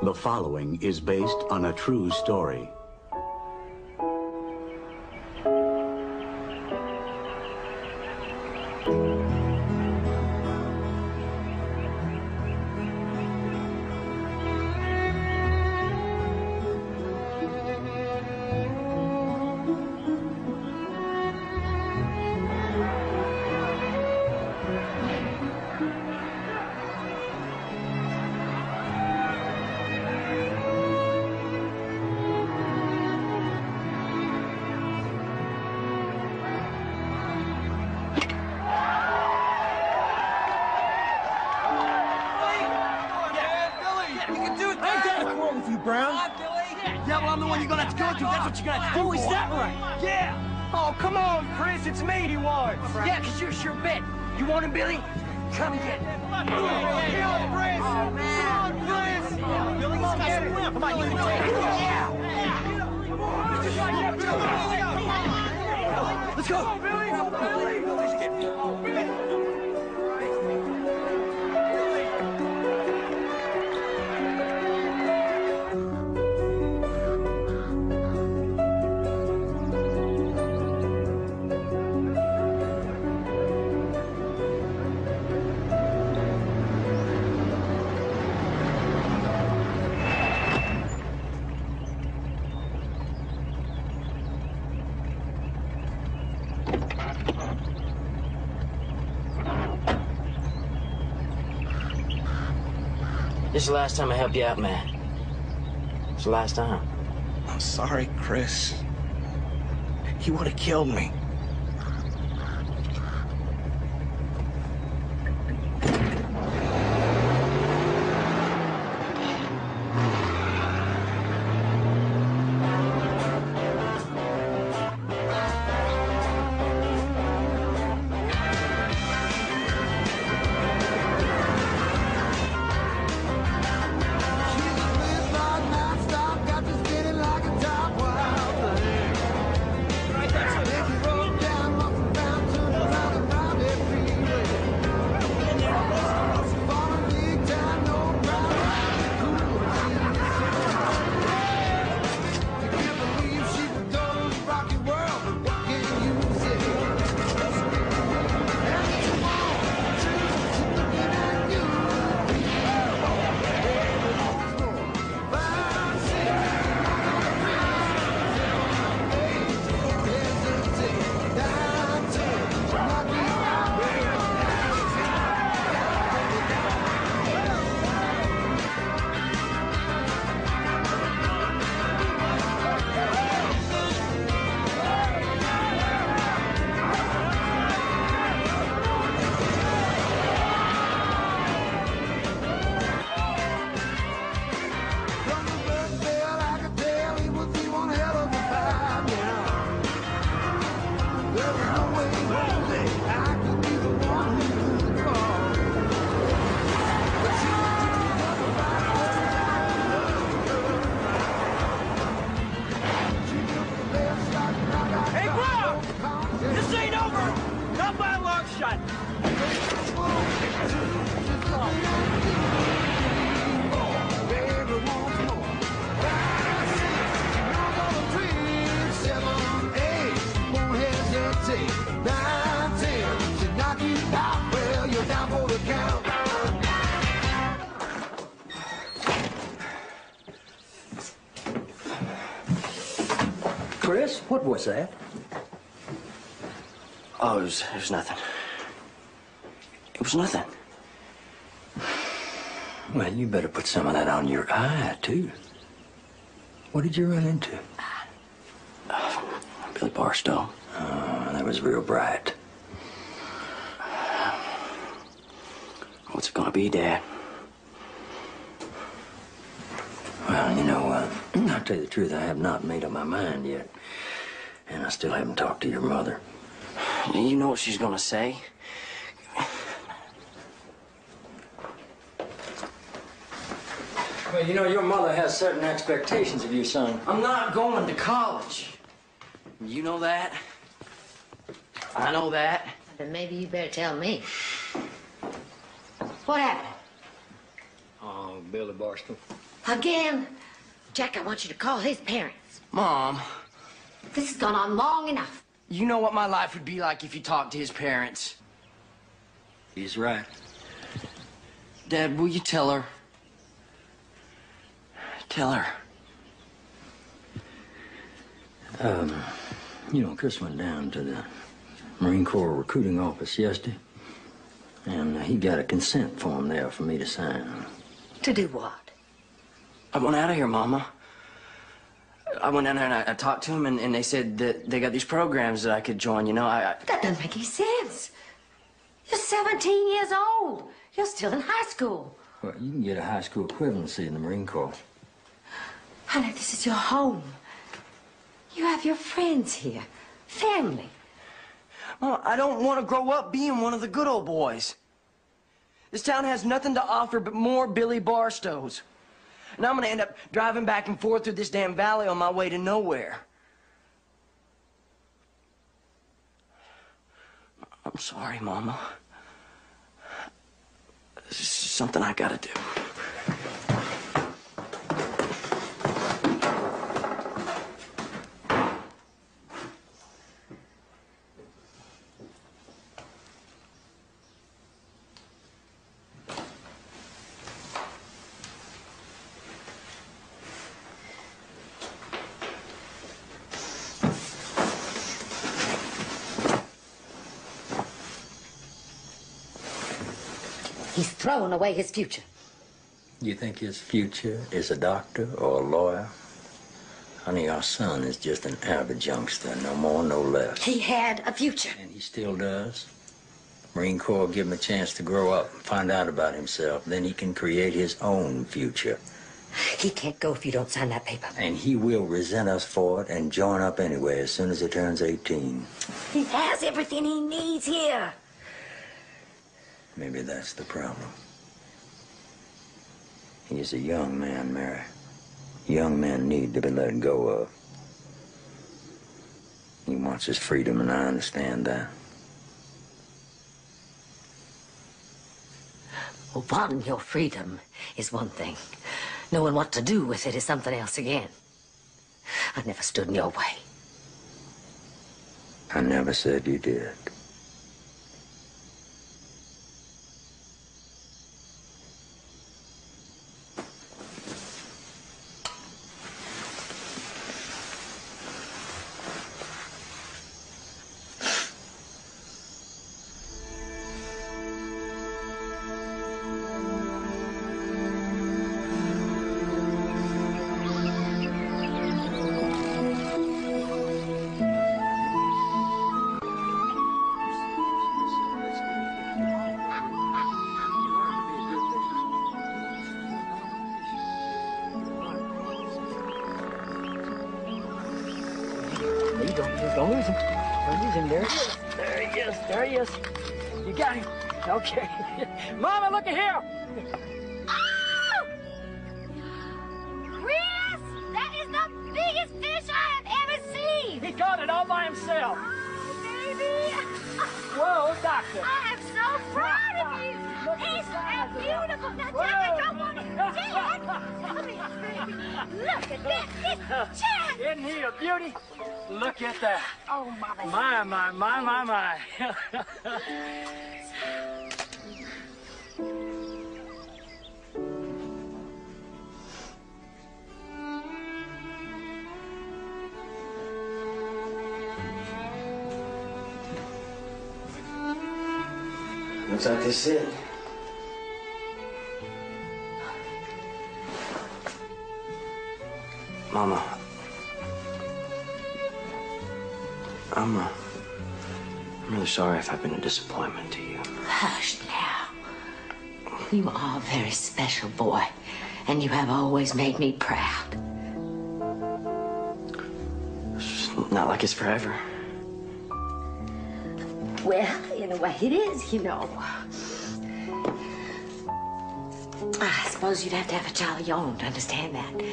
The following is based on a true story. You want him, Billy? Come and get him. Billy, he's got some whip. Come on, you can take it. Let's go. This is the last time I help you out, man. It's the last time. I'm sorry, Chris. He would have killed me. Chris, what was that? Oh, it was nothing. It was nothing. Well, you better put some of that on your eye, too. What did you run into? Billy Barstow. Oh, that was real bright. What's it gonna be, Dad? Well, you know, I'll tell you the truth, I have not made up my mind yet. And I still haven't talked to your mother. You know what she's gonna say? Well, you know, your mother has certain expectations of you, son. I'm not going to college. You know that. I know that. Then maybe you better tell me. What happened? Oh, Billy Barstow. Again? Jack, I want you to call his parents. Mom, This has gone on long enough. you know what my life would be like if you talked to his parents. He's right. Dad, will you tell her? Tell her. You know, Chris went down to the Marine Corps recruiting office yesterday, and he got a consent form there for me to sign. To do what? I went out of here, Mama. I went down there and I talked to him, and they said that they got these programs that I could join, you know. That doesn't make any sense. You're 17 years old. You're still in high school. Well, you can get a high school equivalency in the Marine Corps. Honey, this is your home. You have your friends here. Family. Mama, I don't want to grow up being one of the good old boys. This town has nothing to offer but more Billy Barstows. And I'm going to end up driving back and forth through this damn valley on my way to nowhere. I'm sorry, Mama. This is something I gotta do. He's throwing away his future. You think his future is a doctor or a lawyer? Honey, our son is just an average youngster, no more, no less. He had a future. And he still does. Marine Corps give him a chance to grow up and find out about himself. Then he can create his own future. He can't go if you don't sign that paper. And he will resent us for it and join up anyway as soon as he turns 18. He has everything he needs here. Maybe that's the problem. He's a young man, Mary. Young men need to be let go of. He wants his freedom, and I understand that. Well, wanting your freedom is one thing. Knowing what to do with it is something else again. I never stood in your way. I never said you did. Don't lose him. Don't lose him. There he is. There he is. There he is. You got him. Okay. Mama, look at here. Oh! Chris, that is the biggest fish I have ever seen. He caught it all by himself. Oh, baby. Whoa, doctor. I am so proud of you. He's so beautiful. Now, Jack, don't want it. Jack, come here, baby. Look at that. It's Jack. Isn't he a beauty? Look at that. Oh, Mama. My. Looks like this is it. Mama. I'm really sorry if I've been a disappointment to you. Hush now. You are a very special boy, and you have always made me proud. It's not like it's forever. Well, in a way it is, you know. I suppose you'd have to have a child of your own to understand that.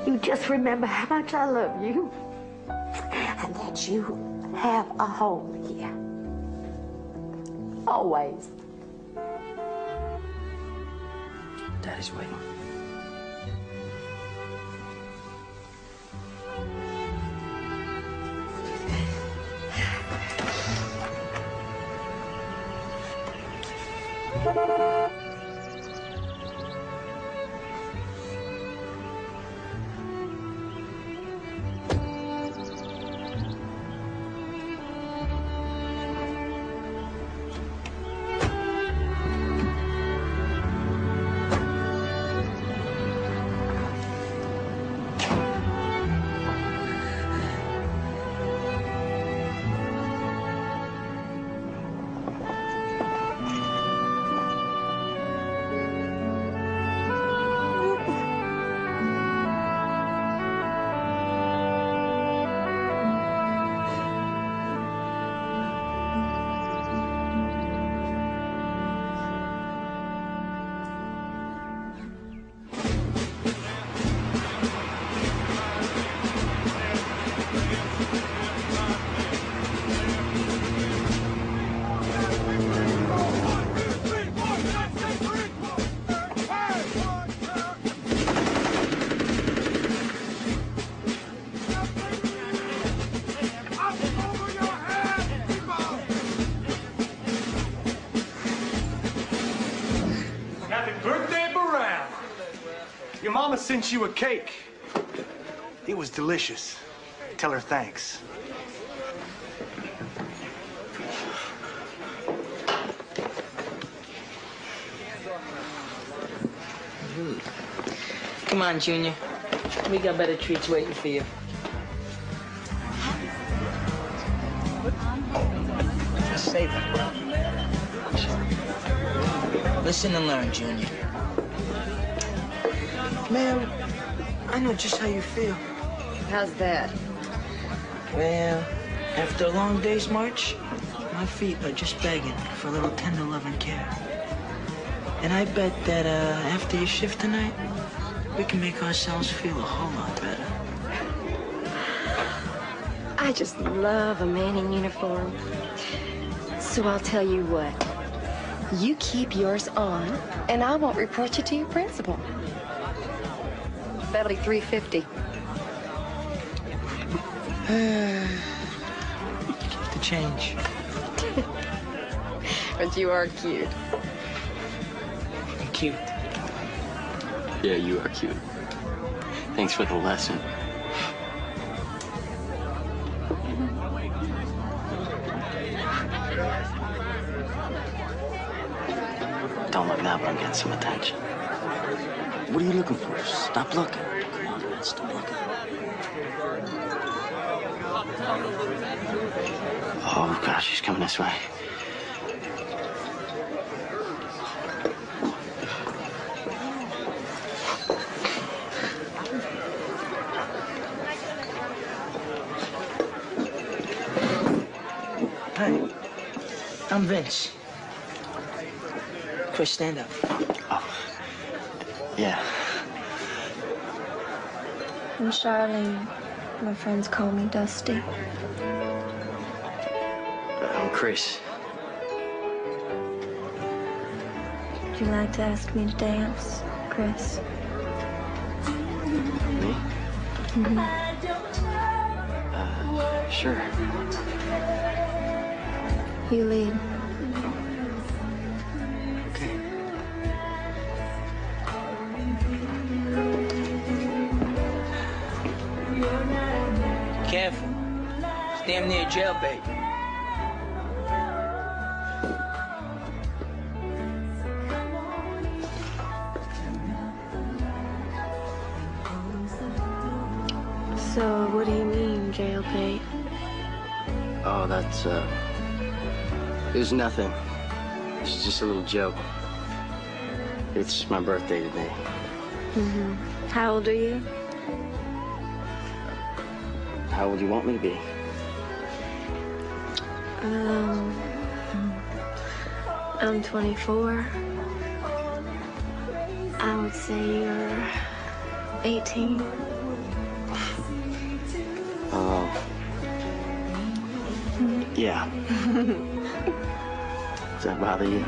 You just remember how much I love you, and that you have a home here. Always. Daddy's waiting. Your mama sent you a cake. It was delicious. Tell her thanks. Come on, Junior. We got better treats waiting for you. Just say that. Listen and learn, Junior. Man, I know just how you feel. How's that? Well, after a long day's march, my feet are just begging for a little tender loving care. And I bet that after your shift tonight, we can make ourselves feel a whole lot better. I just love a man in uniform. So I'll tell you what. You keep yours on, and I won't report you to your principal. That'll be $350. Keep the change. But you are cute. Cute. Yeah, you are cute. Thanks for the lesson. Don't look now, but I'm getting some attention. What are you looking for? Stop looking. Come on, man, stop looking. Oh, gosh, she's coming this way. Hi, I'm Vince. Chris, stand up. Oh, yeah. I'm Charlene. My friends call me Dusty. I'm Chris. Would you like to ask me to dance, Chris? Me? Mm-hmm. Sure. You lead. Okay. Careful. It's damn near jailbait. So, what do you mean, jailbait? Oh, that's, it was nothing. It's just a little joke. It's my birthday today. Mm-hmm. How old are you? How old do you want me to be? I'm 24. I would say you're 18. Yeah. Does that bother you?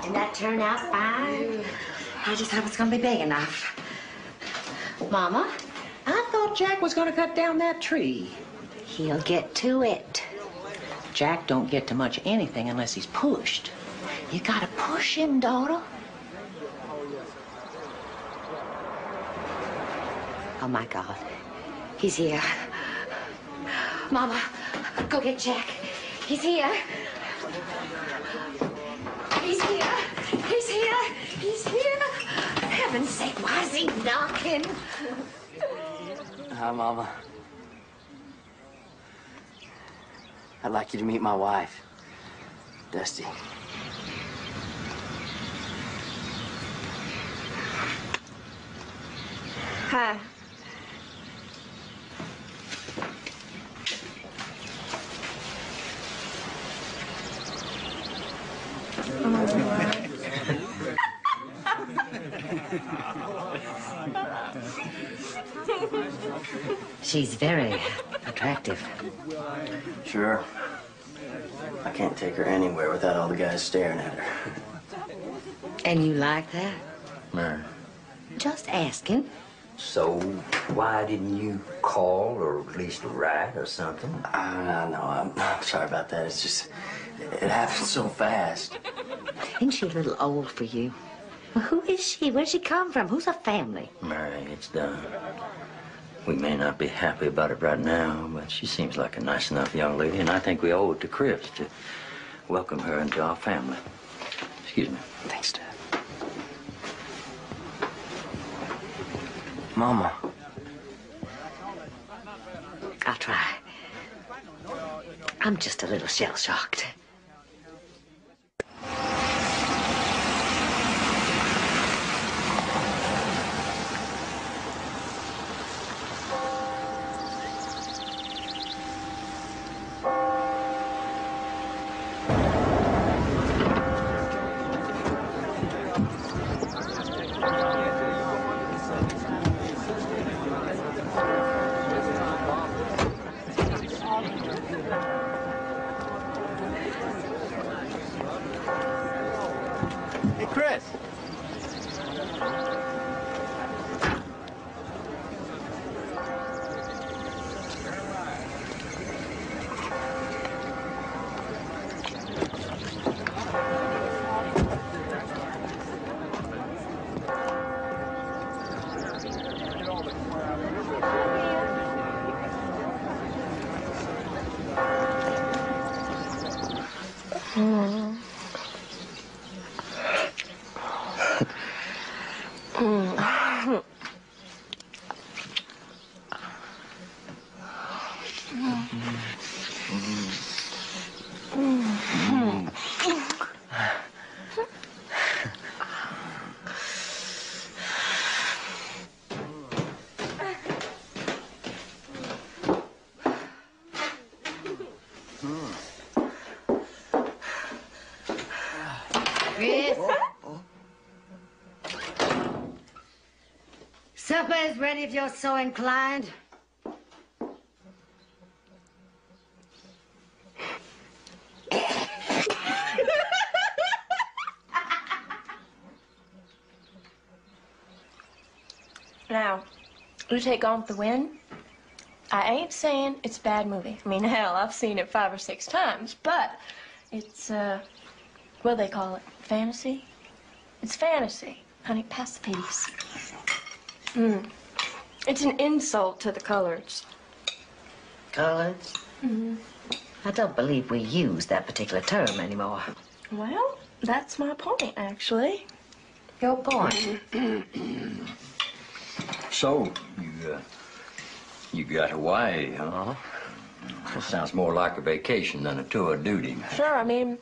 Did that turn out fine? I just hope it's gonna be big enough. Mama, I thought Jack was gonna cut down that tree. He'll get to it. Jack don't get to much anything unless he's pushed. You gotta push him, daughter. Oh, my God. He's here. Mama, go get Jack. He's here. He's here. He's here. He's here. Heaven's sake, why is he knocking? Hi, Mama. I'd like you to meet my wife, Dusty. Hi. She's very attractive. Sure. I can't take her anywhere without all the guys staring at her. And you like that? Mary. Just asking. So, why didn't you call or at least write or something? No, I'm sorry about that. It's just, it happened so fast. Isn't she a little old for you? Well, who is she? Where'd she come from? Who's her family? Mary, it's done. We may not be happy about it right now, but she seems like a nice enough young lady, and I think we owe it to Chris to welcome her into our family. Excuse me. Thanks, Dad. Mama. I'll try. I'm just a little shell-shocked. Hey, Chris. Chris? Supper is ready if you're so inclined. Now, you take Gone with the Wind. I ain't saying it's a bad movie. I mean, hell, I've seen it 5 or 6 times, but it's, what do they call it? Fantasy? It's fantasy. Honey, pass the piece. It's an insult to the colors. Colors? I don't believe we use that particular term anymore. Well, that's my point, actually. Your point? So, you got Hawaii, huh? That sounds more like a vacation than a tour of duty. Sure, I mean,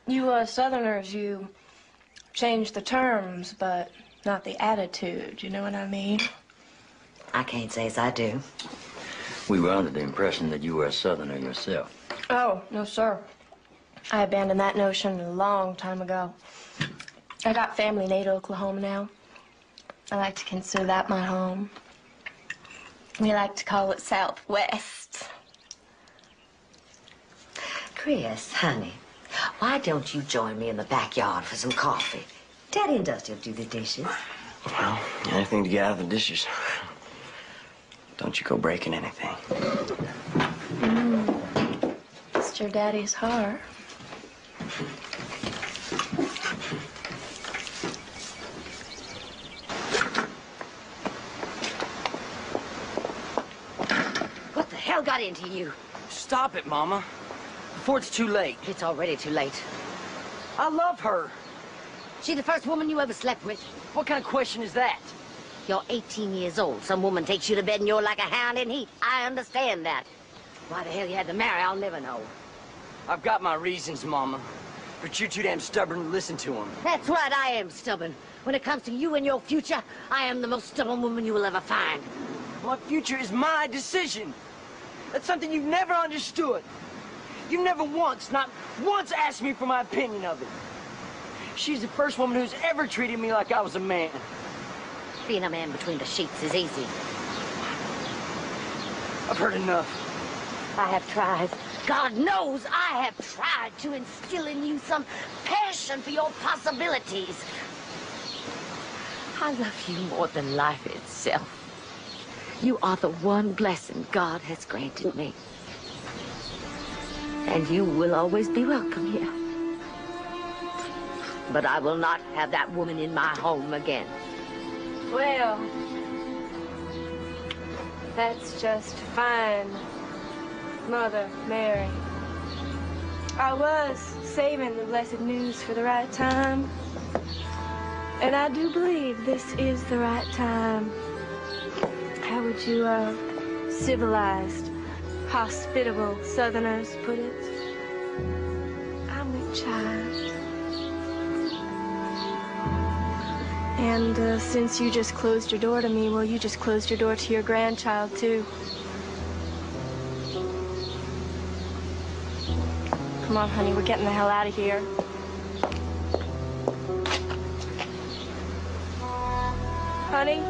you Southerners, you change the terms, but not the attitude, you know what I mean? I can't say as I do. We were under the impression that you were a Southerner yourself. Oh, no, sir. I abandoned that notion a long time ago. I got family in Ada, Oklahoma now. I like to consider that my home. We like to call it Southwest. Chris, honey, why don't you join me in the backyard for some coffee? Daddy and Dusty will do the dishes. Well, anything to get out of the dishes. Don't you go breaking anything. It's your daddy's heart. What the hell got into you? Stop it, Mama. Before it's too late. It's already too late. I love her. She the first woman you ever slept with? What kind of question is that? You're 18 years old. Some woman takes you to bed and you're like a hound in heat. I understand that. Why the hell you had to marry, I'll never know. I've got my reasons, Mama. But you're too damn stubborn to listen to them. That's right, I am stubborn. When it comes to you and your future, I am the most stubborn woman you will ever find. My future is my decision. That's something you've never understood. You've never once, not once asked me for my opinion of it. She's the first woman who's ever treated me like I was a man. Being a man between the sheets is easy. I've heard enough. I have tried. God knows I have tried to instill in you some passion for your possibilities. I love you more than life itself. You are the one blessing God has granted me. And you will always be welcome here. But I will not have that woman in my home again. Well, that's just fine, Mother Mary. I was saving the blessed news for the right time. And I do believe this is the right time. How would you, civilized, hospitable Southerners put it? I'm a child. And since you just closed your door to me, well, you just closed your door to your grandchild, too. Come on, honey, we're getting the hell out of here. Honey?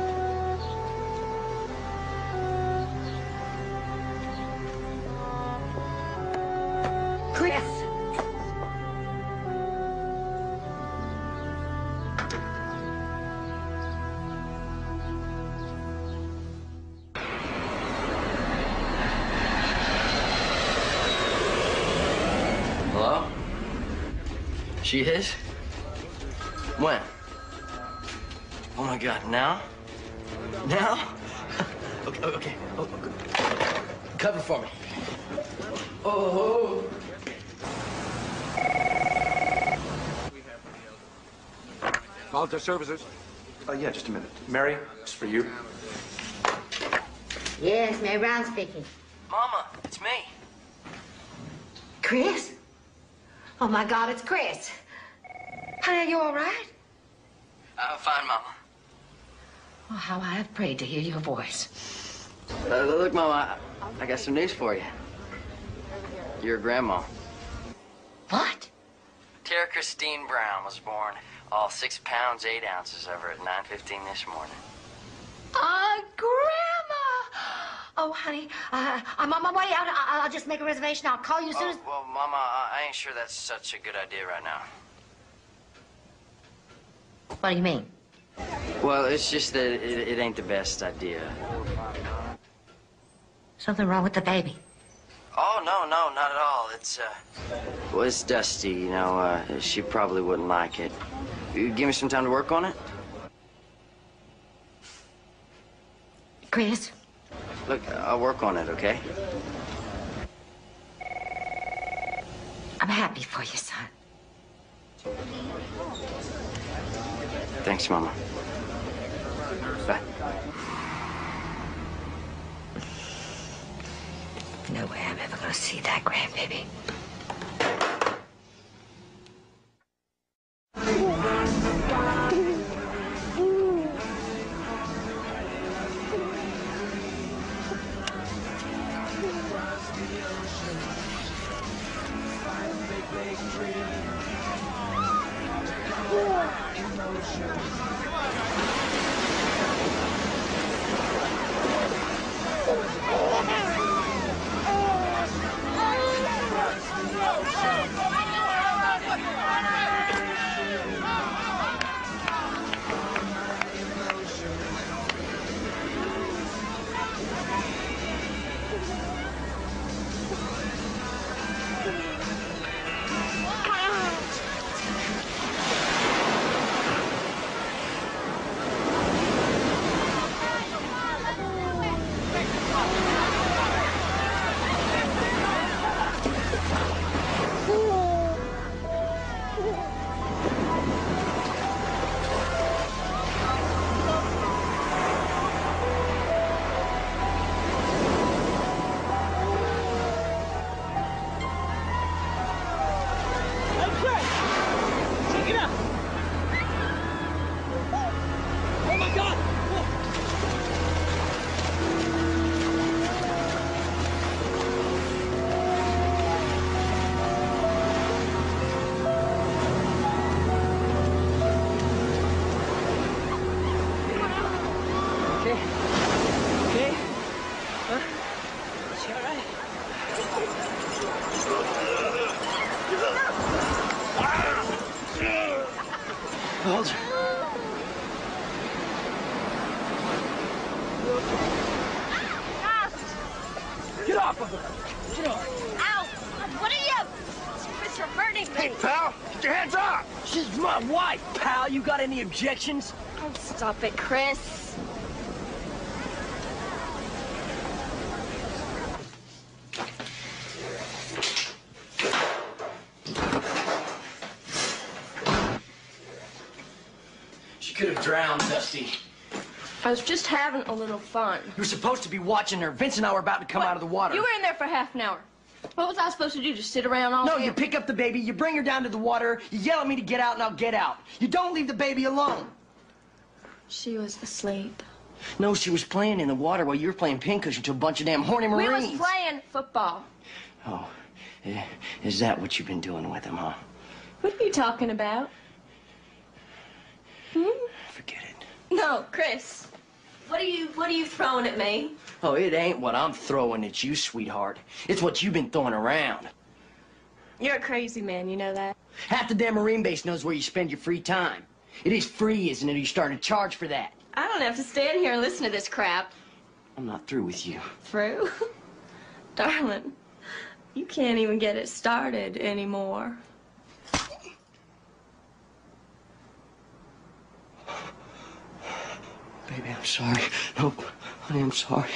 Chris! Hello? She is? When? Oh my God, now? Now? Okay. Oh, good. Cover for me. Oh. Volunteer services. Yeah, just a minute. Mary, it's for you. Yes, Mary Brown speaking. Mama, it's me. Chris? Oh, my God, it's Chris. Honey, are you all right? I'm fine, Mama. Oh, how I have prayed to hear your voice. Look, Mama, I got some news for you. Your grandma. What? Tara Christine Brown was born. All 6 pounds, 8 ounces of her at 9:15 this morning. Oh, Oh, honey, I'm on my way out. I'll just make a reservation. I'll call you as soon as... Well, Mama, I ain't sure that's such a good idea right now. What do you mean? Well, it's just that it ain't the best idea. Something wrong with the baby? Oh, no, not at all. Well, it's Dusty, you know. She probably wouldn't like it. You give me some time to work on it? Chris? Look, I'll work on it, okay? I'm happy for you, son. Thanks, Mama. Bye. No way I'm ever gonna see that grandbaby. Hold. Get off of her! Get off! Ow! What are you? It's reverting me. Hey, pal! Get your hands off! She's my wife, pal. You got any objections? Oh, stop it, Chris. She could have drowned, Dusty. I was just having a little fun. You were supposed to be watching her. Vince and I were about to come out of the water. You were in there for half an hour. What was I supposed to do? Just sit around all day? No, you pick up the baby, you bring her down to the water, you yell at me to get out, and I'll get out. You don't leave the baby alone. She was asleep. No, she was playing in the water while you were playing pincushion to a bunch of damn horny Marines. We was playing football. Oh, is that what you've been doing with him, huh? What are you talking about? Forget it. No, Chris. What are you throwing at me? Oh, it ain't what I'm throwing at you, sweetheart. It's what you've been throwing around. You're a crazy man, you know that? Half the damn Marine base knows where you spend your free time. It is free, isn't it? Or you starting to charge for that. I don't have to stand here and listen to this crap. I'm not through with you. Through? Darling, you can't even get it started anymore. Baby, I'm sorry. Nope, honey, I'm sorry.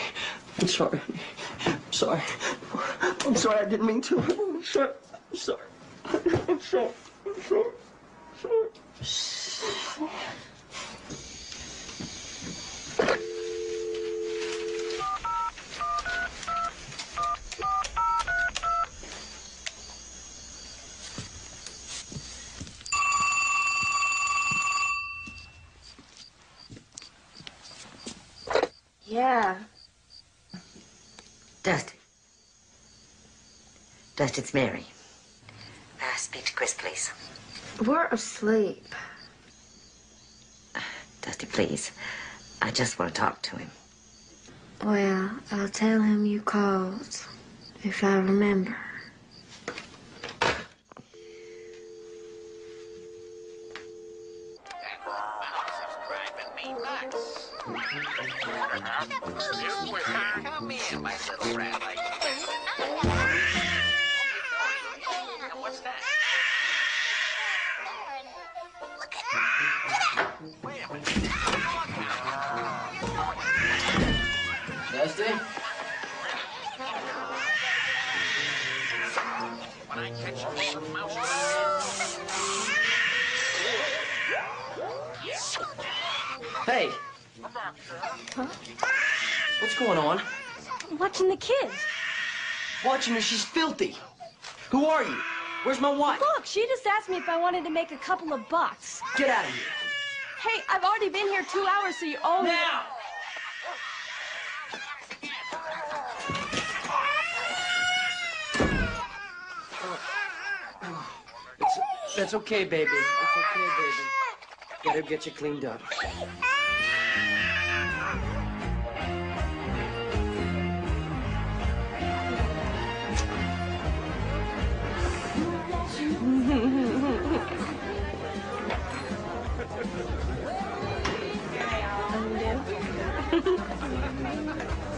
I'm sorry. I'm sorry. I'm sorry, I didn't mean to. I'm sorry. I'm sorry. I'm sorry. I'm sorry. I'm sorry. Yeah. Dusty. Dusty, it's Mary. May I speak to Chris, please? We're asleep. Dusty, please. I just want to talk to him. Well, I'll tell him you called, if I remember. Come in, my little rabbit. What's that? Wait a minute. Dusty? When I catch a hold of mouse. Hey! Huh? What's going on? I'm watching the kids. Watching her, she's filthy. Who are you? Where's my wife? Look, she just asked me if I wanted to make a couple of bucks. Get out of here. Hey, I've already been here 2 hours, so you owe me. Now! That's okay, baby. It's okay, baby. Gotta get you cleaned up.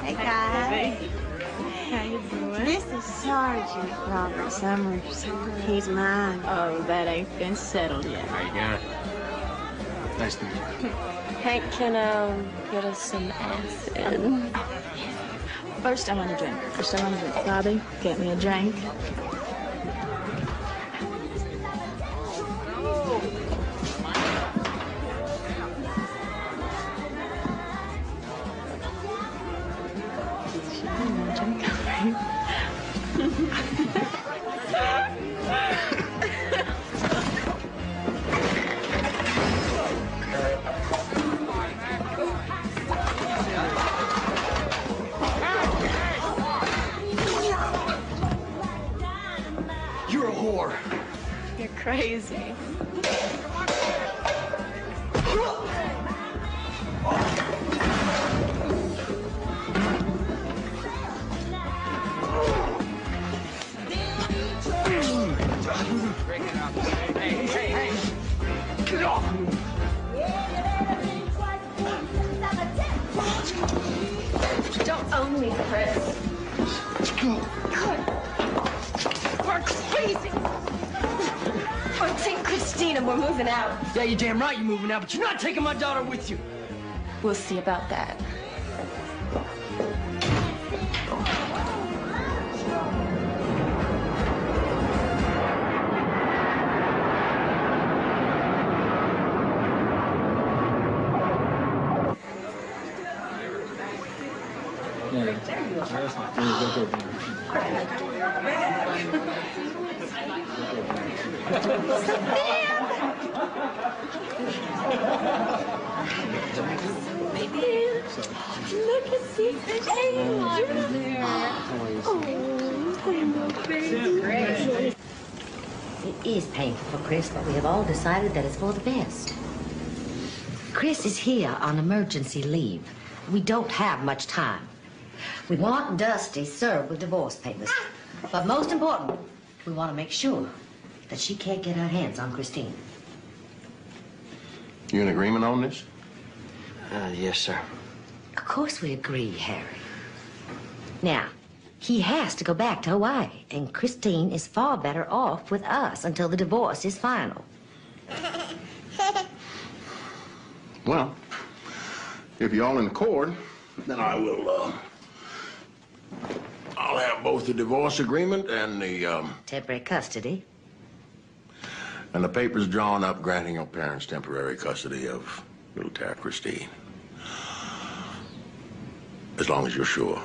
Hey, guys. How you doing? This is Sergeant Robert Summers. He's mine. Oh, that ain't been settled yet. How you doing? Nice to meet you. Hank, can get us some acid? First, I want a drink. Bobby, get me a drink. You're a whore. You're crazy. Hey! Get off! Don't own me, Chris. Let's go. We're crazy. I'm St. Christine and we're moving out. Yeah, you're damn right you're moving out, but you're not taking my daughter with you. We'll see about that. Look at Secret It is painful for Chris, but we have all decided that it's for the best. Chris is here on emergency leave. We don't have much time. We want Dusty served with divorce papers. But most important, we want to make sure that she can't get her hands on Christine. You in agreement on this? Yes, sir. Of course we agree, Harry. Now, he has to go back to Hawaii, and Christine is far better off with us until the divorce is final. Well, if you're all in accord, then I will, I'll have both the divorce agreement and the, Temporary custody. and the papers drawn up granting your parents temporary custody of little Tara Christine. As long as you're sure.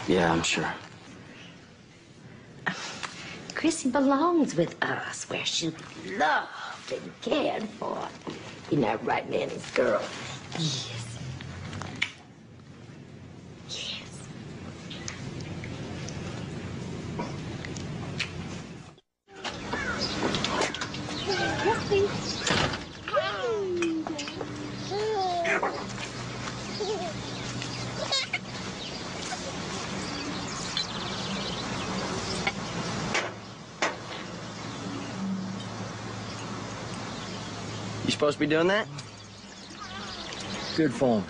Yeah, I'm sure. Chrissy belongs with us, where she'll be loved and cared for. Isn't that right, Nanny's girl? Yes. Yes. Yes, please. You supposed to be doing that? Good for me.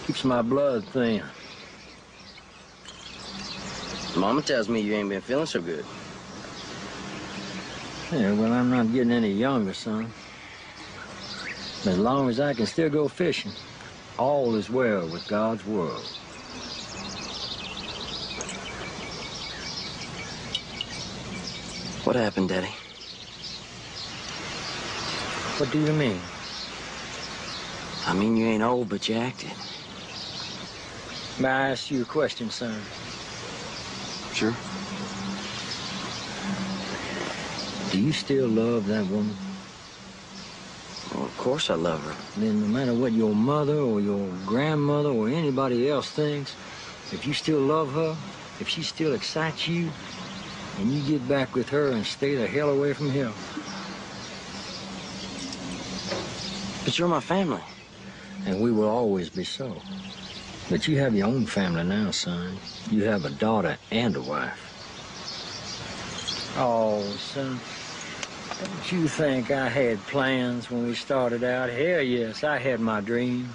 Keeps my blood thin. Mama tells me you ain't been feeling so good. Yeah, well, I'm not getting any younger, son. As long as I can still go fishing, all is well with God's world. What happened, Daddy? What do you mean? I mean, you ain't old, but you acted. May I ask you a question, son? Sure. Do you still love that woman? Well, of course I love her. Then no matter what your mother or your grandmother or anybody else thinks, if you still love her, if she still excites you, and you get back with her and stay the hell away from here. But you're my family. And we will always be so. But you have your own family now, son. You have a daughter and a wife. Oh, son, don't you think I had plans when we started out? Hell yes, I had my dreams.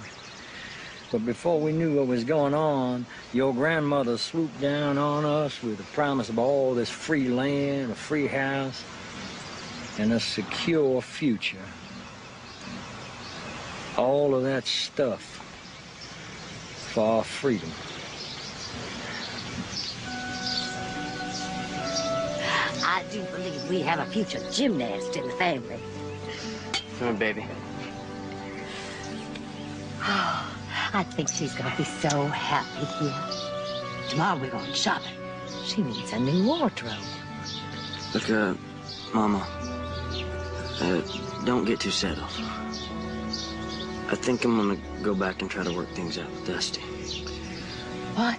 But before we knew what was going on, your grandmother swooped down on us with the promise of all this free land, a free house, and a secure future. All of that stuff for our freedom. I do believe we have a future gymnast in the family. Come on, baby. Oh, I think she's gonna be so happy here. Tomorrow we're going shopping. She needs a new wardrobe. Look, Mama, don't get too settled. I think I'm gonna go back and try to work things out with Dusty. What?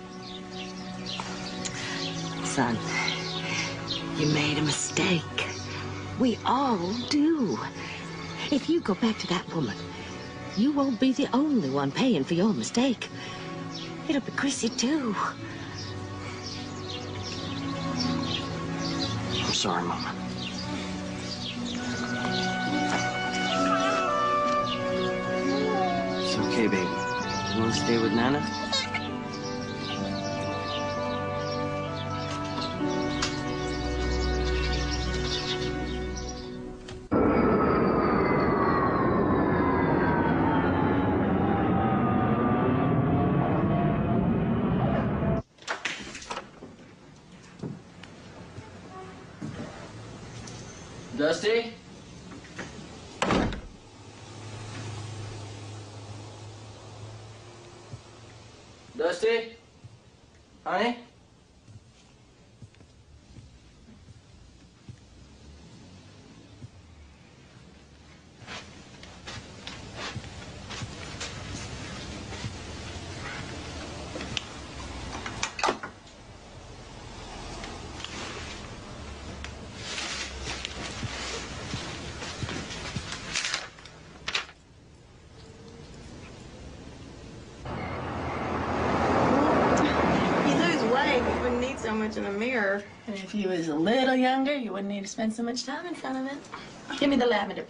Son, you made a mistake. We all do. If you go back to that woman, you won't be the only one paying for your mistake. It'll be Chrissy, too. I'm sorry, Mama. It's okay, baby. You want to stay with Nana? Dusty? Dusty? Honey? So much in a mirror. And if you was a little younger, you wouldn't need to spend so much time in front of it. Give me the lavender.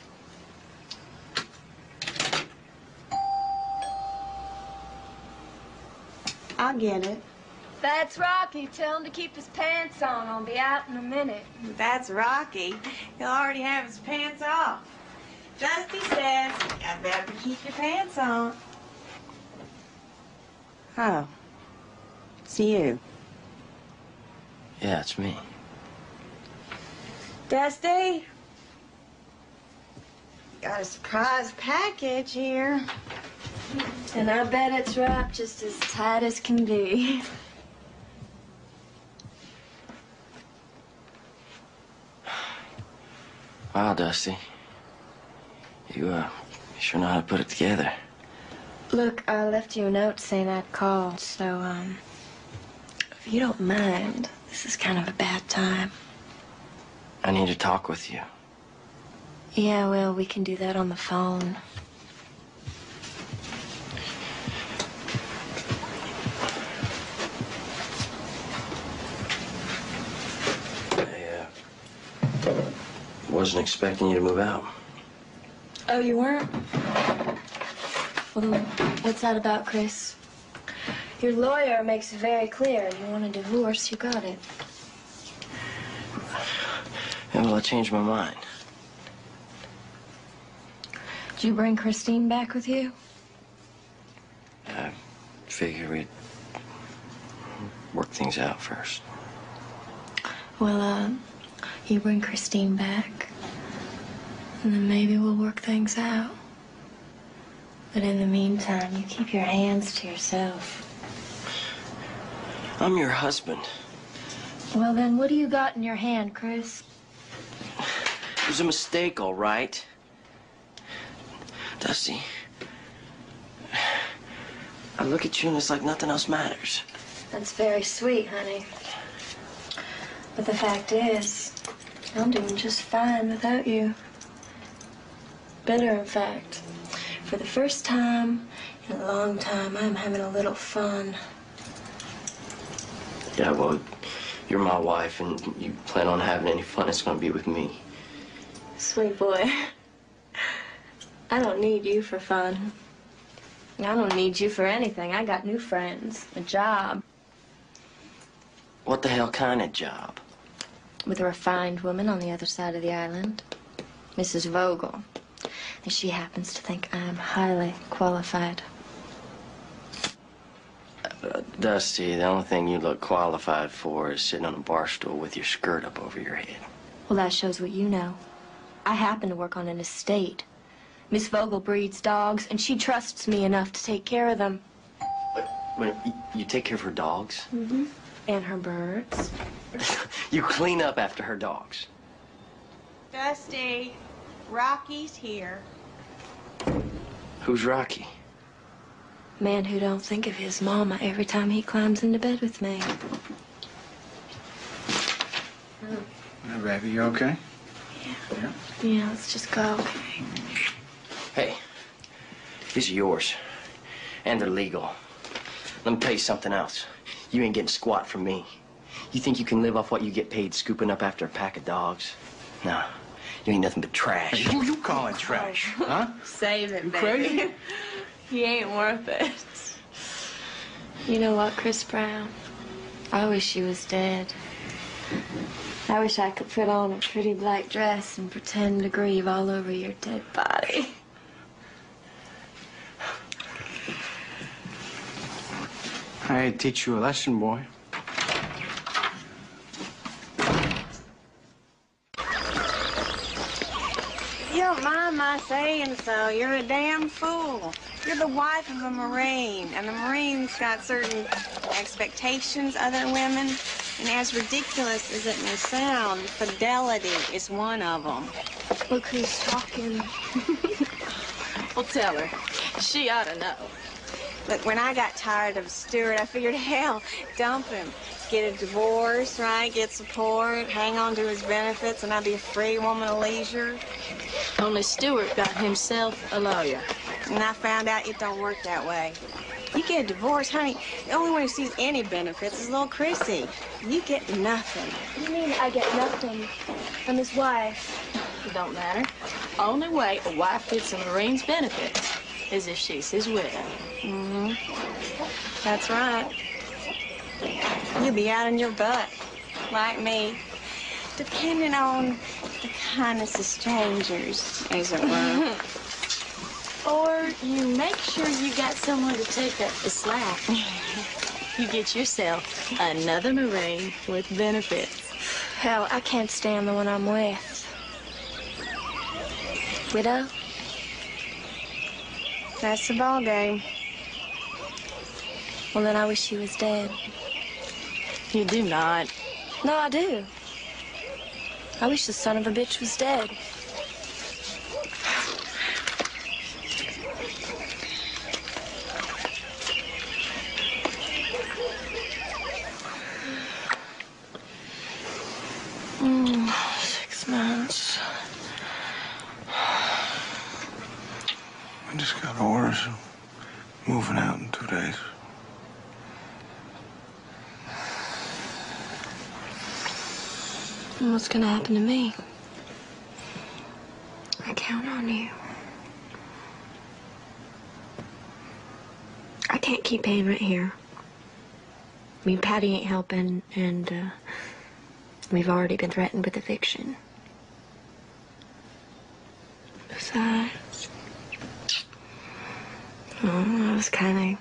I'll get it. That's Rocky. Tell him to keep his pants on. I'll be out in a minute. That's Rocky. He'll already have his pants off. Dusty says, I better keep your pants on. Oh. It's you. Yeah, it's me. Dusty? Got a surprise package here. And I bet it's wrapped just as tight as can be. Wow, Dusty. You sure know how to put it together. Look, I left you a note saying I'd call, so, if you don't mind, this is kind of a bad time. I need to talk with you. Yeah, well, we can do that on the phone. Wasn't expecting you to move out. Oh, you weren't? Well, what's that about, Chris? Your lawyer makes it very clear. You want a divorce, you got it. Yeah, well, I changed my mind. Did you bring Christine back with you? I figure we'd work things out first. Well, you bring Christine back, and then maybe we'll work things out. But in the meantime, you keep your hands to yourself. I'm your husband. Well, then what do you got in your hand, Chris? It was a mistake, all right. Dusty, I look at you and it's like nothing else matters. That's very sweet, honey. But the fact is, I'm doing just fine without you. Better, in fact. For the first time in a long time, I'm having a little fun. Yeah, well, you're my wife, and you plan on having any fun, it's gonna be with me. Sweet boy. I don't need you for fun. I don't need you for anything. I got new friends, a job. What the hell kind of job? With a refined woman on the other side of the island, Mrs. Vogel. And she happens to think I'm highly qualified. Dusty, the only thing you look qualified for is sitting on a bar stool with your skirt up over your head. Well, that shows what you know. I happen to work on an estate. Miss Vogel breeds dogs, and she trusts me enough to take care of them. Wait, you take care of her dogs? Mm-hmm. And her birds. You clean up after her dogs. Dusty, Rocky's here. Who's Rocky? Man who don't think of his mama every time he climbs into bed with me. Hey, baby, you okay? Yeah. Yeah, let's just go, okay? Hey, these are yours. And they're legal. Let me tell you something else. You ain't getting squat from me. You think you can live off what you get paid scooping up after a pack of dogs? Nah, you ain't nothing but trash. Hey, you calling trash, huh? Save it, You baby. crazy? He ain't worth it. You know what, Chris Brown? I wish she was dead. I wish I could put on a pretty black dress and pretend to grieve all over your dead body. I teach you a lesson, boy. You don't mind my saying so. You're a damn fool. You're the wife of a Marine, and the Marines got certain expectations other women. And as ridiculous as it may sound, fidelity is one of them. Look who's talking. Well, tell her. She ought to know. Look, when I got tired of Stuart, I figured, hell, dump him. Get a divorce, right? Get support, hang on to his benefits, and I'd be a free woman of leisure. Only Stuart got himself a lawyer. And I found out it don't work that way. You get a divorce, honey, the only one who sees any benefits is little Chrissy. You get nothing. You mean I get nothing? I'm his wife. It don't matter. Only way a wife gets a Marine's benefits is if she's his widow. Mm-hmm. That's right. You'll be out on your butt, like me, depending on the kindness of strangers, as it were. Or you make sure you got someone to take up the slack. You get yourself another Marine with benefits. Hell, I can't stand the one I'm with. Widow? That's the ball game. Well, then I wish she was dead. You do not. No, I do. I wish the son of a bitch was dead. I just got orders. Moving out in 2 days. And what's gonna happen to me? I count on you. I can't keep paying rent here. I mean, Patty ain't helping, and we've already been threatened with eviction. Besides, I was kind of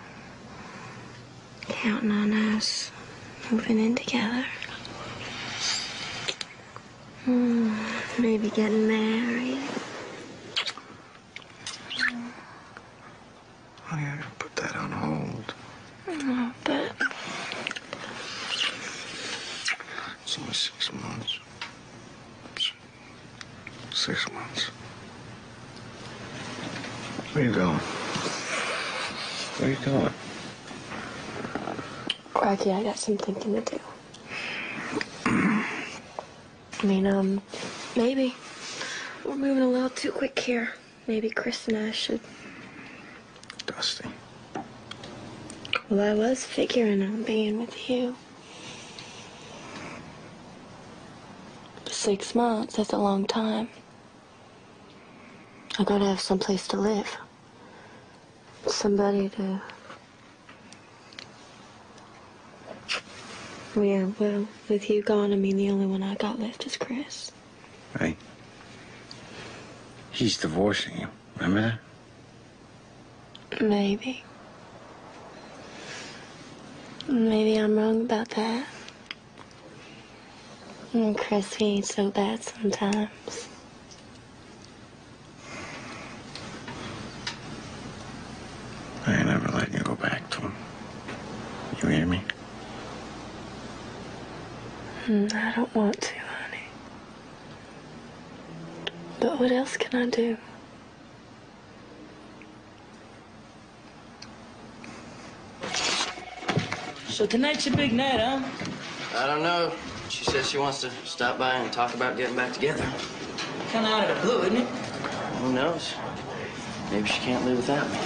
counting on us moving in together. Maybe getting married. Honey, I gotta put that on hold. Oh, but It's only 6 months. 6 months. Where you going? Where you going? Rocky, I got some thinking to do. I mean, maybe we're moving a little too quick here. Maybe Chris and I should. Dusty. Well, I was figuring on being with you. 6 months, that's a long time. I gotta have someplace to live. Somebody to... Yeah, well, with you gone, I mean, the only one I got left is Chris. Right. He's divorcing you. Remember that? Maybe. Maybe I'm wrong about that. And Chris, he ain't so bad sometimes. I ain't never letting you go back to him. You hear me? I don't want to, honey. But what else can I do? So tonight's your big night, huh? I don't know. She says she wants to stop by and talk about getting back together. Kind of out of the blue, isn't it? Who knows? Maybe she can't live without me.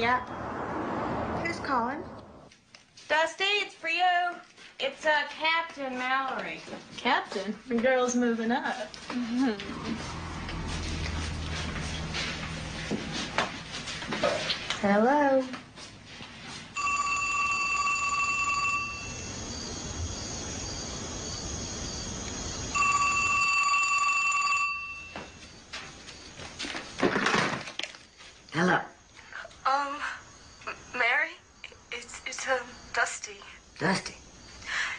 Yeah. Who's calling? Dusty, it's for you. It's Captain Mallory. Captain, the girl's moving up. Hello. Hello. Mary? It's Dusty. Dusty.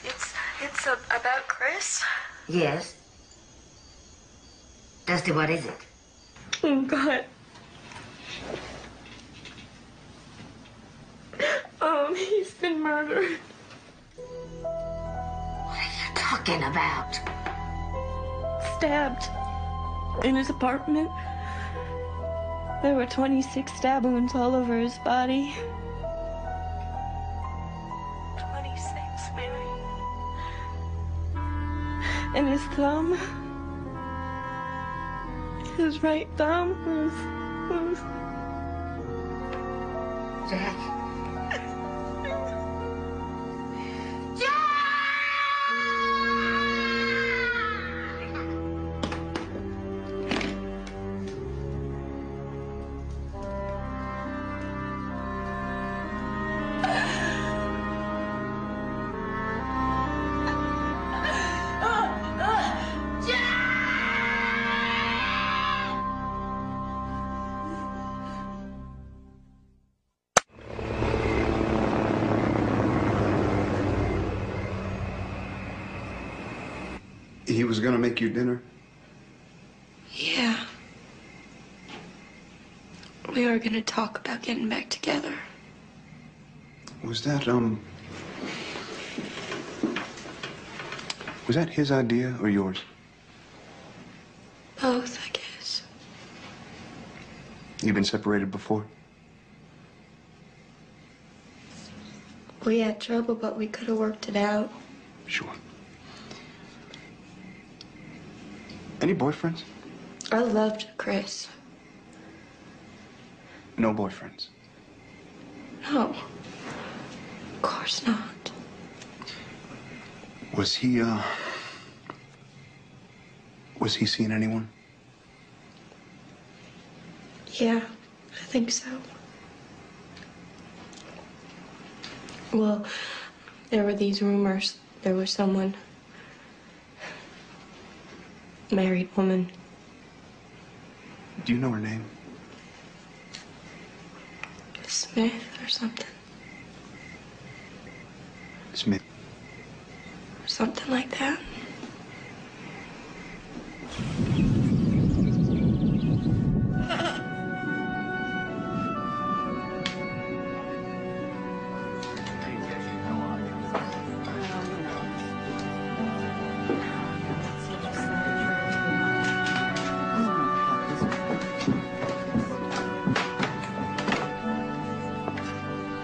It's about Chris. Yes. Dusty, what is it? Oh, God. He's been murdered. What are you talking about? Stabbed. In his apartment. There were 26 stab wounds all over his body. 26, Mary. And his thumb. His right thumb was... Jack. He was gonna make you dinner? Yeah. We were gonna talk about getting back together. Was that his idea or yours? Both, I guess. You've been separated before? We had trouble, but we could have worked it out. Sure. Any boyfriends? I loved Chris. No boyfriends? No. Of course not. Was he seeing anyone? Yeah, I think so. Well, there were these rumors. There was someone, married woman. Do you know her name? Smith or something. Smith. Something like that.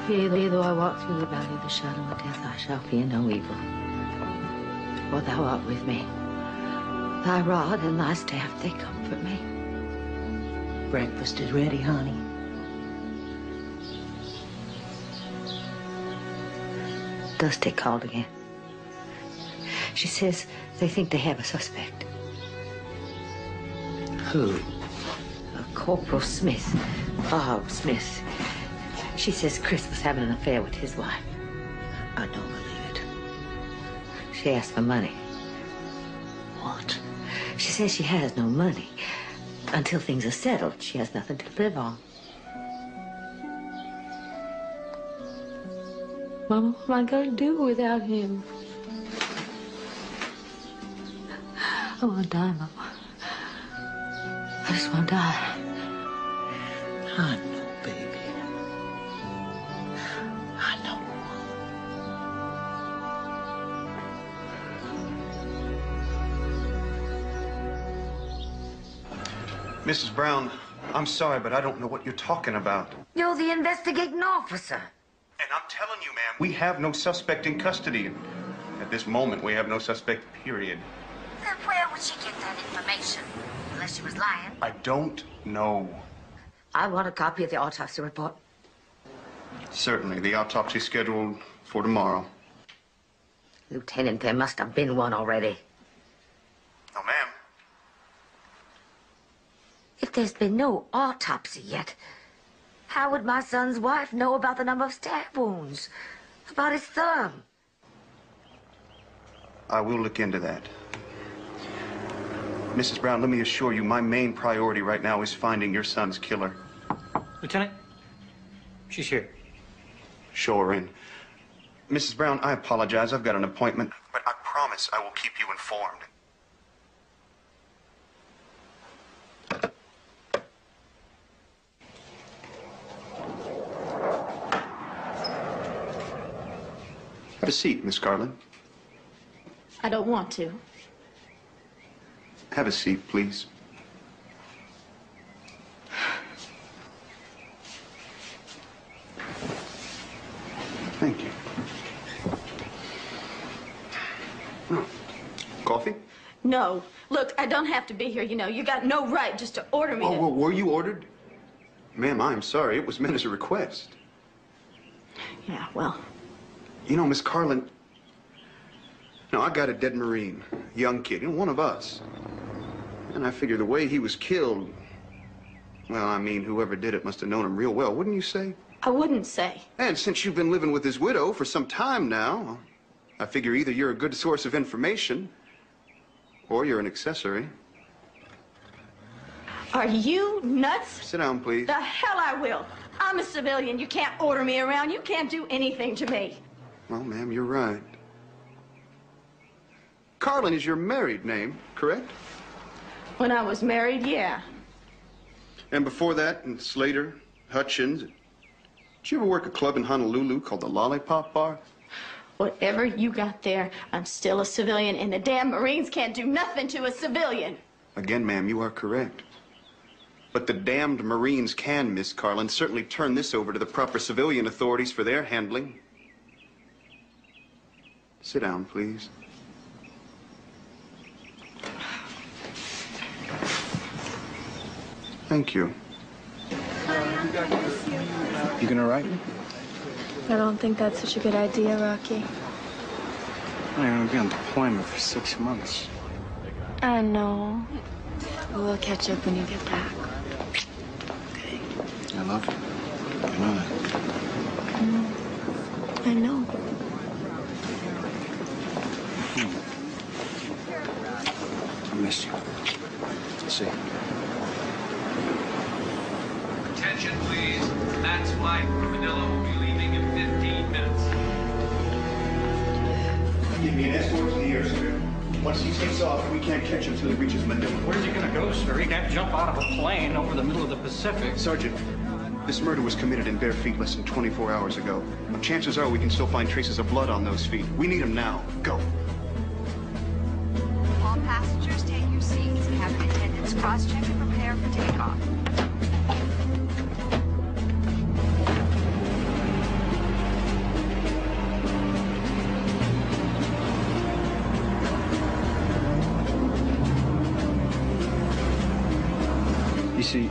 Yea, though I walk through the valley of the shadow of death, I shall fear no evil. For thou art with me. Thy rod and thy staff, they comfort me. Breakfast is ready, honey. Dusty called again. She says they think they have a suspect. Who? Corporal Smith. Bob Smith. She says Chris was having an affair with his wife. I don't believe it. She asked for money. What? She says she has no money. Until things are settled, she has nothing to live on. Mama, what am I going to do without him? I want to die, Mama. I just want to die. I know, baby. I know. Mrs. Brown, I'm sorry, but I don't know what you're talking about. You're the investigating officer. And I'm telling you, ma'am, we have no suspect in custody. At this moment, we have no suspect, period. Then where would she get that information? Unless she was lying. I don't know. I want a copy of the autopsy report. Certainly. The autopsy's scheduled for tomorrow. Lieutenant, there must have been one already. No, ma'am. If there's been no autopsy yet, how would my son's wife know about the number of stab wounds? About his thumb? I will look into that. Mrs. Brown, let me assure you, my main priority right now is finding your son's killer. Lieutenant, she's here. Show her in. Mrs. Brown, I apologize. I've got an appointment, but I promise I will keep you informed. Have a seat, Miss Carlin. I don't want to. Have a seat, please. Thank you. Oh. Coffee? No. Look, I don't have to be here, you know. You got no right just to order me to... Well, were you ordered? Ma'am, I'm sorry. It was meant as a request. Yeah, well... You know, Miss Carlin, now I got a dead Marine, young kid, you know, one of us. And I figure the way he was killed, well, I mean, whoever did it must have known him real well, wouldn't you say? I wouldn't say. And since you've been living with his widow for some time now, I figure either you're a good source of information or you're an accessory. Are you nuts? Sit down, please. The hell I will. I'm a civilian. You can't order me around. You can't do anything to me. Well, ma'am, you're right. Carlin is your married name, correct? When I was married, yeah. And before that, in Slater, Hutchins. Did you ever work a club in Honolulu called the Lollipop Bar? Whatever you got there, I'm still a civilian, and the damn Marines can't do nothing to a civilian. Again, ma'am, you are correct. But the damned Marines can, Miss Carlin, certainly turn this over to the proper civilian authorities for their handling. Sit down, please. Thank you. You gonna write me? I don't think that's such a good idea, Rocky. I'm gonna be on deployment for 6 months. I know. We'll catch up when you get back. Okay. I love you. You know that. I know. I miss you. See. Attention, please. Max flight from Manila will be leaving in 15 minutes. Give me an escort to the airstrip. Once he takes off, we can't catch him till he reaches Manila. Where's he gonna go, sir? He can't jump out of a plane over the middle of the Pacific. Sergeant, this murder was committed in bare feet less than 24 hours ago. Chances are we can still find traces of blood on those feet. We need him now. Go. All passengers, take your seats. Cabin attendants, cross-check and prepare for takeoff. You see,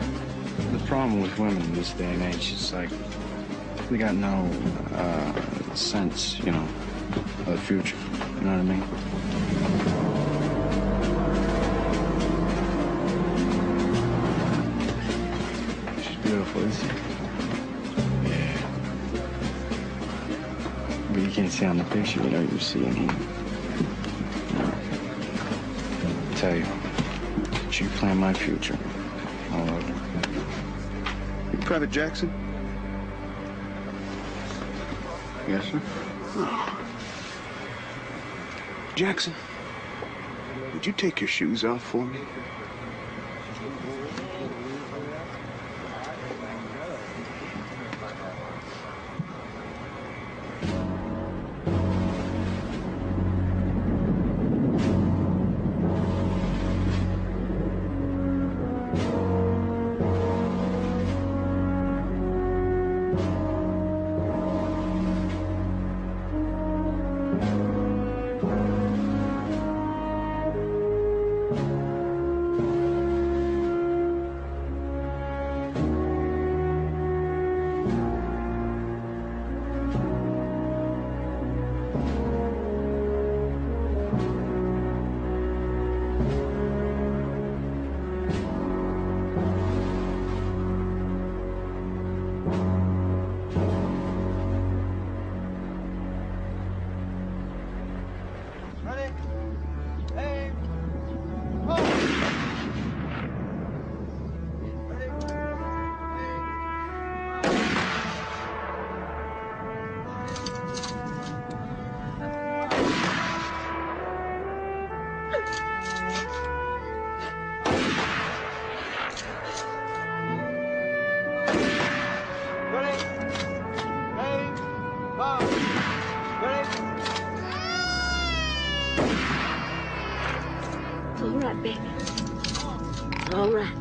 the problem with women in this day and age is like they got no sense, you know, of the future. You know what I mean? She's beautiful, isn't she? Yeah. But you can't see on the picture without you seeing him. I tell you, she planned my future. All over. You Private Jackson? Yes, sir. Oh. Jackson, would you take your shoes off for me? All right, baby. All right.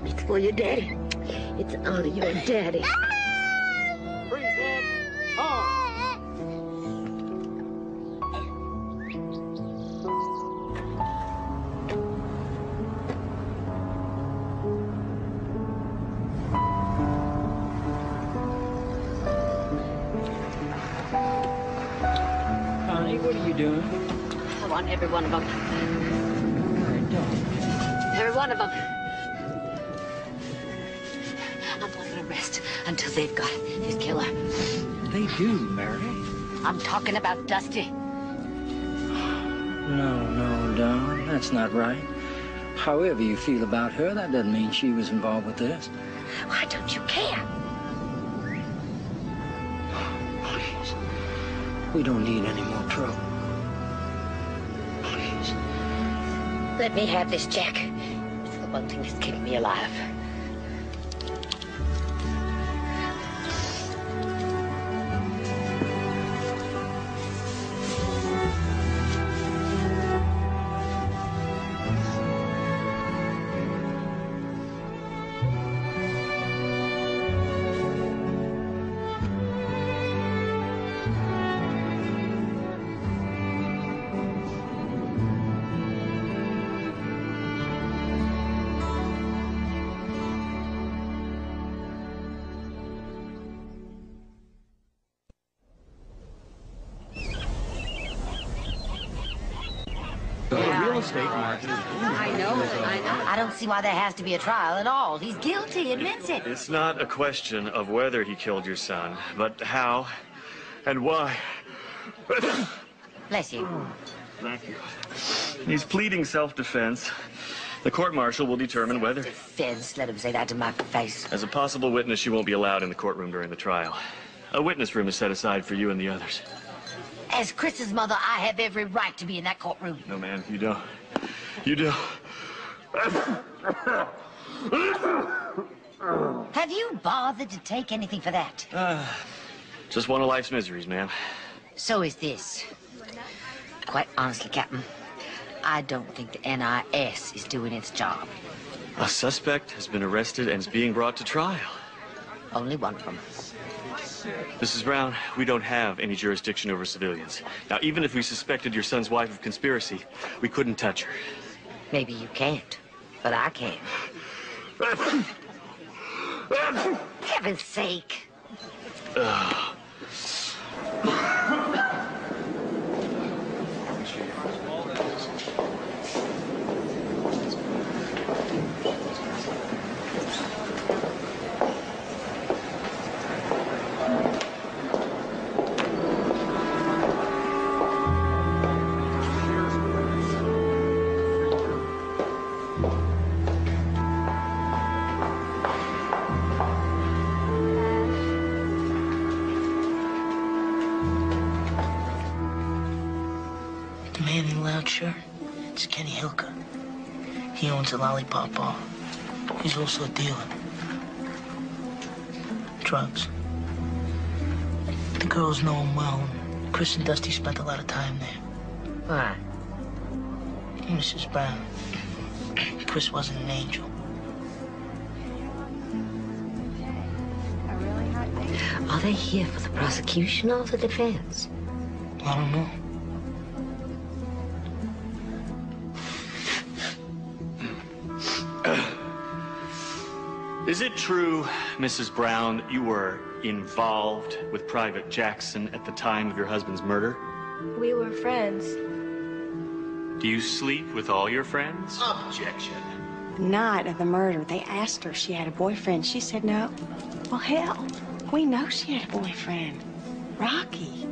It's for your daddy. It's to honor your daddy. Freeze, Dad. On. Honey, what are you doing? I want every one of them. Every one of them. I'm not going to rest until they've got his killer. They do, Mary. I'm talking about Dusty. No, Don, that's not right. However you feel about her, that doesn't mean she was involved with this. Why don't you care? Please. We don't need any more trouble. Please. Let me have this, Jack. It's the one thing that's keeping me alive. Real estate market is booming. I know. I don't see why there has to be a trial at all. He's guilty, admits it. It's not a question of whether he killed your son, but how and why. Bless you. Thank you. He's pleading self-defense. The court-martial will determine whether... Feds, let him say that to my face. As a possible witness, you won't be allowed in the courtroom during the trial. A witness room is set aside for you and the others. As Chris's mother, I have every right to be in that courtroom. No, ma'am, you don't. You don't. Have you bothered to take anything for that? Just one of life's miseries, ma'am. So is this. Quite honestly, Captain, I don't think the NIS is doing its job. A suspect has been arrested and is being brought to trial. Only one of them. Mrs. Brown, we don't have any jurisdiction over civilians. Now, even if we suspected your son's wife of conspiracy, we couldn't touch her. Maybe you can't, but I can. Heaven's sake. Shirt. It's Kenny Hilka. He owns a lollipop bar. He's also a dealer. Drugs. The girls know him well. Chris and Dusty spent a lot of time there. Why? Mrs. Brown. Chris wasn't an angel. Are they here for the prosecution or the defense? I don't know. Is it true, Mrs. Brown, you were involved with Private Jackson at the time of your husband's murder? We were friends. Do you sleep with all your friends? Objection. The night of the murder, they asked her if she had a boyfriend. She said no. Well, hell, we know she had a boyfriend. Rocky.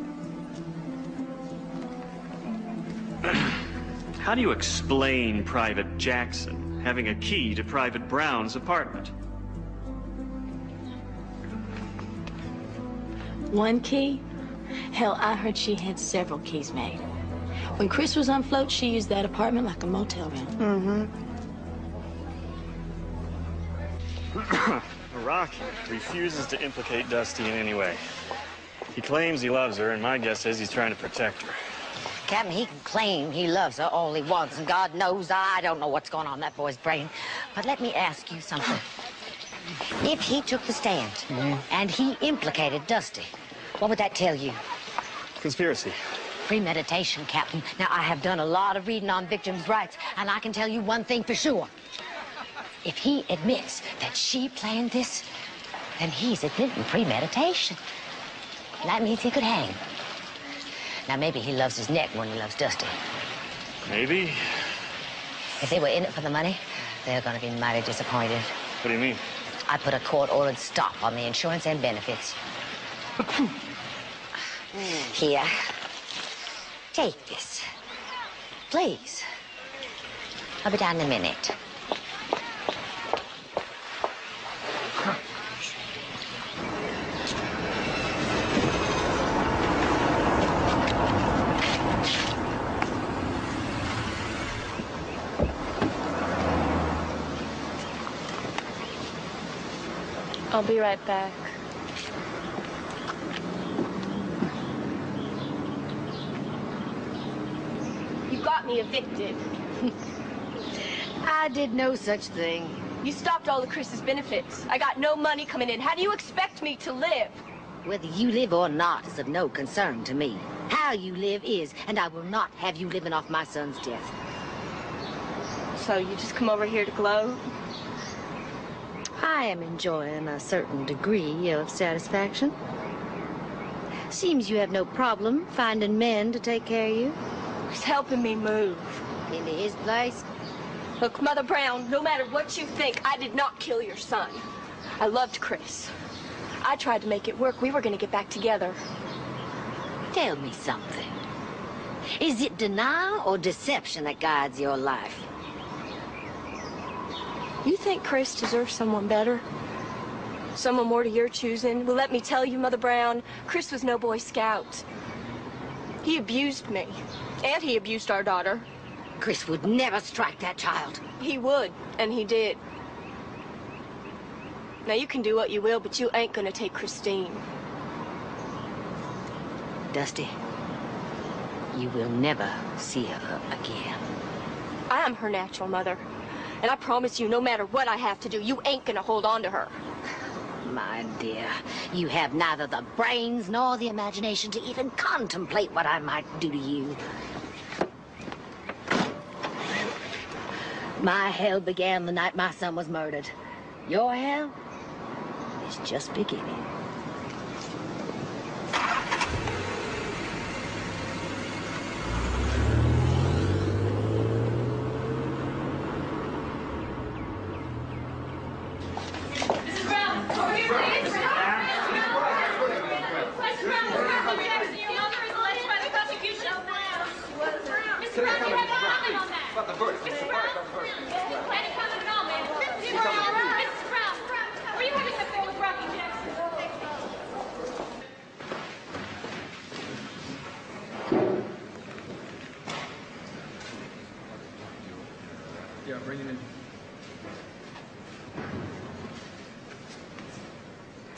How do you explain Private Jackson having a key to Private Brown's apartment? One key? Hell, I heard she had several keys made. When Chris was on float, she used that apartment like a motel room. Rocky refuses to implicate Dusty in any way. He claims he loves her, and my guess is he's trying to protect her. Captain, he can claim he loves her all he wants, and God knows I don't know what's going on in that boy's brain. But let me ask you something. If he took the stand and he implicated Dusty, what would that tell you? Conspiracy. Premeditation, Captain. Now, I have done a lot of reading on victims' rights, and I can tell you one thing for sure. If he admits that she planned this, then he's admitting premeditation. That means he could hang. Now, maybe he loves his neck more than he loves Dusty. Maybe. If they were in it for the money, they're going to be mighty disappointed. What do you mean? I put a court-ordered stop on the insurance and benefits. Here. Take this. Please. I'll be down in a minute. I'll be right back. You got me evicted. I did no such thing. You stopped all of Chris's benefits. I got no money coming in. How do you expect me to live? Whether you live or not is of no concern to me. How you live is, and I will not have you living off my son's death. So you just come over here to gloat? I am enjoying a certain degree of satisfaction. Seems you have no problem finding men to take care of you. He's helping me move. Into his place? Look, Mother Brown, no matter what you think, I did not kill your son. I loved Chris. I tried to make it work. We were going to get back together. Tell me something. Is it denial or deception that guides your life? You think Chris deserves someone better? Someone more to your choosing? Well, let me tell you, Mother Brown, Chris was no Boy Scout. He abused me, and he abused our daughter. Chris would never strike that child. He would, and he did. Now, you can do what you will, but you ain't gonna take Christine. Dusty, you will never see her again. I am her natural mother. And I promise you, no matter what I have to do, you ain't gonna hold on to her. My dear, you have neither the brains nor the imagination to even contemplate what I might do to you. My hell began the night my son was murdered. Your hell is just beginning. Yeah, bring him in.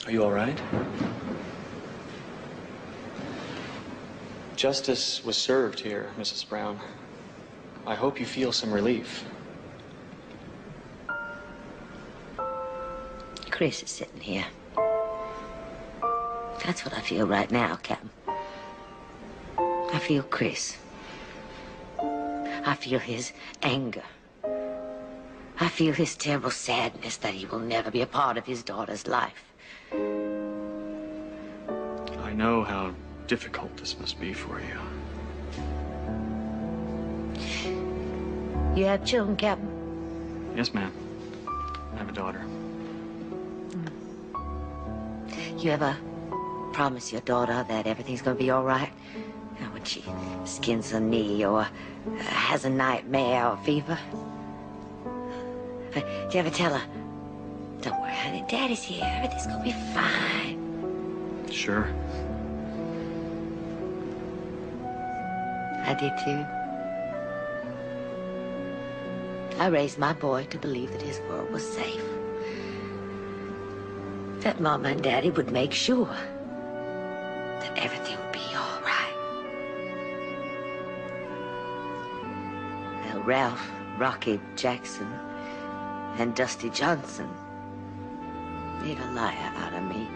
Are you all right? Justice was served here, Mrs. Brown. I hope you feel some relief. Chris is sitting here. That's what I feel right now, Captain. I feel Chris. I feel his anger. I feel his terrible sadness that he will never be a part of his daughter's life. I know how difficult this must be for you. You have children, Captain? Yes, ma'am. I have a daughter. You ever promise your daughter that everything's gonna be all right? You know, when she skins a knee or has a nightmare or fever? Do you ever tell her, don't worry, honey, Daddy's here, everything's gonna be fine? Sure. I did too. I raised my boy to believe that his world was safe. That Mama and Daddy would make sure everything will be all right. Well, Ralph Rocky Jackson and Dusty Johnson made a liar out of me.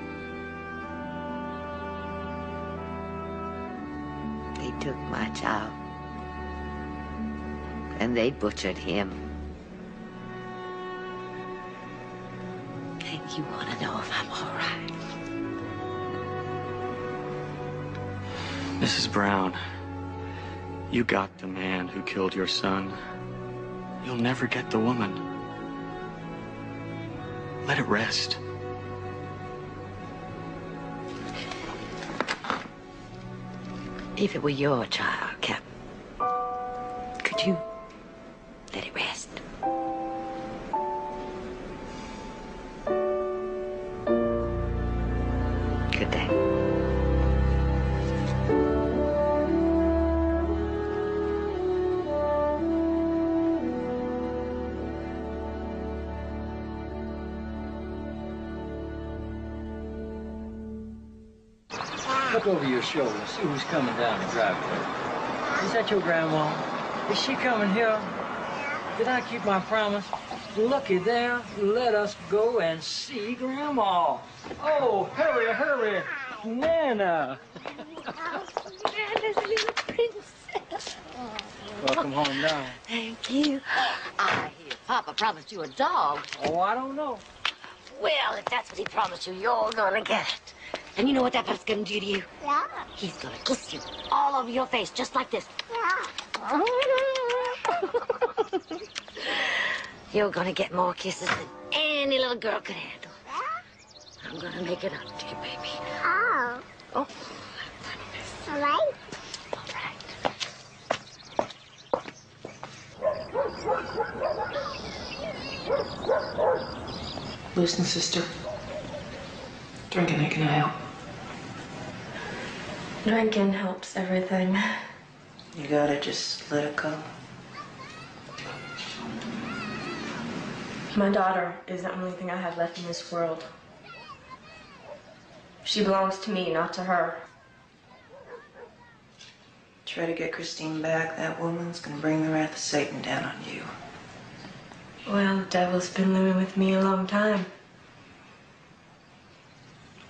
They took my child, and they butchered him. And you want to know if I'm all right? Mrs. Brown, you got the man who killed your son. You'll never get the woman. Let it rest. If it were your child, Captain, could you let it rest? Good day. Look over your shoulder, see who's coming down the driveway. Is that your grandma? Is she coming here? Did I keep my promise? Looky there, let us go and see Grandma. Oh, hurry, hurry, Nana. Nana's little princess. Welcome home now. Thank you. I hear Papa promised you a dog. Oh, I don't know. Well, if that's what he promised you, you're gonna get it. And you know what that pup's gonna do to you? Yeah. He's gonna kiss you all over your face, just like this. Yeah. You're gonna get more kisses than any little girl could handle. I'm gonna make it up to you, baby. Oh. Oh. All right. Listen, sister. Drinking ain't gonna help. Drinking helps everything. You gotta just let it go. My daughter is the only thing I have left in this world. She belongs to me, not to her. Try to get Christine back. That woman's gonna bring the wrath of Satan down on you. Well, the devil's been living with me a long time.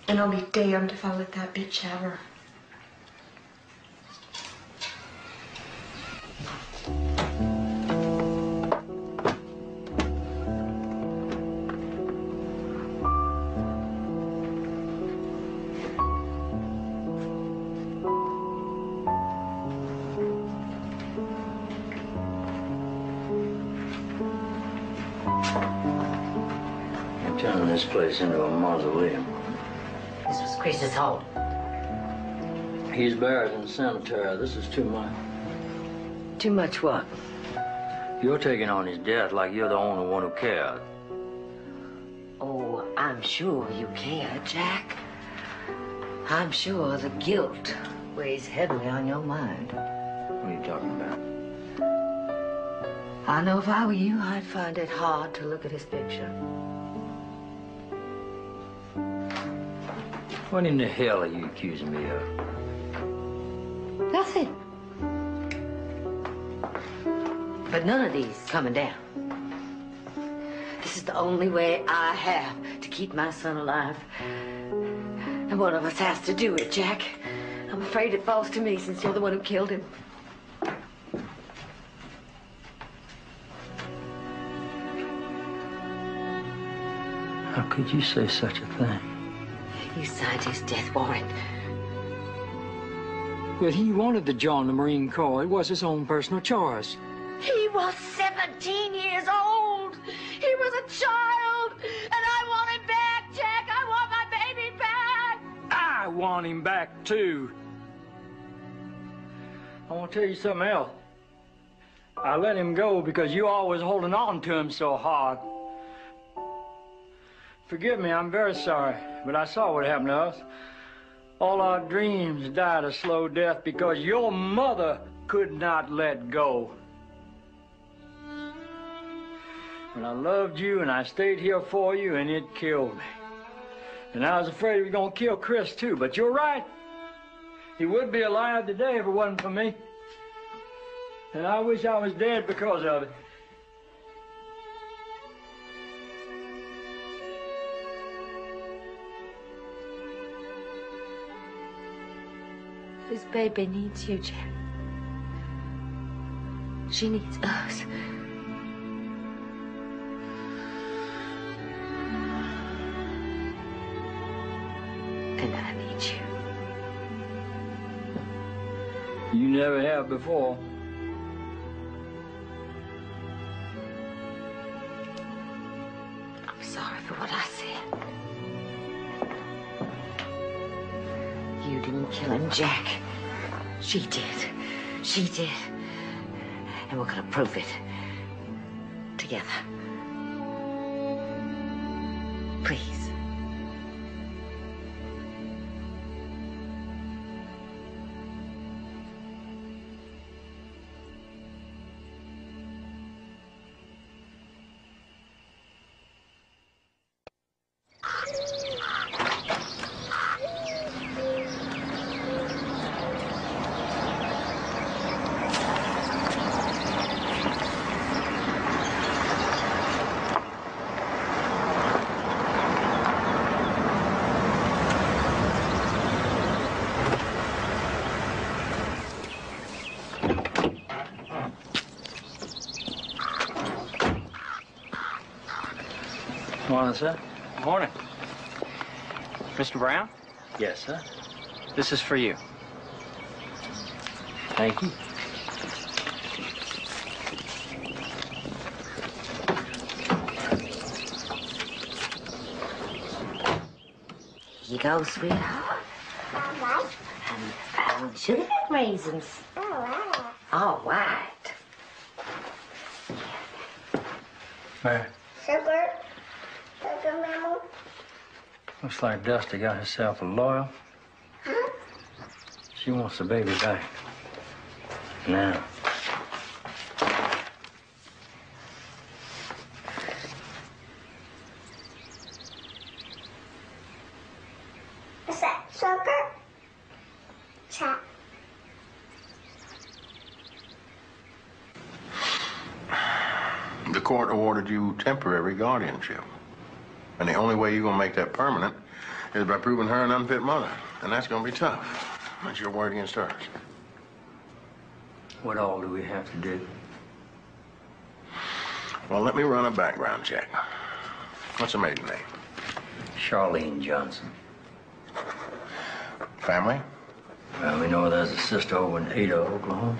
And I'll be damned if I let that bitch have her. You're turning this place into a mausoleum. This was Chris's home. He's buried in the cemetery. This is too much. Too much what? You're taking on his death like you're the only one who cares. Oh, I'm sure you care, Jack. I'm sure the guilt weighs heavily on your mind. What are you talking about? I know if I were you, I'd find it hard to look at his picture. What in the hell are you accusing me of? Nothing. But none of these coming down. This is the only way I have to keep my son alive. And one of us has to do it, Jack. I'm afraid it falls to me since you're the one who killed him. How could you say such a thing? You signed his death warrant. Well, he wanted to join the Marine Corps. It was his own personal choice. He was 17 years old. He was a child. And I want him back, Jack. I want my baby back. I want him back, too. I want to tell you something else. I let him go because you always holding on to him so hard. Forgive me, I'm very sorry, but I saw what happened to us. All our dreams died a slow death because your mother could not let go. And I loved you, and I stayed here for you, and it killed me. And I was afraid we were going to kill Chris, too, but you're right. He would be alive today if it wasn't for me. And I wish I was dead because of it. This baby needs you, Jack. She needs us. And I need you. You never have before. I'm sorry for what I said. You didn't kill him, Jack. She did. She did. And we're gonna prove it. Together. Please. Morning, sir. Morning. Mr. Brown? Yes, sir. This is for you. Thank you. Here you go, sweetheart. And sugar raisins. All right. Mary, Sugar. Sugar, Mama. looks like Dusty got herself a lawyer. Huh? She wants the baby back. Now. What's that? Sugar? Chat. The court awarded you temporary guardianship. And the only way you're gonna make that permanent is by proving her an unfit mother. And that's gonna be tough. That's your word against hers. What all do we have to do? Well, let me run a background check. What's her maiden name? Charlene Johnson. Family? Well, we know there's a sister over in Ada, Oklahoma.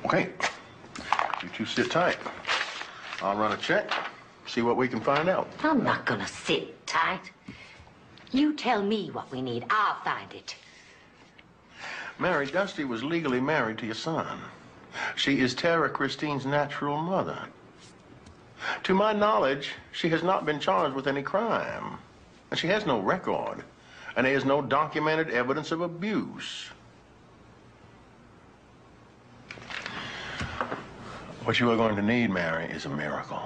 Okay. You two sit tight. I'll run a check, see what we can find out. I'm not gonna sit tight. You tell me what we need. I'll find it. Mary, Dusty was legally married to your son. She is Tara Christine's natural mother. To my knowledge, she has not been charged with any crime. And she has no record. And there is no documented evidence of abuse. What you are going to need, Mary, is a miracle.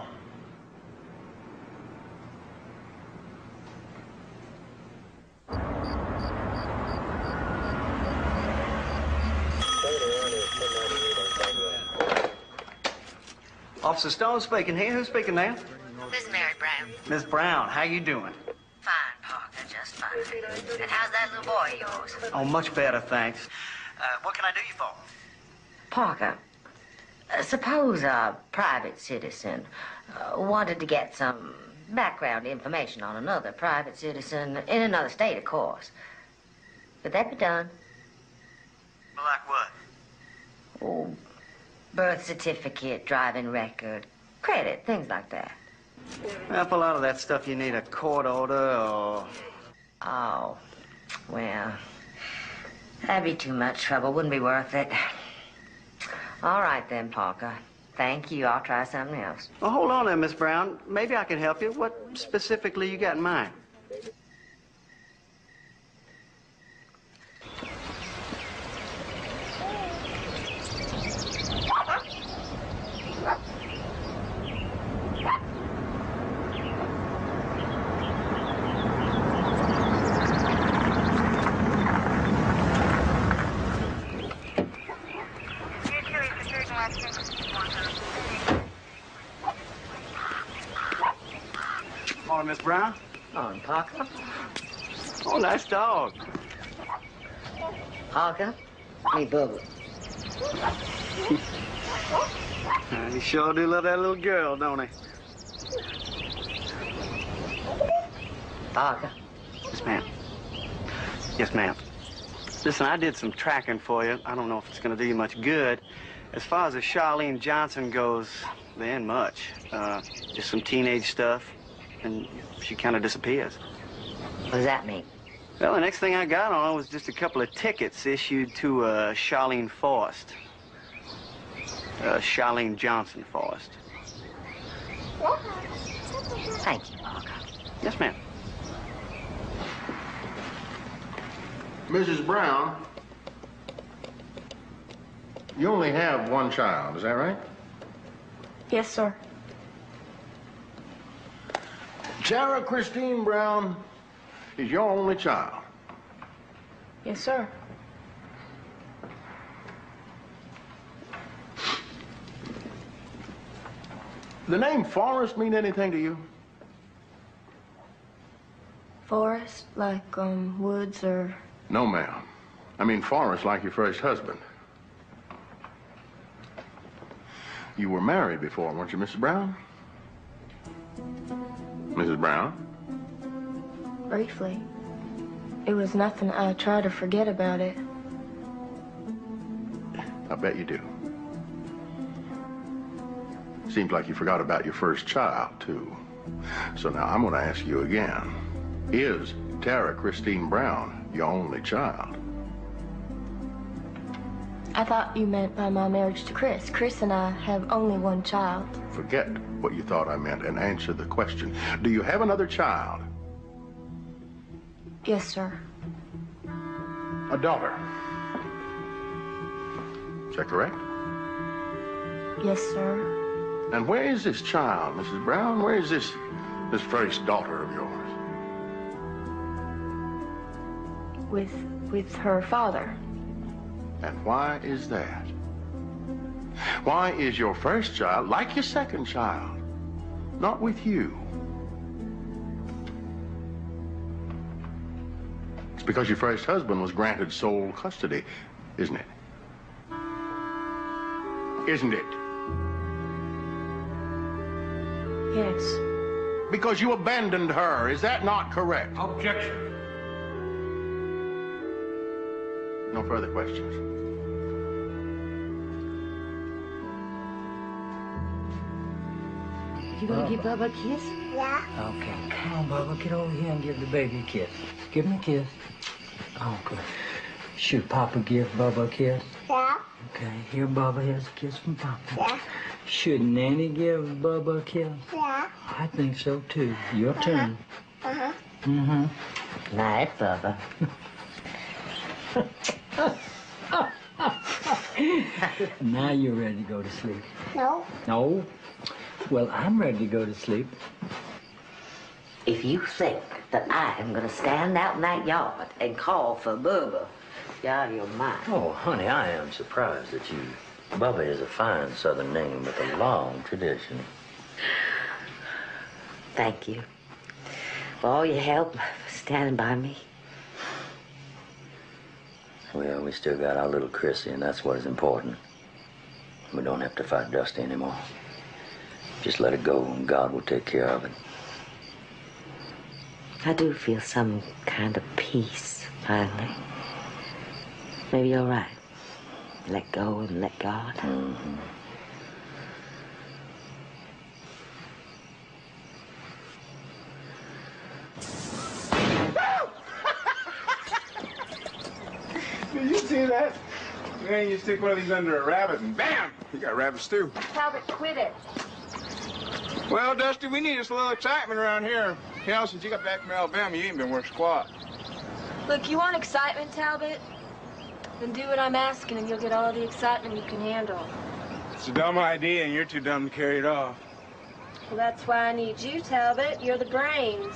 Officer Stone speaking here. Who's speaking now? This is Mary Brown. Miss Brown, how you doing? Fine, Parker, just fine. And how's that little boy of yours? Oh, much better, thanks. What can I do you for? Parker, suppose a private citizen wanted to get some background information on another private citizen in another state, of course. Could that be done? Well, like what? Oh, birth certificate, driving record, credit, things like that. Well, for a lot of that stuff, you need a court order or... Oh, well, that'd be too much trouble. Wouldn't be worth it. All right, then, Parker. Thank you. I'll try something else. Well, hold on there, Miss Brown. Maybe I can help you. What specifically you got in mind? Morning, Miss Brown. Morning, Parker. Oh, nice dog. Parker, me Bubba. He sure do love that little girl, don't he? Parker. Yes, ma'am. Yes, ma'am. Listen, I did some tracking for you. I don't know if it's going to do you much good. As far as the Charlene Johnson goes, there ain't much. Just some teenage stuff, and she kind of disappears. What does that mean? Well, the next thing I got on her was just a couple of tickets issued to Charlene Forrest. Charlene Johnson Forrest. Thank you, Parker. Yes, ma'am. Mrs. Brown, you only have one child, is that right? Yes, sir. Tara Christine Brown is your only child. Yes, sir. The name Forrest mean anything to you? Forest, like, woods or... No, ma'am. I mean Forrest like your first husband. You were married before, weren't you, Mrs. Brown? Mrs. Brown? Briefly. It was nothing. I try to forget about it. I bet you do. Seems like you forgot about your first child, too. So now I'm going to ask you again. Is Tara Christine Brown your only child? I thought you meant by my marriage to Chris. Chris and I have only one child. Forget what you thought I meant and answer the question. Do you have another child? Yes, sir. A daughter. Is that correct? Yes, sir. And where is this child, Mrs. Brown? Where is this first daughter of yours? With her father. And why is that? Why is your first child, like your second child, not with you? It's because your first husband was granted sole custody, isn't it? Isn't it? Yes. Because you abandoned her. Is that not correct? Objection. No further questions. You gonna give Bubba a kiss? Yeah. Okay, come on, Bubba, get over here and give the baby a kiss. Give him a kiss. Okay. Should Papa give Bubba a kiss? Yeah. Okay, here, Bubba, here's a kiss from Papa. Yeah. Should Nanny give Bubba a kiss? Yeah. I think so, too. Your turn. Uh-huh. Mm-hmm. Night, Bubba. Now you're ready to go to sleep. No. No? Well, I'm ready to go to sleep. If you think that I am gonna stand out in that yard and call for Bubba, you're out of your mind. Oh, honey, I am surprised at you. Bubba is a fine Southern name with a long tradition. Thank you for all your help, standing by me. Well, we still got our little Chrissy, and that's what is important. We don't have to fight Dusty anymore. Just let it go, and God will take care of it. I do feel some kind of peace, finally. Maybe you're right. Let go and let God. Mm-hmm. Did you see that? Man, you stick one of these under a rabbit and bam! You got rabbit stew. Talbot, quit it. Well, Dusty, we need just a little excitement around here. You know, since you got back from Alabama, you ain't been worth squat. Look, you want excitement, Talbot? Then do what I'm asking and you'll get all the excitement you can handle. It's a dumb idea and you're too dumb to carry it off. Well, that's why I need you, Talbot. You're the brains.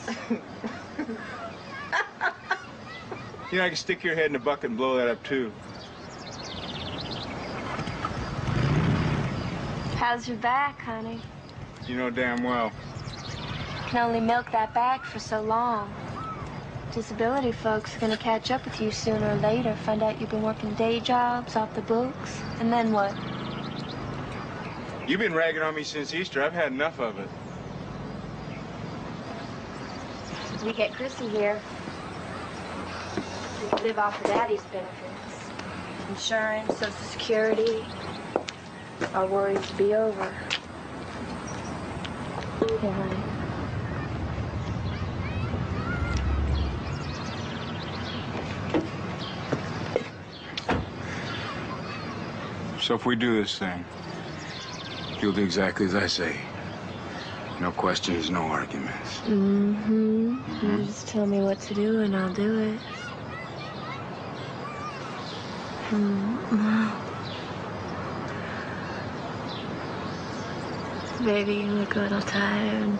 You know, I can stick your head in a bucket and blow that up, too. How's your back, honey? You know damn well. can only milk that bag for so long. Disability folks are gonna catch up with you sooner or later, find out you've been working day jobs off the books, and then what? You've been ragging on me since Easter. I've had enough of it. We get Chrissy here. We live off of Daddy's benefits. Insurance, Social Security. Our worries will be over. Here, honey. So if we do this thing, you'll do exactly as I say. No questions, no arguments. Mm-hmm. You just tell me what to do and I'll do it. Baby, you look a little tired.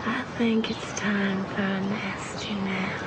I think it's time for a nasty nap.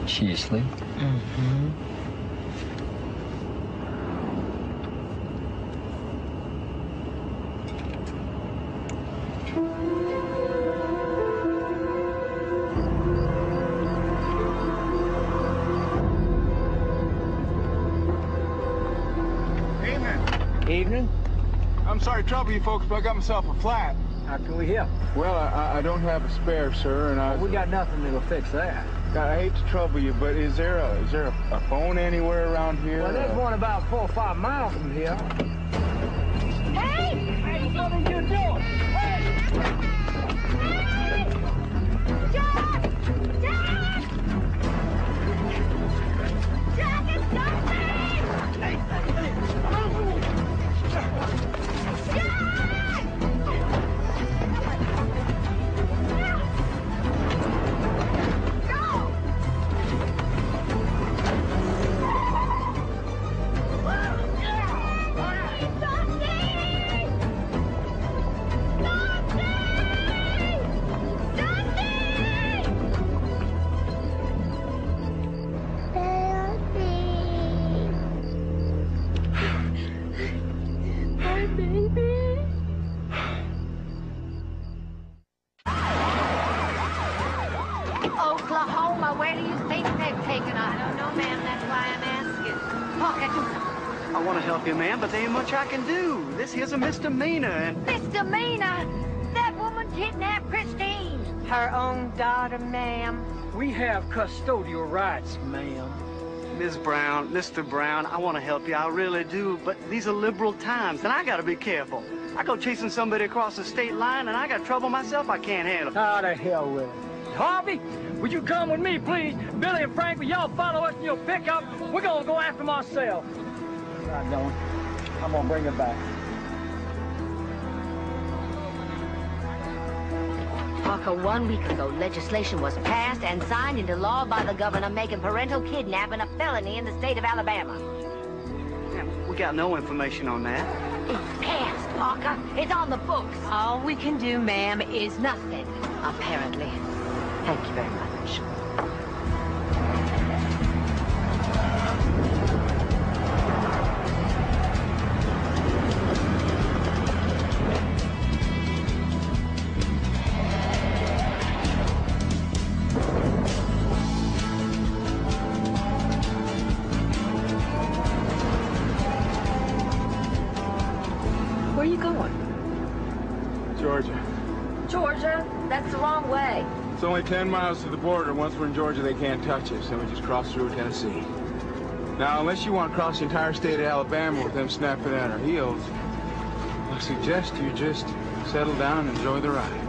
She asleep? Mm-hmm. Evening. I'm sorry to trouble you folks, but I got myself a flat. How can we help? Well, I don't have a spare, sir, and We got nothing that'll fix that. I hate to trouble you, but is there a phone anywhere around here? Well, there's one about 4 or 5 miles from here. Hey! Hey, what are you doing? Hey! Jack! Jack! Jack, it's something! Jack! Oklahoma, where do you think they've taken her? I don't know, ma'am. That's why I'm asking. Parker, do something. I want to help you, ma'am, but there ain't much I can do. This here's a misdemeanor, and... Misdemeanor? That woman kidnapped Christine. Her own daughter, ma'am. We have custodial rights, ma'am. Ms. Brown, Mr. Brown, I want to help you. I really do, but these are liberal times, and I got to be careful. I go chasing somebody across the state line, and I got trouble myself I can't handle. How the hell with it? Harvey, Would you come with me, please? Billy and Frank, will y'all follow us in your pickup? We're gonna go after him ourselves. I don't. I'm gonna bring it back. Parker, 1 week ago, legislation was passed and signed into law by the governor making parental kidnapping a felony in the state of Alabama. Yeah, we got no information on that. It's passed, Parker. It's on the books. All we can do, ma'am, is nothing, apparently. Thank you very much. Where are you going? Georgia. Georgia? That's the wrong way. It's only 10 miles to the border. Once we're in Georgia, they can't touch us. Then we just cross through Tennessee. Now, unless you want to cross the entire state of Alabama with them snapping at our heels, I suggest you just settle down and enjoy the ride.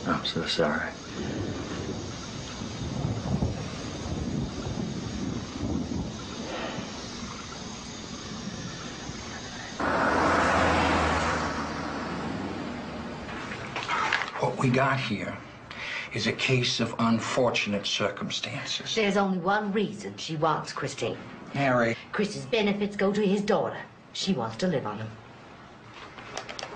I'm so sorry. What we got here is a case of unfortunate circumstances. There's only one reason she wants Christine. Mary. Chris's benefits go to his daughter. She wants to live on them.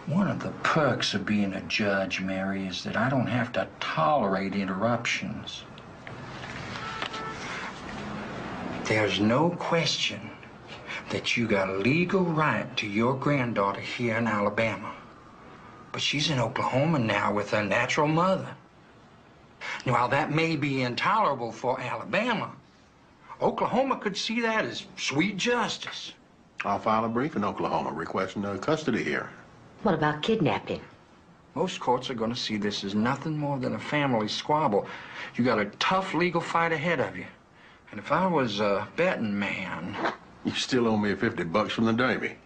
One of the perks of being a judge, Mary, is that I don't have to tolerate interruptions. There's no question that you got a legal right to your granddaughter here in Alabama. But she's in Oklahoma now with her natural mother. Now, while that may be intolerable for Alabama, Oklahoma could see that as sweet justice. I'll file a brief in Oklahoma requesting custody here. What about kidnapping? Most courts are going to see this as nothing more than a family squabble. You got a tough legal fight ahead of you. And if I was a betting man... You still owe me $50 from the Derby.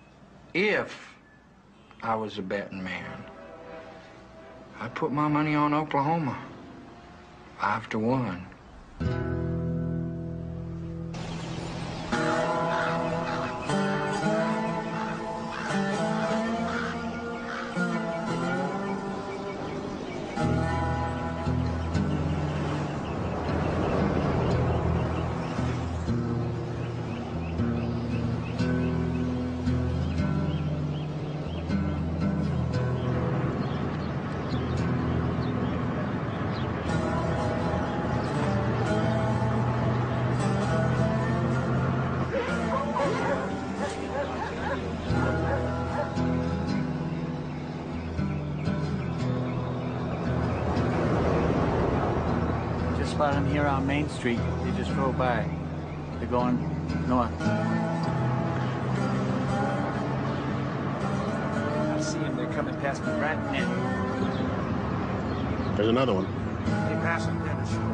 If I was a betting man, I'd put my money on Oklahoma. 5-1. Spotted them here on Main Street. They just drove by. They're going north. I see them. They're coming past me right now. There's another one. They pass them down the shore.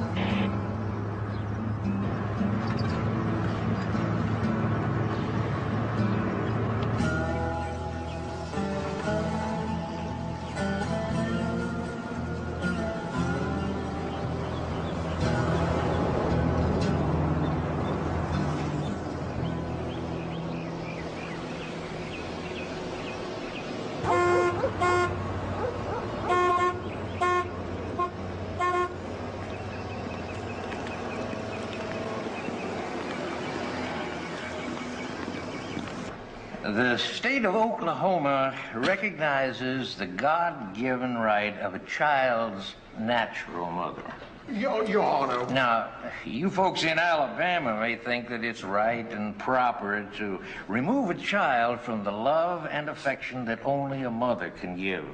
The state of Oklahoma recognizes the God-given right of a child's natural mother. Your Honor. Now, you folks in Alabama may think that it's right and proper to remove a child from the love and affection that only a mother can give.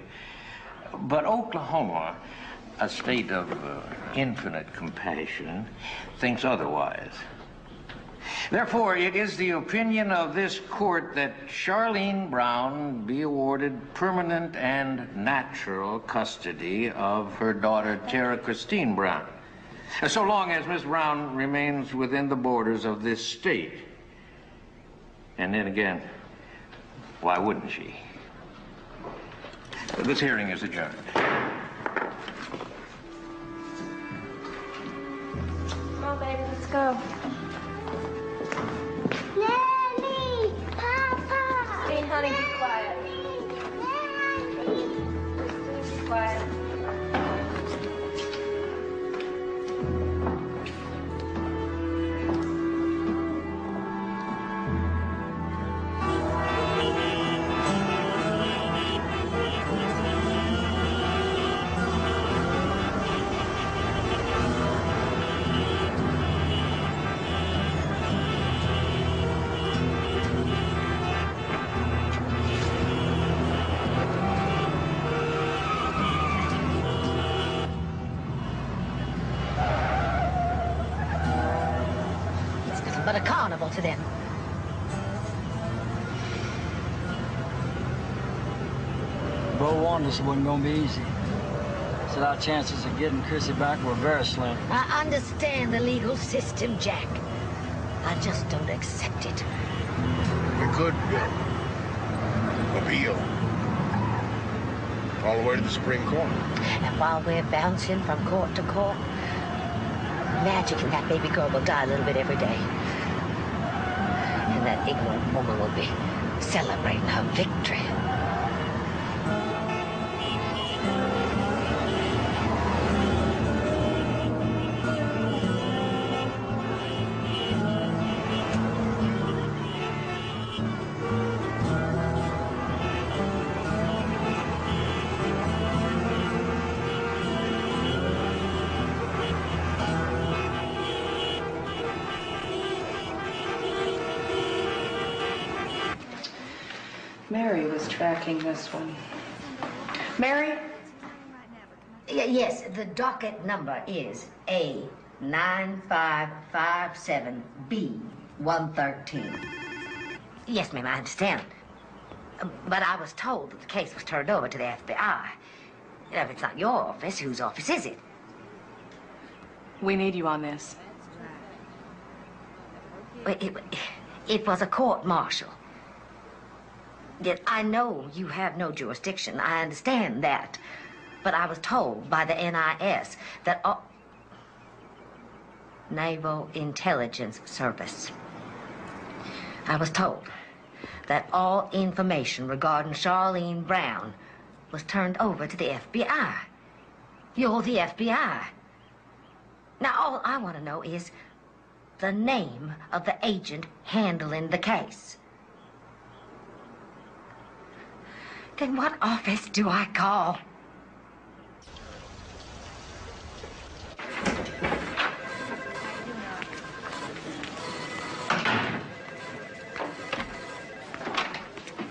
But Oklahoma, a state of infinite compassion, thinks otherwise. Therefore, it is the opinion of this court that Charlene Brown be awarded permanent and natural custody of her daughter, Tara Christine Brown, so long as Miss Brown remains within the borders of this state. And then again, why wouldn't she? This hearing is adjourned. Come on, baby, let's go. Nanny! Papa! Hey, honey, be quiet. Be quiet. But a carnival to them. Bo warned us it wasn't gonna be easy. Said our chances of getting Chrissy back were very slim. I understand the legal system, Jack. I just don't accept it. We could appeal all the way to the Supreme Court. And while we're bouncing from court to court, magic in that baby girl will die a little bit every day. And that ignorant woman will be celebrating her victory. Mary was tracking this one. Mary? Yes, the docket number is A9557B113. Yes, ma'am, I understand. But I was told that the case was turned over to the FBI. If it's not your office, whose office is it? We need you on this. It was a court-martial. Yet I know you have no jurisdiction. I understand that. But I was told by the NIS that all... Naval Intelligence Service. I was told that all information regarding Charlene Brown was turned over to the FBI. You're the FBI. Now, all I want to know is the name of the agent handling the case. Then what office do I call?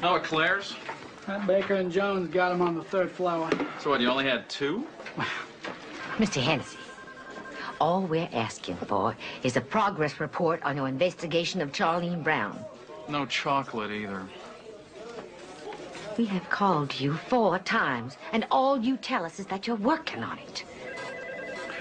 Oh, at Claire's? That Baker and Jones got him on the 3rd floor. So what, you only had 2? Mr. Hennessy, all we're asking for is a progress report on your investigation of Charlene Brown. No chocolate either. We have called you 4 times, and all you tell us is that you're working on it.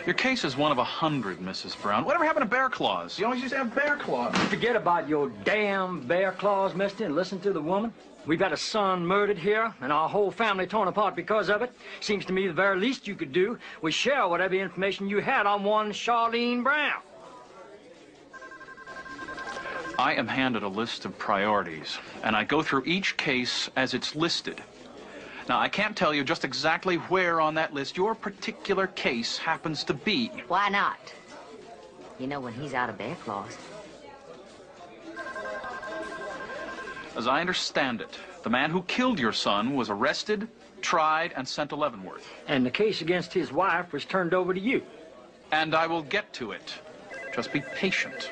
Your case is one of 100, Mrs. Brown. Whatever happened to bear claws? You always used to have bear claws. Forget about your damn bear claws, mister, and listen to the woman. We've had a son murdered here, and our whole family torn apart because of it. Seems to me the very least you could do was share whatever information you had on one Charlene Brown. I am handed a list of priorities, and I go through each case as it's listed. Now, I can't tell you just exactly where on that list your particular case happens to be. Why not? You know when he's out of bear claws. As I understand it, the man who killed your son was arrested, tried, and sent to Leavenworth. And the case against his wife was turned over to you. And I will get to it. Just be patient.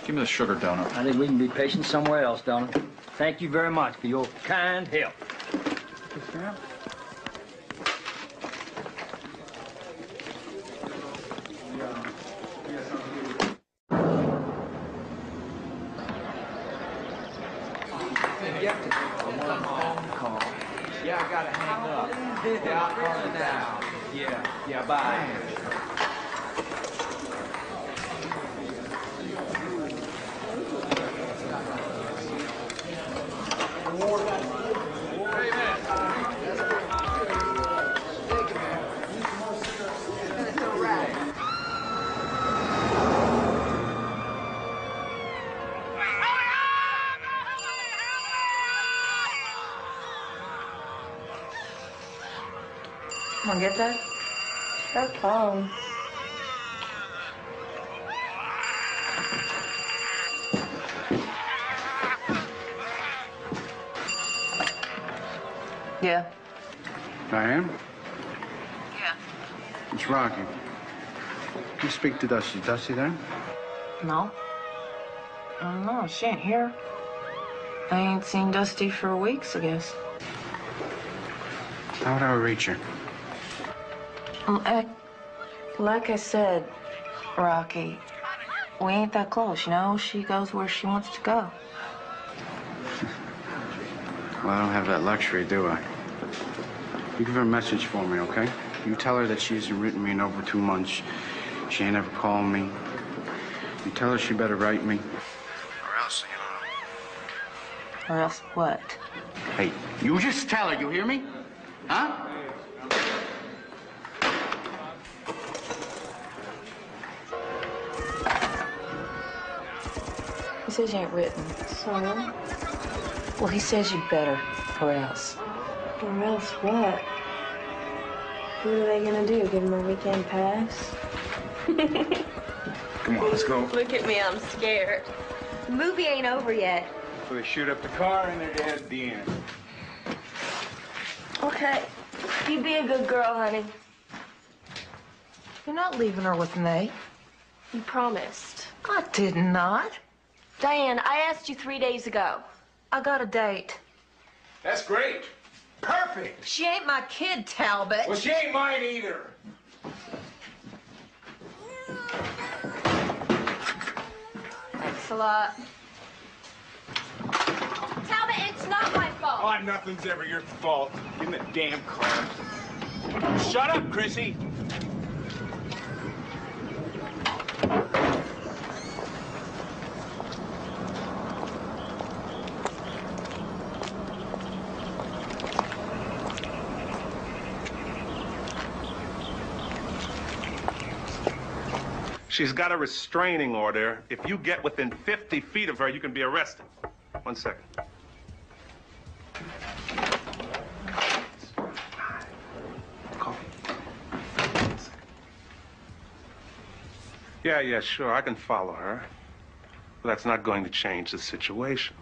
Give me the sugar donut. I think we can be patient somewhere else, Donald. Thank you very much for your kind help. Yeah, I gotta hang up. Yeah, I'll call it now. Yeah, bye. Come on, get that. Her phone. Yeah. Diane? Yeah. It's Rocky. Can you speak to Dusty? Dusty there? No. I don't know. She ain't here. I ain't seen Dusty for weeks, I guess. How would I reach her? Like I said, Rocky, we ain't that close, you know? She goes where she wants to go. Well, I don't have that luxury, do I? You give her a message for me, okay? You tell her that she hasn't written me in over 2 months. She ain't ever called me. You tell her she better write me. Or else, Or else what? Hey, you just tell her, you hear me? Huh? He says you ain't written. So? Well, he says you better, or else. Or else what? What are they gonna do? Give him a weekend pass? Come on, let's go. Look at me, I'm scared. The movie ain't over yet. So they shoot up the car and they're dead at the end. Okay. You be a good girl, honey. You're not leaving her with Nate. You promised. I did not. Diane, I asked you 3 days ago. I got a date. That's great. Perfect. She ain't my kid, Talbot. Well, she ain't mine either. Thanks a lot. Talbot, it's not my fault. Oh, nothing's ever your fault. Give me that damn car. Shut up, Chrissy. She's got a restraining order. If you get within 50 feet of her, you can be arrested. 1 second. Coffee. 1 second. Yeah, sure, I can follow her. But that's not going to change the situation.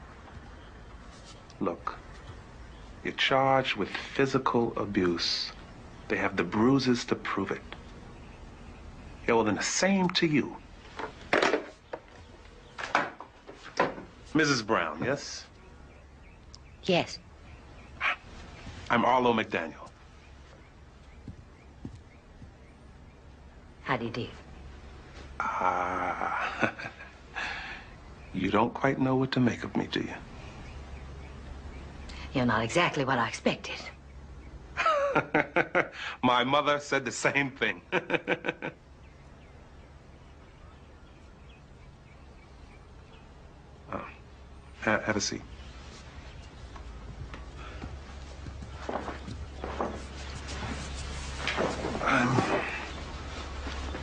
Look, you're charged with physical abuse. They have the bruises to prove it. Yeah, well, then the same to you. Mrs. Brown, yes? Yes. I'm Arlo McDaniel. How do you do? You don't quite know what to make of me, do you? You're not exactly what I expected. My mother said the same thing. Have a seat.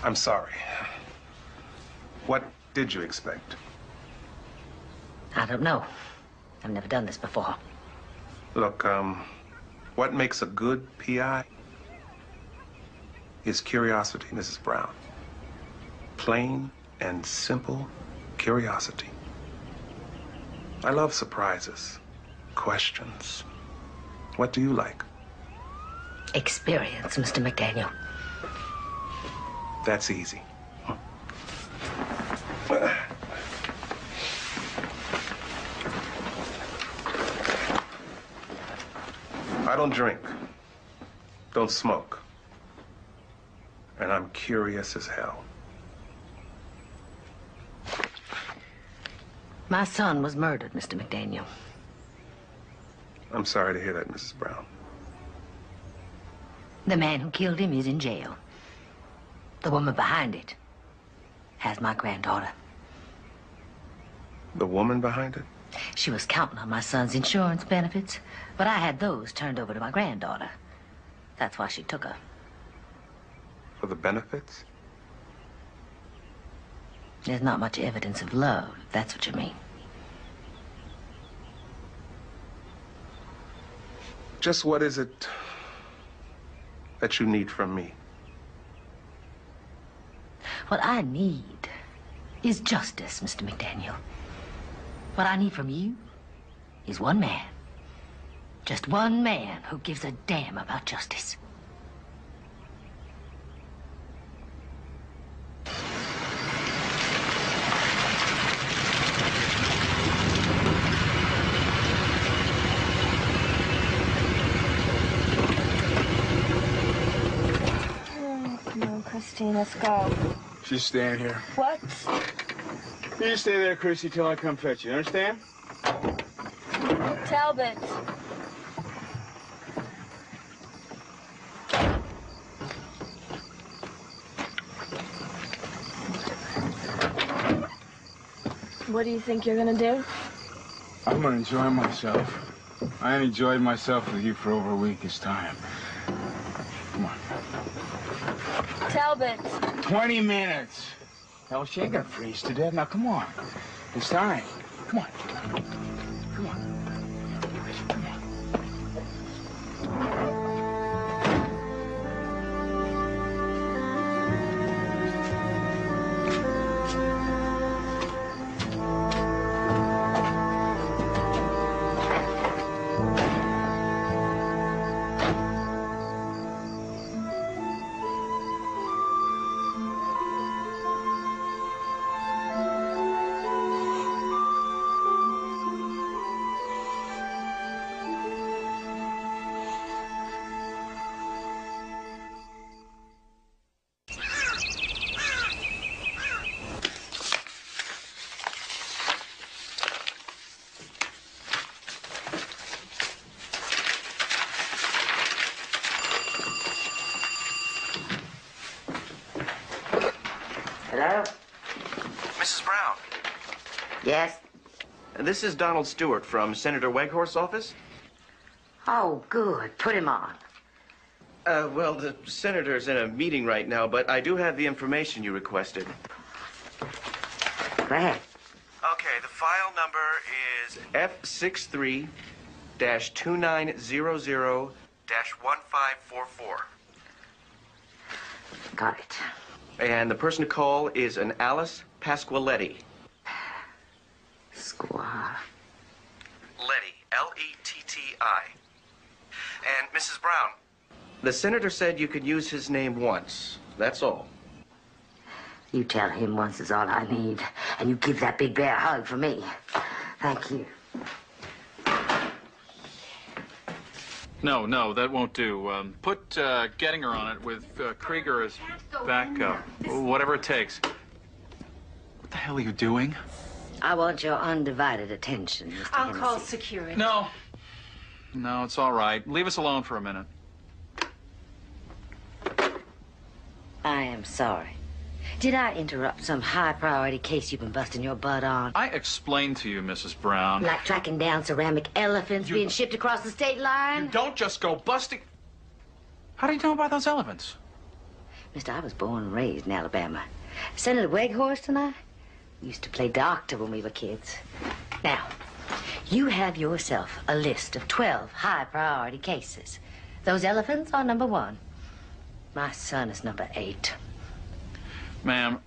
I'm sorry. What did you expect? I don't know. I've never done this before. Look, what makes a good PI is curiosity, Mrs. Brown. Plain and simple curiosity. I love surprises, questions. What do you like? Experience, Mr. McDaniel. That's easy. I don't drink, don't smoke, and I'm curious as hell. My son was murdered, Mr. McDaniel. I'm sorry to hear that, Mrs. Brown. The man who killed him is in jail. The woman behind it has my granddaughter. The woman behind it? She was counting on my son's insurance benefits, but I had those turned over to my granddaughter. That's why she took her. For the benefits? There's not much evidence of love, if that's what you mean. Just what is it that you need from me? What I need is justice, Mr. McDaniel. What I need from you is one man. Just one man who gives a damn about justice. Come on, Christine, let's go. She's staying here. What? You stay there, Chrissy, till I come fetch you. Understand? Talbot. What do you think you're gonna do? I'm gonna enjoy myself. I ain't enjoyed myself with you for over a week this time. Come on. Talbot. 20 minutes. Hell, she ain't gonna freeze to death. Now, come on. It's time. Come on. Come on. Come on. Hello? Mrs. Brown. Yes? This is Donald Stewart from Senator Weghorst's office. Oh, good. Put him on. Well, the senator's in a meeting right now, but I do have the information you requested. Go ahead. Okay, the file number is F63-2900-1544. Got it. And the person to call is an Alice Pasqualetti. Squaw. Letty, L-E-T-T-I. And Mrs. Brown, the senator said you could use his name once. That's all. You tell him once is all I need, and you give that big bear a hug for me. Thank you. No, that won't do. Put Gettinger on it with Krieger as backup. Whatever it takes. What the hell are you doing? I want your undivided attention, Mr. I'll Hennessy. call security. No, it's all right. Leave us alone for a minute. I am sorry. Did I interrupt some high-priority case you've been busting your butt on? I explained to you, Mrs. Brown. Like tracking down ceramic elephants being shipped across the state line? You don't just go busting... How do you know about those elephants? Mister, I was born and raised in Alabama. Senator Weghorst and I used to play doctor when we were kids. Now, you have yourself a list of 12 high-priority cases. Those elephants are number 1. My son is number 8. Ma'am,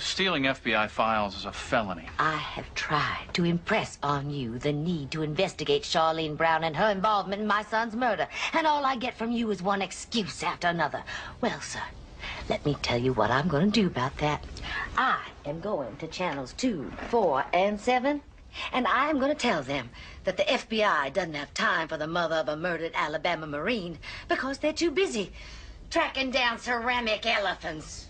Stealing FBI files is a felony. I have tried to impress on you the need to investigate Charlene Brown and her involvement in my son's murder, and all I get from you is one excuse after another. Well, sir, let me tell you what I'm going to do about that. I am going to channels 2, 4, and 7, and I'm going to tell them that the FBI doesn't have time for the mother of a murdered Alabama Marine because they're too busy tracking down ceramic elephants.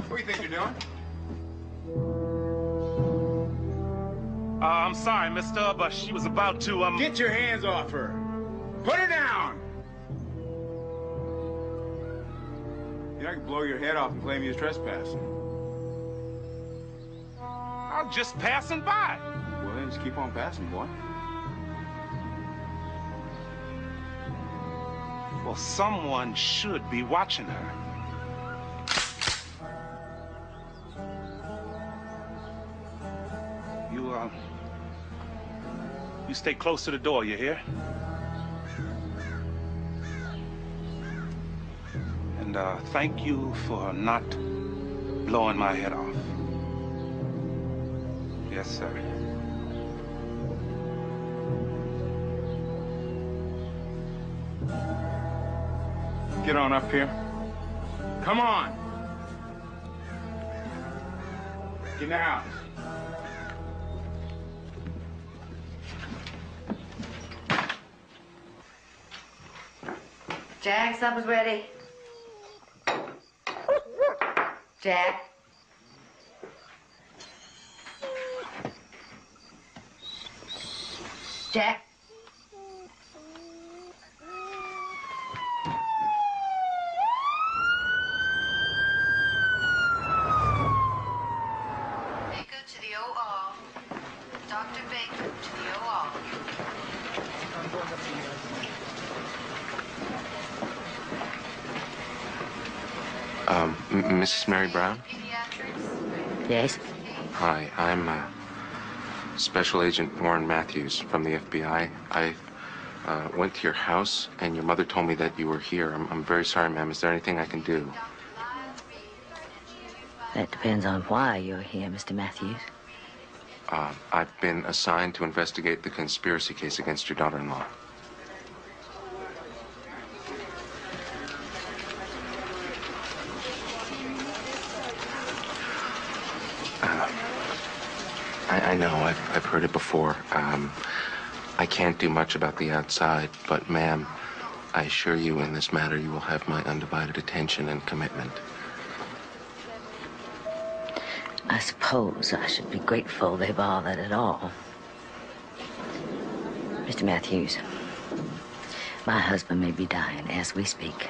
What do you think you're doing? I'm sorry, mister, but she was about to, Get your hands off her! Put her down! You know, I can blow your head off and claim you as trespassing. I'm just passing by. Well, then just keep on passing, boy. Well, someone should be watching her. You stay close to the door, you hear? And thank you for not blowing my head off. Yes, sir. Get on up here. Come on! Get in the house. Jack, supper's ready. Jack. Jack. Baker to the OR. Dr. Baker to the OR. Mrs. Mary Brown? Yes? Hi, I'm Special Agent Warren Matthews from the FBI. I went to your house, and your mother told me that you were here. I'm very sorry, ma'am. Is there anything I can do? That depends on why you're here, Mr. Matthews. I've been assigned to investigate the conspiracy case against your daughter-in-law. I know, I've heard it before. I can't do much about the outside, but ma'am, I assure you in this matter you will have my undivided attention and commitment. I suppose I should be grateful they bothered at all. Mr. Matthews, my husband may be dying as we speak.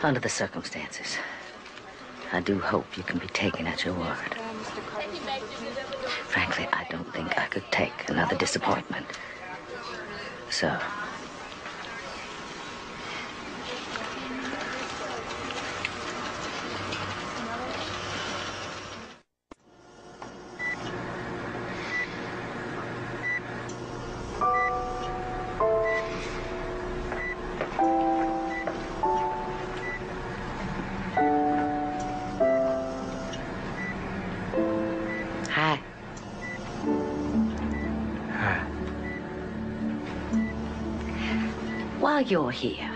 Under the circumstances, I do hope you can be taken at your word. Frankly, I don't think I could take another disappointment. So, while you're here,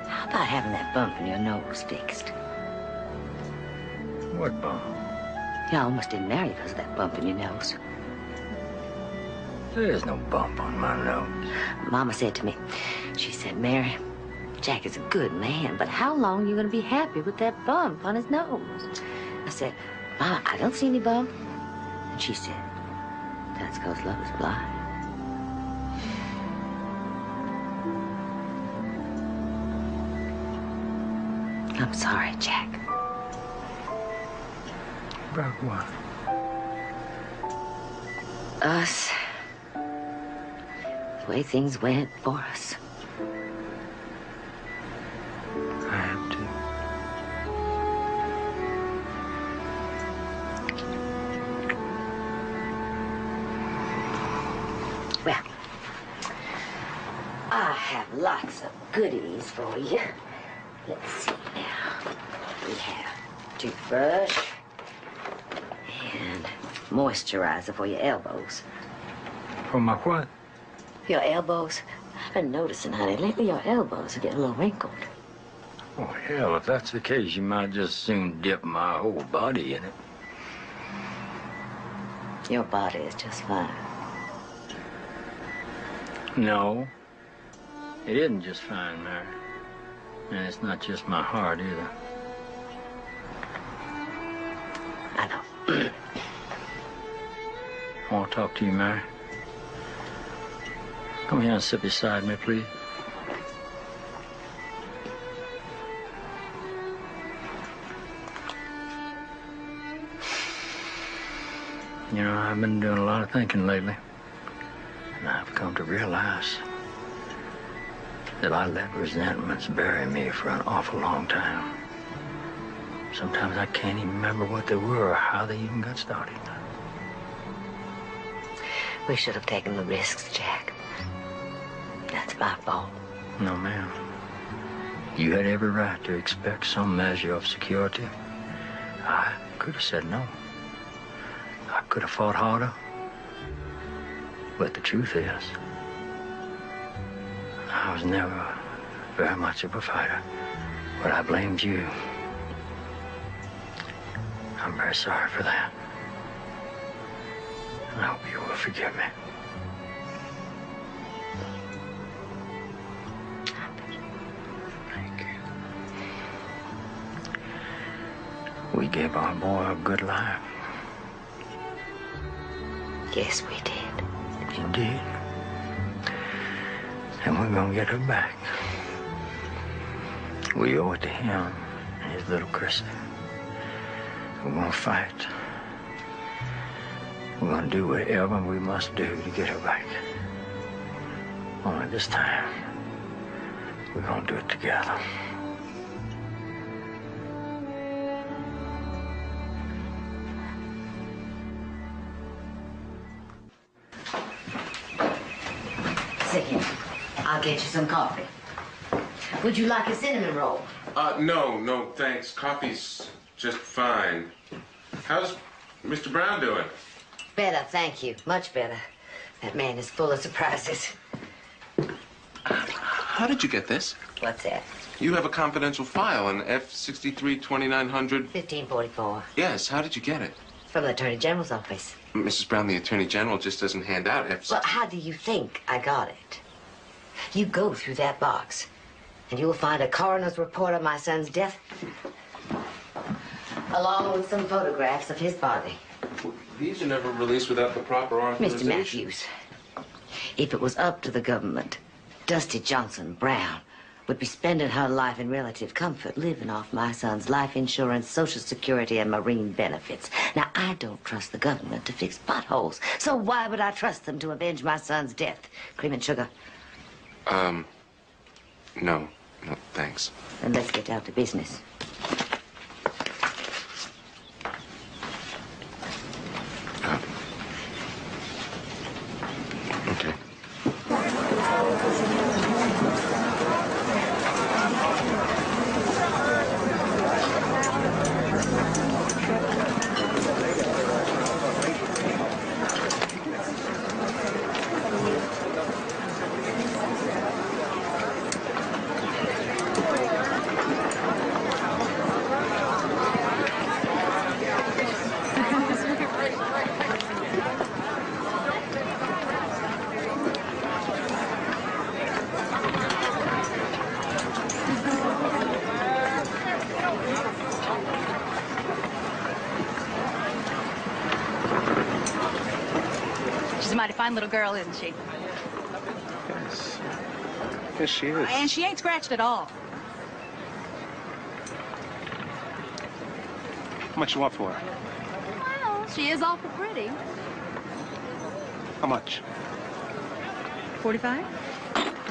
how about having that bump in your nose fixed? What bump? You almost didn't marry because of that bump in your nose. There is no bump on my nose. Mama said to me, she said, Mary, Jack is a good man, but how long are you going to be happy with that bump on his nose? I said, Mama, I don't see any bump. And she said, that's because love is blind. I'm sorry, Jack. About what? Us. The way things went for us. I am too. Well, I have lots of goodies for you. Let's see now. We have toothbrush and moisturizer for your elbows. For my what? Your elbows? I've been noticing, honey, lately your elbows are getting a little wrinkled. Oh, hell, if that's the case, you might just soon dip my whole body in it. Your body is just fine. No, it isn't just fine, Mary. And it's not just my heart, either. I know. I want to talk to you, Mary. Come here and sit beside me, please. You know, I've been doing a lot of thinking lately. And I've come to realize that I let resentments bury me for an awful long time. Sometimes I can't even remember what they were or how they even got started. We should have taken the risks, Jack. That's my fault. No, ma'am. You had every right to expect some measure of security. I could have said no. I could have fought harder. But the truth is, I was never very much of a fighter. But I blamed you. I'm very sorry for that. I hope you will forgive me. Thank you. We gave our boy a good life. Yes, we did. You did. And we're gonna get her back. We owe it to him and his little Christy. We're gonna fight. We're gonna do whatever we must do to get her back. Only this time, we're gonna do it together. Sit here. I'll get you some coffee. Would you like a cinnamon roll? No, thanks. Coffee's just fine. How's Mr. Brown doing? Better, thank you. Much better. That man is full of surprises. How did you get this? What's that? You have a confidential file in F63-2900. 1544. Yes, how did you get it? From the Attorney General's office. Mrs. Brown, the Attorney General just doesn't hand out F63. Well, how do you think I got it? You go through that box, and you will find a coroner's report on my son's death, along with some photographs of his body. These are never released without the proper authorization. Mr. Matthews, if it was up to the government, Dusty Johnson Brown would be spending her life in relative comfort, living off my son's life insurance, Social Security, and Marine benefits. Now, I don't trust the government to fix potholes, so why would I trust them to avenge my son's death? Cream and sugar? No, thanks. Then let's get down to business. Okay. She's a mighty fine little girl, isn't she? Yes, she is. And she ain't scratched at all. much you want for her? Well, she is awful pretty. How much? 45?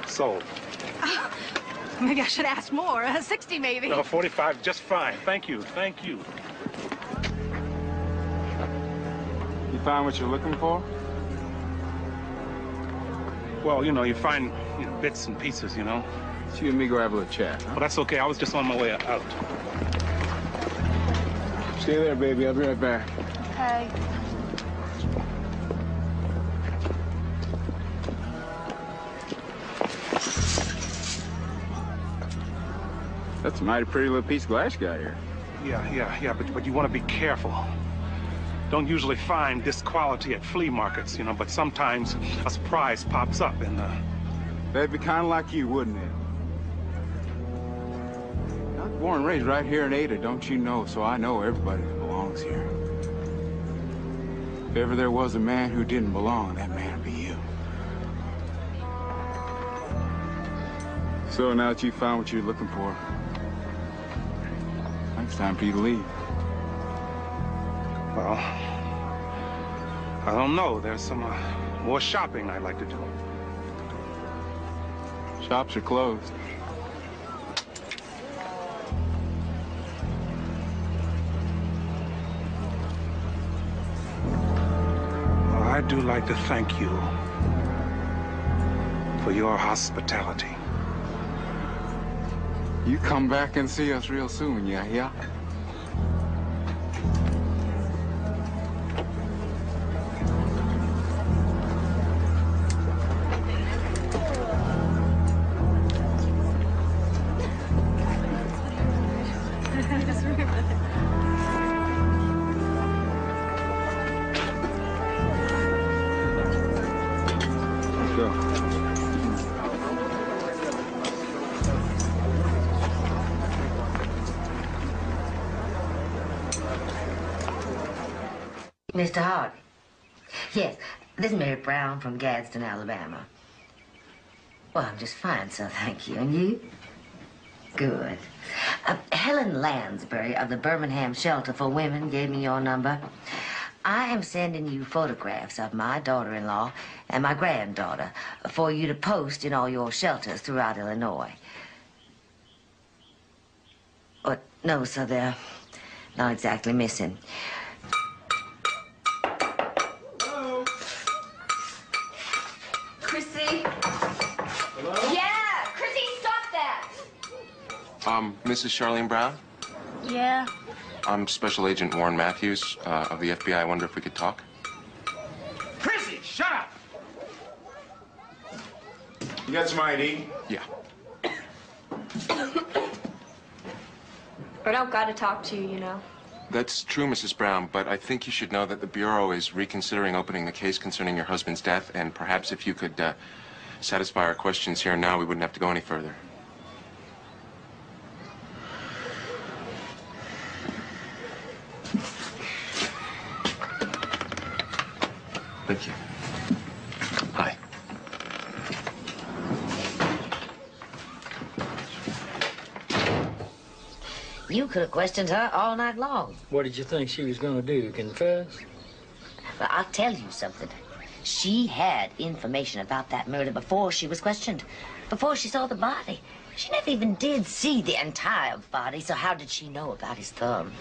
Sold. Maybe I should ask more. 60 maybe. No, 45, just fine. Thank you, thank you. You find what you're looking for? Well, you know, you find bits and pieces, you know. So you and me go have a little chat, huh? Well, that's okay. I was just on my way out. Stay there, baby. I'll be right back. Okay. That's a mighty pretty little piece of glass you got here. Yeah, but you want to be careful. Don't usually find this quality at flea markets, you know, but sometimes a surprise pops up and, That'd be kind of like you, wouldn't it? I was born and raised right here in Ada, don't you know? So I know everybody that belongs here. If ever there was a man who didn't belong, that man would be you. So now that you found what you're looking for, I think it's time for you to leave. well, I don't know. There's some more shopping I'd like to do. Shops are closed. Well, I do like to thank you for your hospitality. You come back and see us real soon, yeah? Mr. Hardy. Yes, this is Mary Brown from Gadsden, Alabama. Well, I'm just fine, sir, thank you. And you? Good. Helen Lansbury of the Birmingham Shelter for Women gave me your number. I am sending you photographs of my daughter-in-law and my granddaughter for you to post in all your shelters throughout Illinois. But no, sir, they're not exactly missing. Chrissy? Hello? Yeah! Chrissy, stop that! Mrs. Charlene Brown? Yeah. I'm Special Agent Warren Matthews of the FBI. I wonder if we could talk? Chrissy, shut up! You got some ID? Yeah. I don't gotta talk to you, you know. That's true, Mrs. Brown, but I think you should know that the Bureau is reconsidering opening the case concerning your husband's death, and perhaps if you could satisfy our questions here and now, we wouldn't have to go any further. Thank you. Hi. You could have questioned her all night long. What did you think she was going to do, confess? Well, I'll tell you something. She had information about that murder before she was questioned, before she saw the body. She never even did see the entire body, so how did she know about his thumb,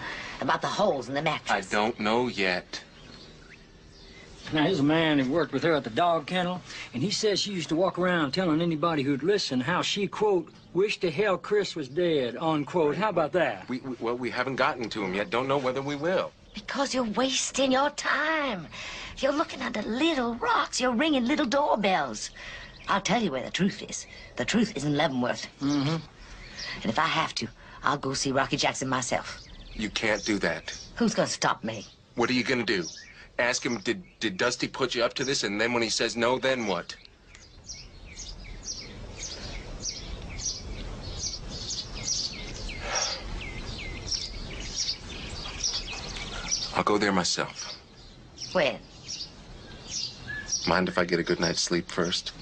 about the holes in the mattress? I don't know yet. Now, there's a man who worked with her at the dog kennel, and he says she used to walk around telling anybody who'd listen how she, quote, wished to hell Chris was dead, unquote. How about that? Well, we haven't gotten to him yet. Don't know whether we will. Because you're wasting your time. You're looking under little rocks. You're ringing little doorbells. I'll tell you where the truth is. The truth is in Leavenworth. Mm-hmm. And if I have to, I'll go see Rocky Jackson myself. You can't do that. Who's gonna stop me? What are you gonna do? Ask him, did Dusty put you up to this? And then when he says no, then what? I'll go there myself. When? Mind if I get a good night's sleep first?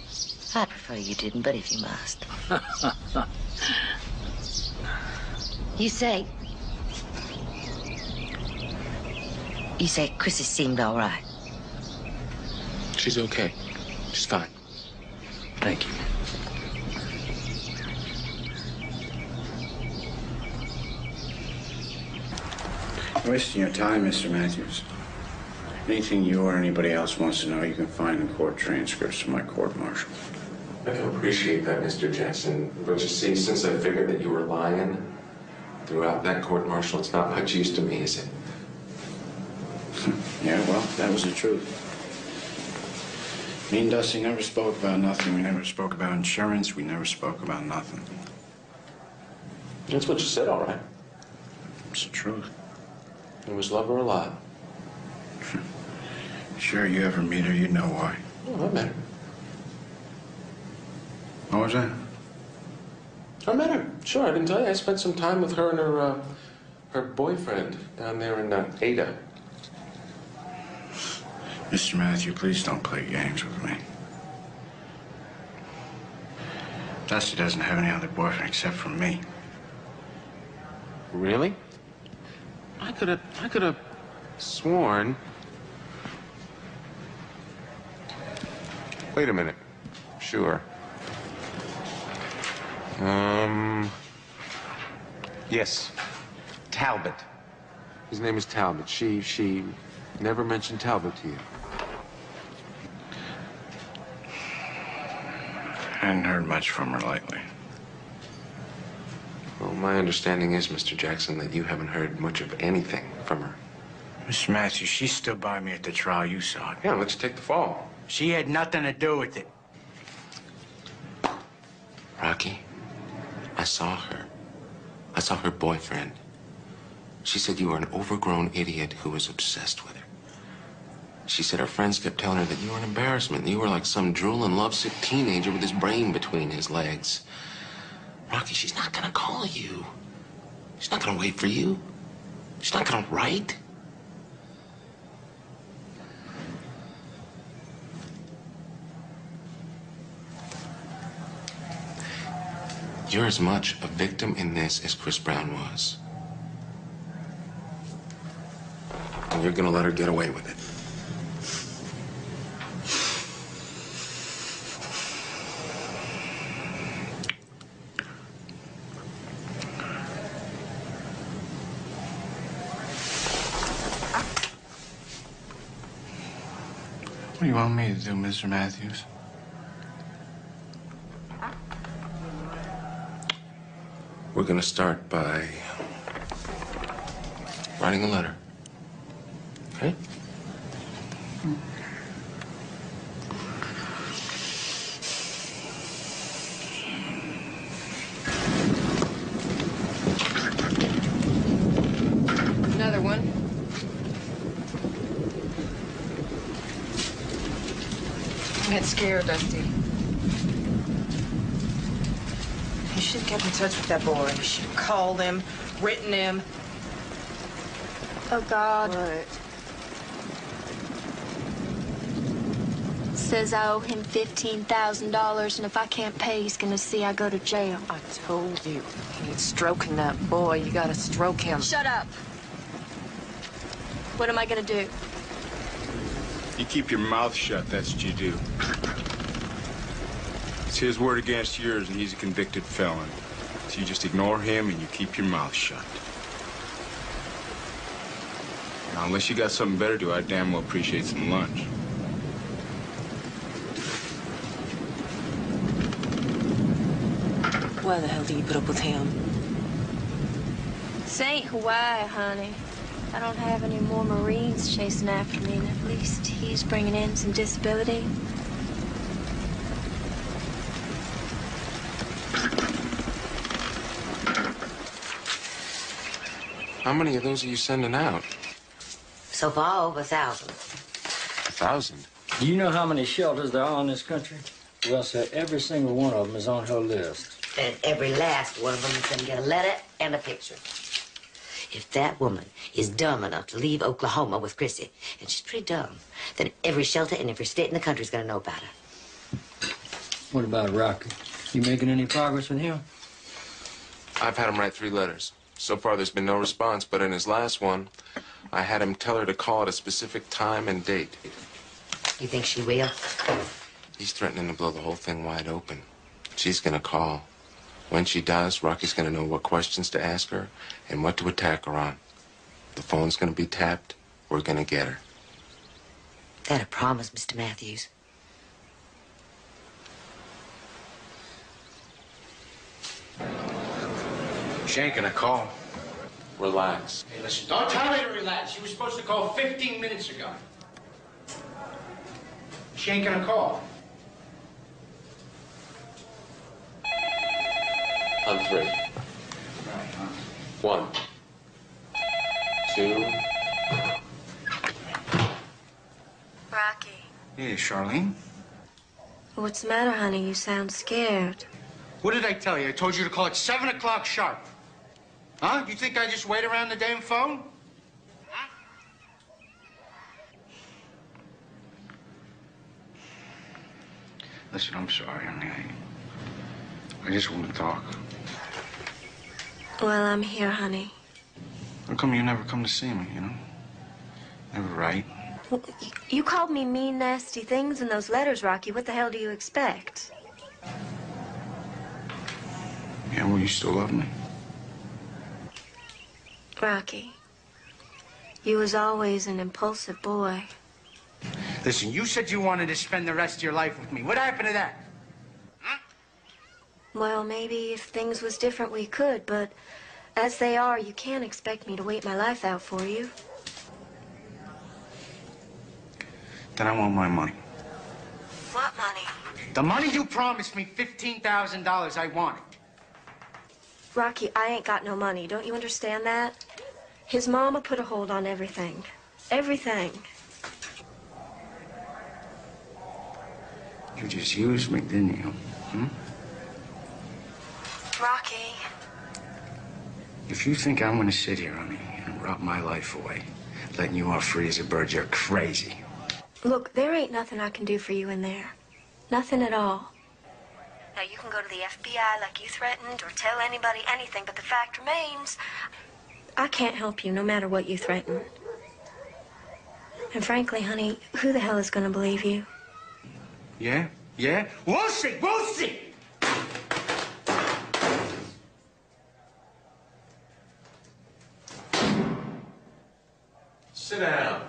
I prefer you didn't, but if you must. You say, You say Chrissy seemed all right? She's okay. She's fine. Thank you. You're wasting your time, Mr. Matthews. Anything you or anybody else wants to know, you can find in court transcripts from my court-martial. I can appreciate that, Mr. Jackson. But you see, since I figured that you were lying throughout that court-martial, it's not much use to me, is it? Yeah, well, that was the truth. Me and Dusty never spoke about nothing. We never spoke about insurance. We never spoke about nothing. That's what you said, all right. It's the truth. It was love or a lie. Sure, you ever meet her, you know why. Oh, I met her. What was that? I met her. Sure, I didn't tell you. I spent some time with her and her boyfriend down there in Ada. Mr. Matthew, please don't play games with me. Dusty doesn't have any other boyfriend except for me. Really? I could have sworn. Wait a minute. Sure. Yes. Talbot. His name is Talbot. She never mentioned Talbot to you. I hadn't heard much from her lately. Well, my understanding is, Mr. Jackson, that you haven't heard much of anything from her. Mr. Matthews, she stood by me at the trial. You saw it. Yeah, let's take the fall. She had nothing to do with it. Rocky, I saw her. I saw her boyfriend. She said you were an overgrown idiot who was obsessed with her. She said her friends kept telling her that you were an embarrassment. You were like some drooling, lovesick teenager with his brain between his legs. Rocky, she's not gonna call you. She's not gonna wait for you. She's not gonna write. You're as much a victim in this as Chris Brown was. And you're gonna let her get away with it. What do you want me to do, Mr. Matthews? We're gonna start by writing a letter. Okay? Another one. I got scared, Dusty. You should have kept in touch with that boy. You should have called him, written him. Oh, God. What? Says I owe him $15,000, and if I can't pay, he's gonna see I go to jail. I told you. You need stroking that boy. You gotta stroke him. Shut up. What am I gonna do? You keep your mouth shut, that's what you do. It's his word against yours, and he's a convicted felon. So you just ignore him and you keep your mouth shut. Now, unless you got something better to do, I damn well appreciate some lunch. Why the hell do you put up with him? This ain't Hawaii, honey. I don't have any more Marines chasing after me, and at least he's bringing in some disability. How many of those are you sending out? So far, over 1,000. 1,000? Do you know how many shelters there are in this country? Well, sir, every single one of them is on her list. And every last one of them is going to get a letter and a picture. If that woman is dumb enough to leave Oklahoma with Chrissy, and she's pretty dumb, then every shelter in every state in the country is going to know about her. What about Rocky? You making any progress with him? I've had him write 3 letters. So far, there's been no response, but in his last one, I had him tell her to call at a specific time and date. You think she will? He's threatening to blow the whole thing wide open. She's gonna call. When she does, Rocky's gonna know what questions to ask her and what to attack her on. The phone's gonna be tapped. We're gonna get her. That a promise, Mr. Matthews? She ain't gonna call. Relax. Hey, listen, don't tell her to relax. She was supposed to call 15 minutes ago. She ain't gonna call. On 3. 1, 2. Rocky. Hey, Charlene. What's the matter, honey? You sound scared. What did I tell you? I told you to call at 7 o'clock sharp. Huh? You think I just wait around the damn phone? Huh? Listen, I'm sorry, honey. I just want to talk. Well, I'm here, honey. How come you never come to see me, you know? Never write. Well, you called me mean, nasty things in those letters, Rocky. What the hell do you expect? Yeah, well, you still love me? Rocky, you was always an impulsive boy. Listen, you said you wanted to spend the rest of your life with me. What happened to that? Well, maybe if things was different, we could, but as they are, you can't expect me to wait my life out for you. Then I want my money. What money? The money you promised me, $15,000, I want it. Rocky, I ain't got no money. Don't you understand that? His mama put a hold on everything. Everything. You just used me, didn't you? Rocky. If you think I'm gonna sit here, honey, and rot my life away, letting you off free as a bird, you're crazy. Look, there ain't nothing I can do for you in there. Nothing at all. Now, you can go to the FBI like you threatened or tell anybody anything, but the fact remains, I can't help you no matter what you threaten. And frankly, honey, who the hell is going to believe you? Yeah? Yeah? We'll see! We'll see! Sit down.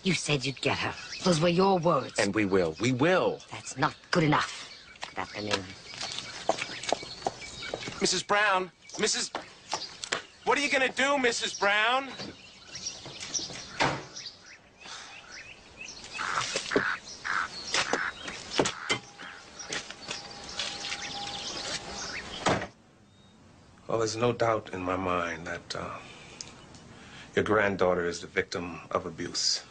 You said you'd get her. Those were your words. And we will. We will. That's not good enough. Good afternoon. Mrs. Brown. What are you gonna do, Mrs. Brown? Well, there's no doubt in my mind that your granddaughter is the victim of abuse.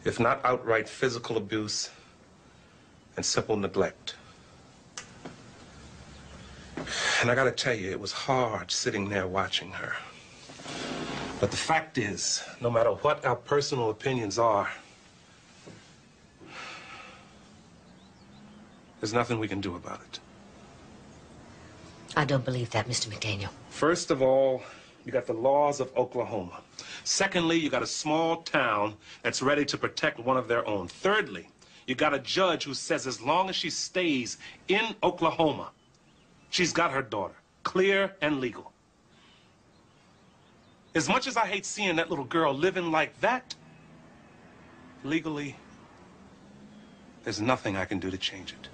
If not outright physical abuse, and simple neglect. And I gotta tell you, it was hard sitting there watching her. But the fact is, no matter what our personal opinions are, there's nothing we can do about it. I don't believe that, Mr. McDaniel. First of all, you got the laws of Oklahoma. Secondly, you got a small town that's ready to protect one of their own. Thirdly, you got a judge who says as long as she stays in Oklahoma, she's got her daughter, clear and legal. As much as I hate seeing that little girl living like that, legally, there's nothing I can do to change it.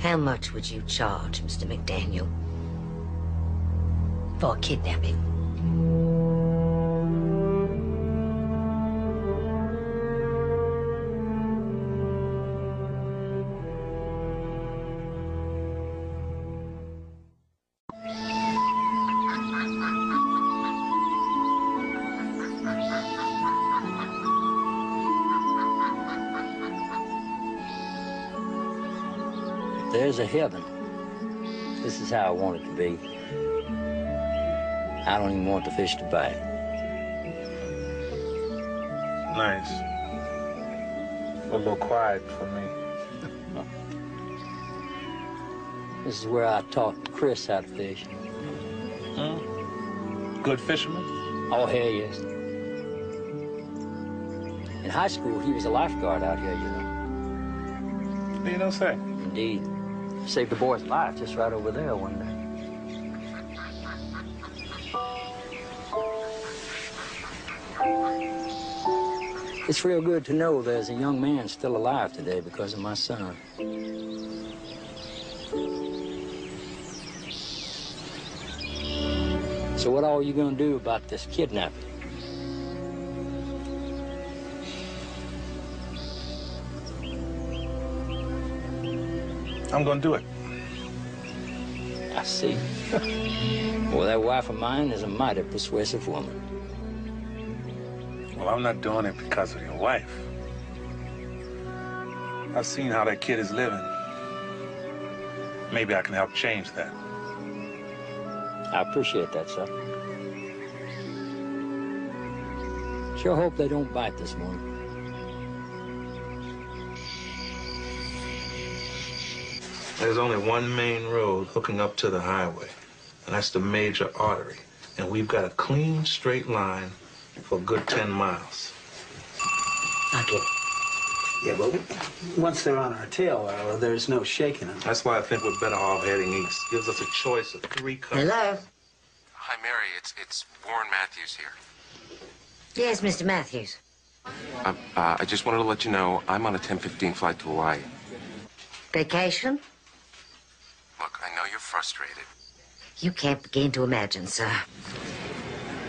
How much would you charge, Mr. McDaniel, for kidnapping? There's a heaven. This is how I want it to be. I don't even want the fish to bite. Nice. A little quiet for me. This is where I taught Chris how to fish. Good fisherman? Oh, hell yes. In high school, he was a lifeguard out here, you know. You don't say. Indeed. Saved a boy's life just right over there one day. It's real good to know there's a young man still alive today because of my son. So what all are you gonna do about this kidnapping? I'm gonna do it. I see. Well, that wife of mine is a mighty persuasive woman. Well, I'm not doing it because of your wife. I've seen how that kid is living. Maybe I can help change that. I appreciate that, sir. Sure hope they don't bite this morning. There's only one main road hooking up to the highway, and that's the major artery. And we've got a clean, straight line for a good 10 miles. I get it. Yeah, but once they're on our tail, there's no shaking them. That's why I think we're better off heading east. Gives us a choice of 3 countries. Hello? Hi, Mary. It's Warren Matthews here. Yes, Mr. Matthews. I just wanted to let you know I'm on a 10:15 flight to Hawaii. Vacation? Look, I know you're frustrated. You can't begin to imagine, sir.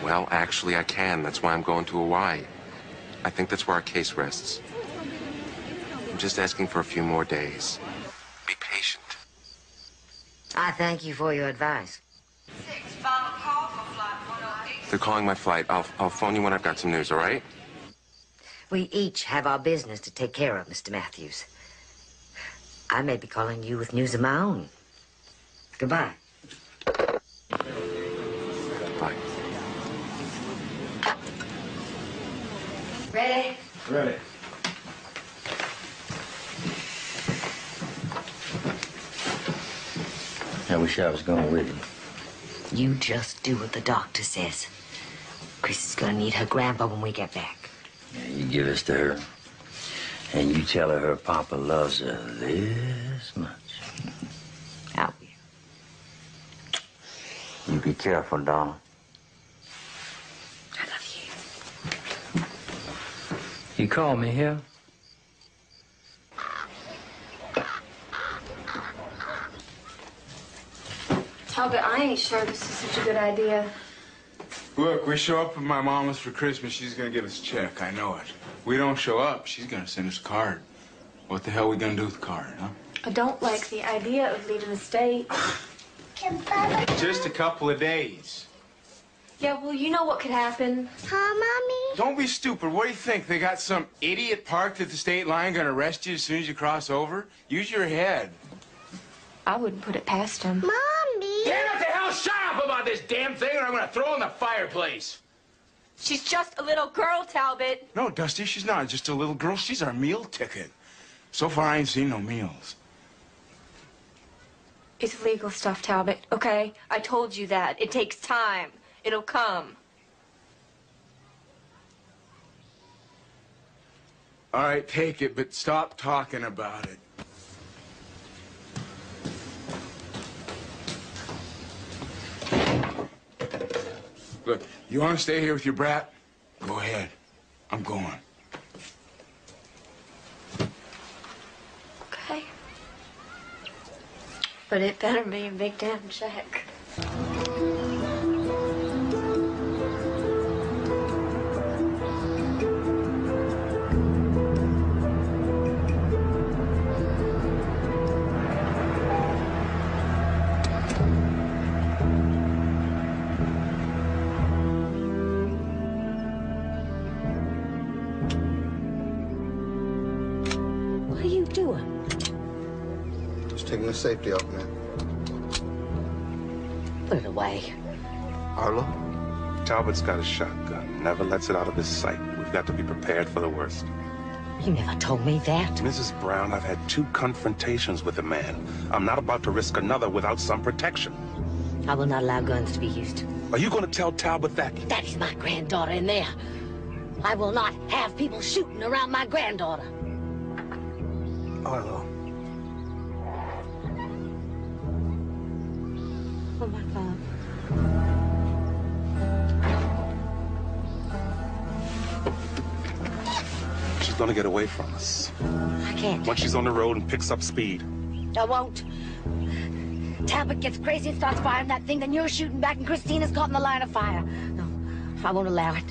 Well, actually, I can. That's why I'm going to Hawaii. I think that's where our case rests. I'm just asking for a few more days. Be patient. I thank you for your advice. They're calling my flight. I'll phone you when I've got some news, all right? We each have our business to take care of, Mr. Matthews. I may be calling you with news of my own. Goodbye. Bye. Ready? Ready. I wish I was going with you. You just do what the doctor says. Chris is gonna need her grandpa when we get back. Yeah, you give this to her, and you tell her her papa loves her this much. I will. You be careful, darling. I love you. You called me here? Talbot, I ain't sure this is such a good idea. Look, we show up at my mama's for Christmas, she's gonna give us a check. I know it. We don't show up, she's gonna send us a card. What the hell are we gonna do with the card, huh? I don't like the idea of leaving the state. Just a couple of days. Yeah, well, you know what could happen. Huh, Mommy? Don't be stupid. What do you think? They got some idiot parked at the state line gonna arrest you as soon as you cross over? Use your head. I wouldn't put it past him. Damn it the hell! Shut up about this damn thing or I'm gonna throw it in the fireplace. She's just a little girl, Talbot. No, Dusty, she's not just a little girl. She's our meal ticket. So far, I ain't seen no meals. It's legal stuff, Talbot, okay? I told you that. It takes time. It'll come. All right, take it, but stop talking about it. Look, you want to stay here with your brat? Go ahead. I'm going. Okay. But it better be a big damn check. What are you doing? Just taking the safety off, man. Put it away. Arlo? Talbot's got a shotgun. Never lets it out of his sight. We've got to be prepared for the worst. You never told me that. Mrs. Brown, I've had 2 confrontations with a man. I'm not about to risk another without some protection. I will not allow guns to be used. Are you going to tell Talbot that? That is my granddaughter in there. I will not have people shooting around my granddaughter. Oh, hello. Oh, my God. She's going to get away from us. I can't. Once she's on the road and picks up speed. I won't. Talbot gets crazy and starts firing that thing, then you're shooting back and Christina's caught in the line of fire. No, I won't allow it.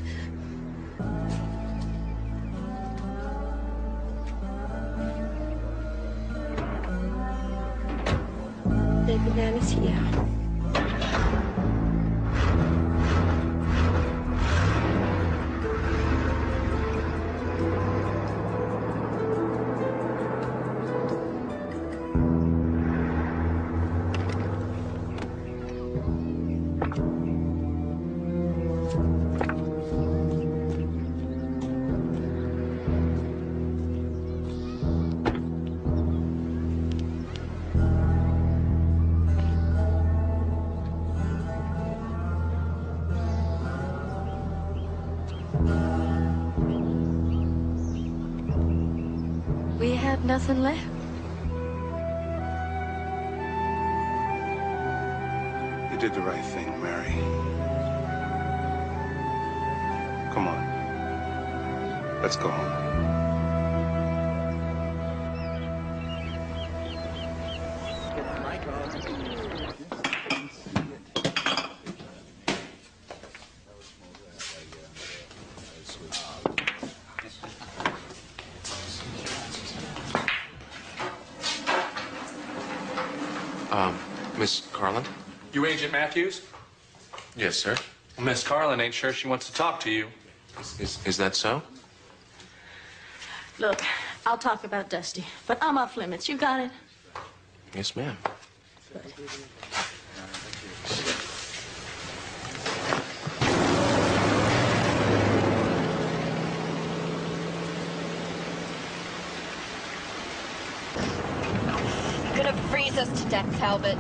The banana's here. We have nothing left. You did the right thing, Mary. Come on. Let's go home. Miss Carlin? You Agent Matthews? Yes, sir. Miss Carlin ain't sure she wants to talk to you. Is that so? Look, I'll talk about Dusty, but I'm off limits. You got it? Yes, ma'am. You're gonna freeze us to death, Talbot.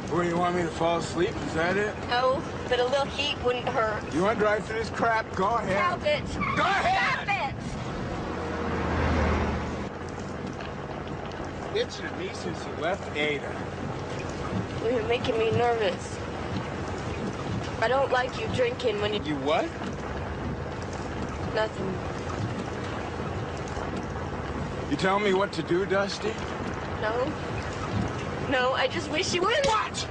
Where you want me to fall asleep? Is that it? No, but a little heat wouldn't hurt. You want to drive through this crap? Go ahead. Talbot! Go ahead! Stop it! Itching at me since you left Ada. You're making me nervous. I don't like you drinking when you... You what? Nothing. You tell me what to do, Dusty? No. No, I just wish you wouldn't. What?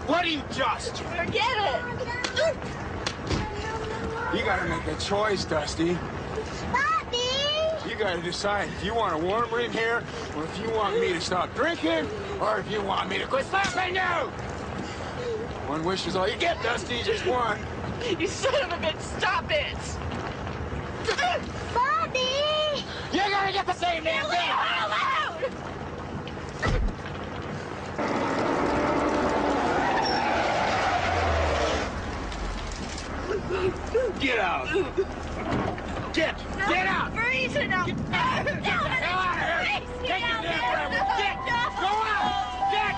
What do you just? Forget it. You gotta make a choice, Dusty. Bobby! You gotta decide if you want a warm room here, or if you want me to stop drinking, or if you want me to quit slapping you! One wish is all you get, Dusty, just one. You son of a bitch, stop it! Bobby! You're gonna get the same damn thing! Get out! Get out! I'm freezing up! Get the hell out of here! Take your damn breath! Get! Go out! Get!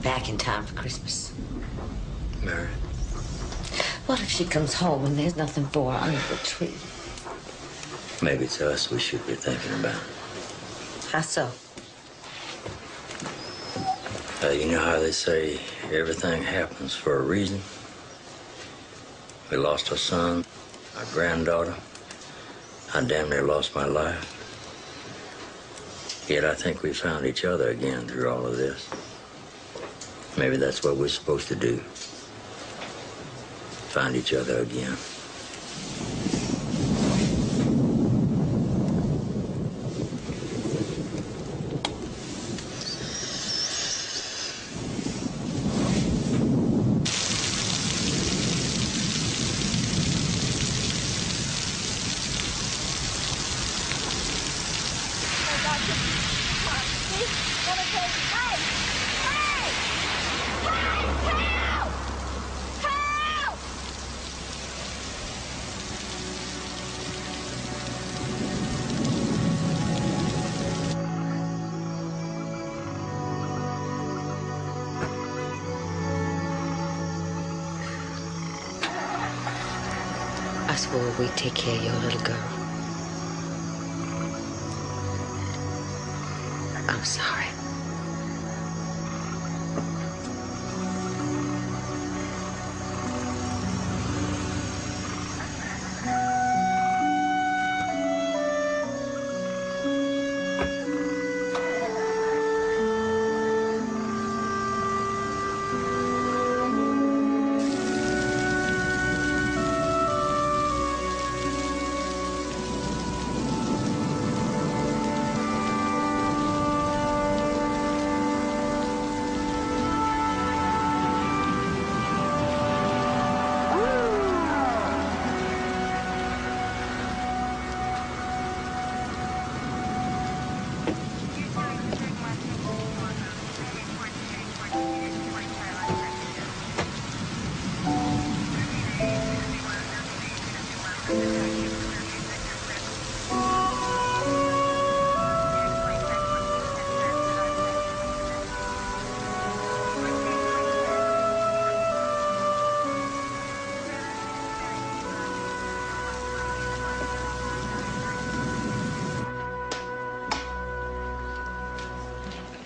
Back in time for Christmas. Mary. What if she comes home and there's nothing for her under the tree? Maybe it's us we should be thinking about. How so? You know how they say everything happens for a reason? We lost our son, our granddaughter. I damn near lost my life. Yet I think we found each other again through all of this. Maybe that's what we're supposed to do. Find each other again. I swore we'd take care of your little girl. I'm sorry.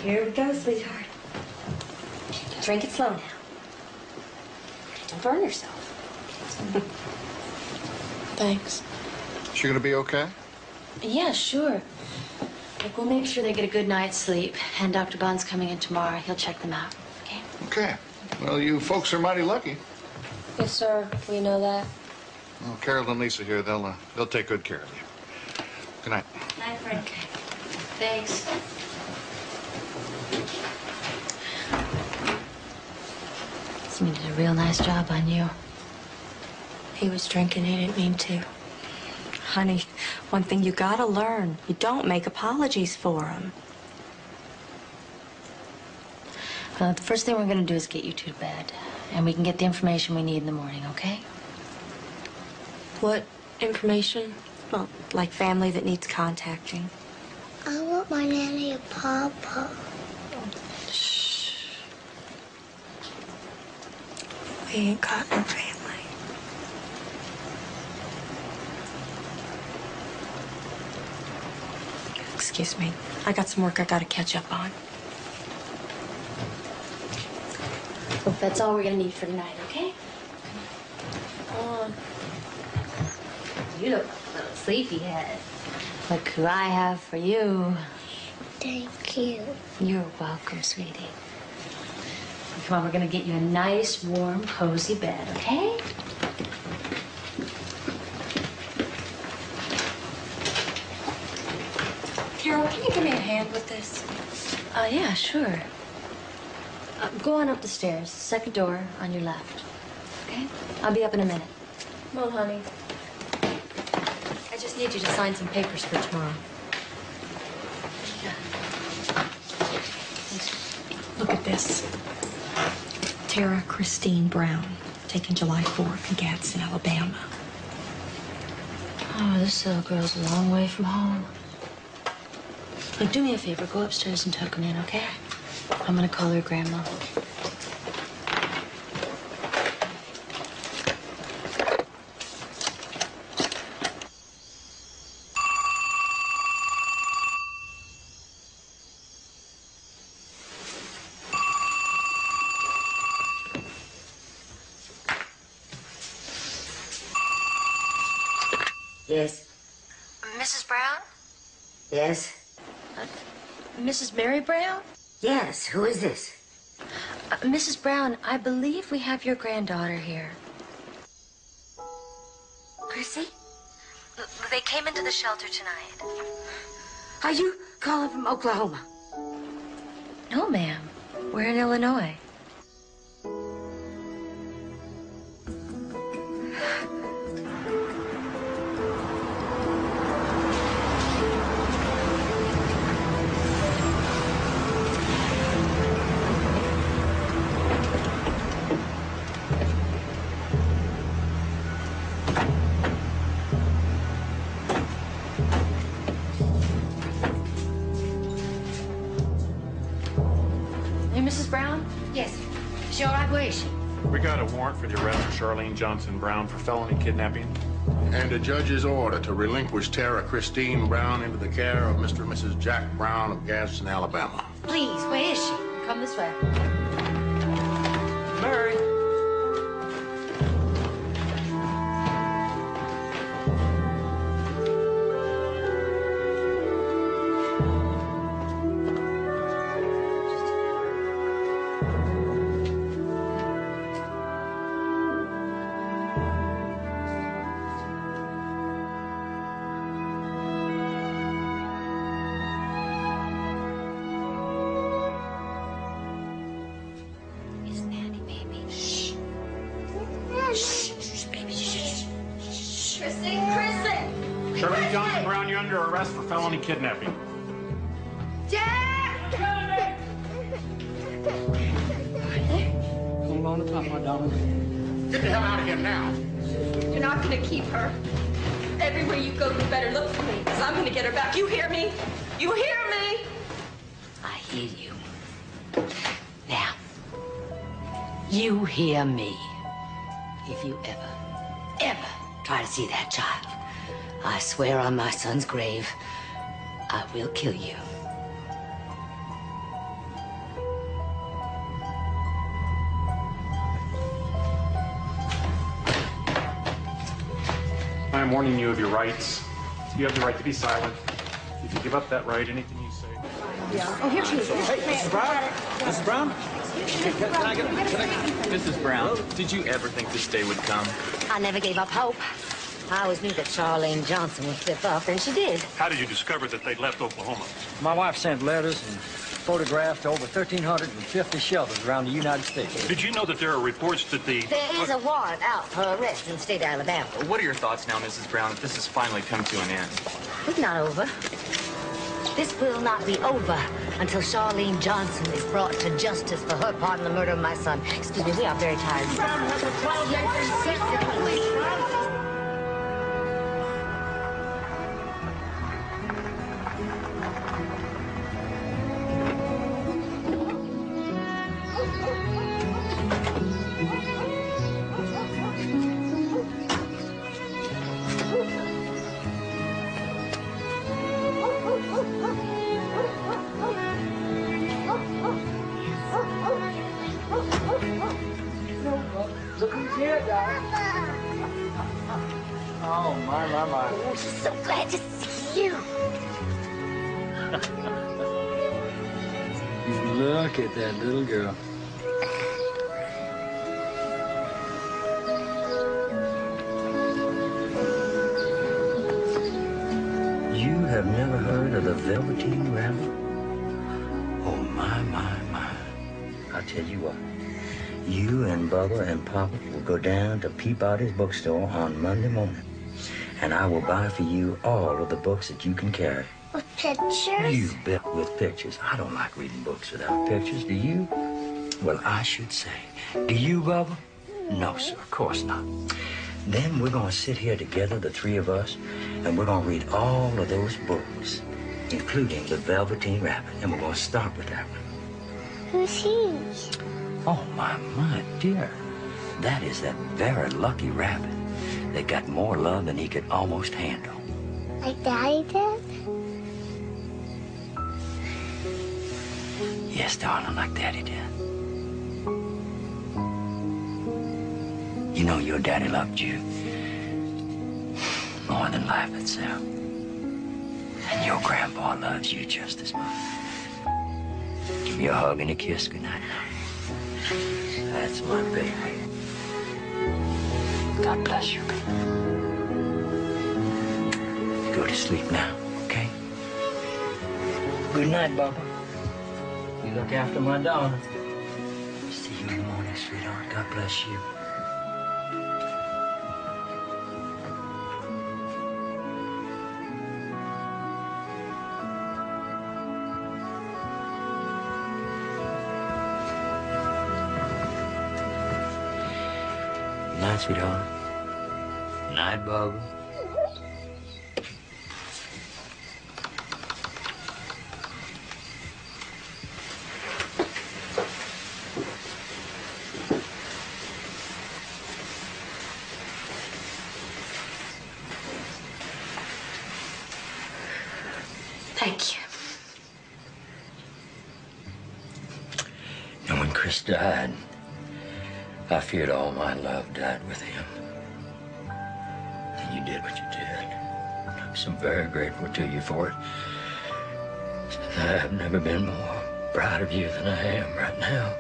Here we go, sweetheart. Drink it slow now. Don't burn yourself. Thanks. She gonna be okay? Yeah, sure. Look, we'll make sure they get a good night's sleep. And Dr. Bond's coming in tomorrow. He'll check them out, okay? Okay. Well, you folks are mighty lucky. Yes, sir. We know that. Well, Carol and Lisa here, they'll take good care of you. Good night. Night, Fred. Okay. Thanks. He did a real nice job on you. He was drinking. He didn't mean to. Honey, one thing you gotta learn. You don't make apologies for him. The first thing we're gonna do is get you two to bed. And we can get the information we need in the morning, okay? What information? Well, like family that needs contacting. I want my nanny and papa. We ain't got no family. Excuse me. I got some work I gotta catch up on. Look, that's all we're gonna need for tonight, okay? Come on. You look like a little sleepyhead. Look who I have for you. Thank you. You're welcome, sweetie. Come on, we're gonna get you a nice, warm, cozy bed, okay? Carol, can you give me a hand with this? Yeah, sure. Go on up the stairs, second door on your left, okay? I'll be up in a minute. Come on, honey. I just need you to sign some papers for tomorrow. Look at this. Tara Christine Brown, taken July 4th in Gadsden, Alabama. Oh, this little girl's a long way from home. Look, do me a favor. Go upstairs and tuck him in, okay? I'm gonna call her grandma. Yes. Mrs. Brown? Yes? Mrs. Mary Brown? Yes. Who is this? Mrs. Brown, I believe we have your granddaughter here. Chrissy? They came into the shelter tonight. Are you calling from Oklahoma? No, ma'am. We're in Illinois. Hey, Mrs. Brown? Yes. She all right? Where is she? We got a warrant for the arrest of Charlene Johnson Brown for felony kidnapping. And a judge's order to relinquish Tara Christine Brown into the care of Mr. and Mrs. Jack Brown of Gadsden, Alabama. Please, where is she? Come this way. Mary. Charlene Johnson Brown, you're under arrest for felony kidnapping. Hold on to Papa, darling. Get the hell out of here now. You're not gonna keep her. Everywhere you go, you better look for me, because I'm gonna get her back. You hear me? You hear me? I hear you. Now, you hear me. If you ever try to see that child, I swear on my son's grave, I will kill you. I am warning you of your rights. You have the right to be silent. If you give up that right, anything you say... Oh, here she is. Hey, Mrs. Brown? Mrs. Brown? Can I get... Mrs. Brown, did you ever think this day would come? I never gave up hope. I always knew that Charlene Johnson would flip up, and she did. How did you discover that they'd left Oklahoma? My wife sent letters and photographed over 1,350 shelters around the United States. Did you know that there are reports that the... There is a warrant out for arrest in the state of Alabama. What are your thoughts now, Mrs. Brown, that this has finally come to an end? It's not over. This will not be over until Charlene Johnson is brought to justice for her part in the murder of my son. Excuse me, we are very tired. Look who's here, darling. Oh, my. I'm so glad to see you. Look at that little girl. You have never heard of the Velveteen Rabbit? Oh, my. I'll tell you what. You and Bubba and Papa will go down to Peabody's bookstore on Monday morning. And I will buy for you all of the books that you can carry. With pictures? You bet, with pictures. I don't like reading books without pictures, do you? Well, I should say. Do you, Bubba? No, sir, of course not. Then we're going to sit here together, the three of us, and we're going to read all of those books, including The Velveteen Rabbit. And we're going to start with that one. Who's he? Oh, my dear. That is that very lucky rabbit that got more love than he could almost handle. Like Daddy did? Yes, darling, like Daddy did. You know your daddy loved you more than life itself. And your grandpa loves you just as much. Give me a hug and a kiss goodnight. That's my baby. God bless you, baby. Go to sleep now, okay? Good night, Bubba. You look after my daughter. See you in the morning, sweetheart. God bless you. Good night, sweetheart. Good night, Bubba. Thank you. And when Chris died, I feared all my love died with him. And you did what you did. I'm so very grateful to you for it. I have never been more proud of you than I am right now.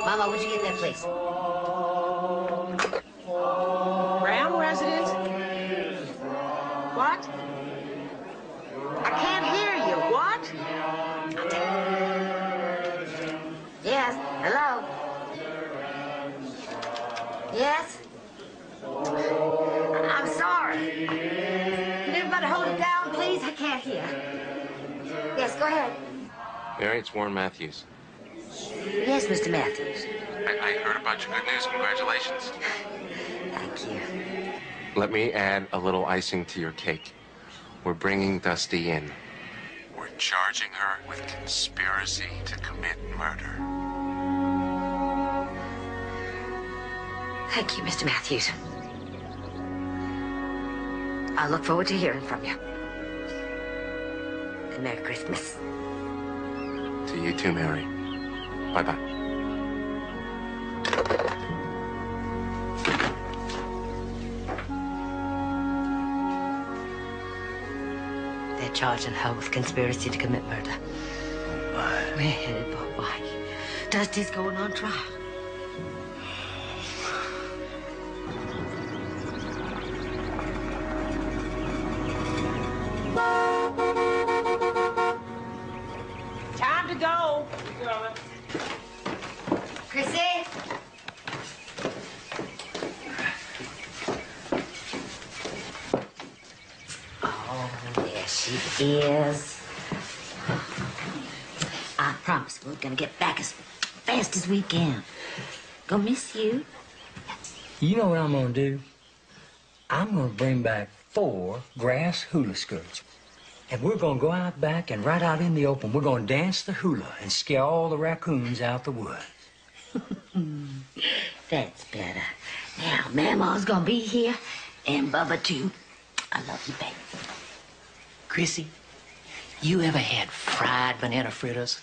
Mama, would you get that, please? Brown resident? What? I can't hear you. What? Yes. Hello? Yes? I'm sorry. Can everybody hold it down, please? I can't hear. Yes, go ahead. Mary, it's Warren Matthews. Yes, Mr. Matthews. I heard about your good news. Congratulations. Thank you. Let me add a little icing to your cake. We're bringing Dusty in. We're charging her with conspiracy to commit murder. Thank you, Mr. Matthews. I look forward to hearing from you. And Merry Christmas. To you too, Mary. Bye-bye. They're charging her with conspiracy to commit murder. Well, boy, Dusty's going on trial. Time to go. Chrissy? Oh, there she is. I promise we're gonna get back as fast as we can. Gonna miss you. You know what I'm gonna do? I'm gonna bring back 4 grass hula skirts. And we're gonna go out back and right out in the open, we're gonna dance the hula and scare all the raccoons out the woods. That's better. Now, Mama's gonna be here, and Bubba too. I love you, baby. Chrissy, you ever had fried banana fritters?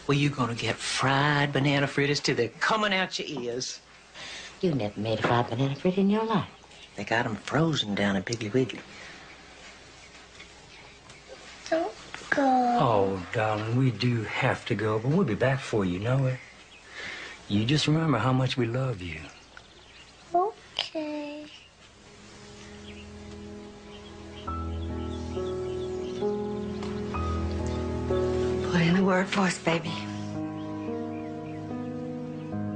Well, you're gonna get fried banana fritters till they're coming out your ears. You never made a fried banana fritter in your life. They got them frozen down in Piggly Wiggly. Don't go. Oh, darling, we do have to go, but we'll be back for you, know it? You just remember how much we love you. Okay. Put in a word for us, baby.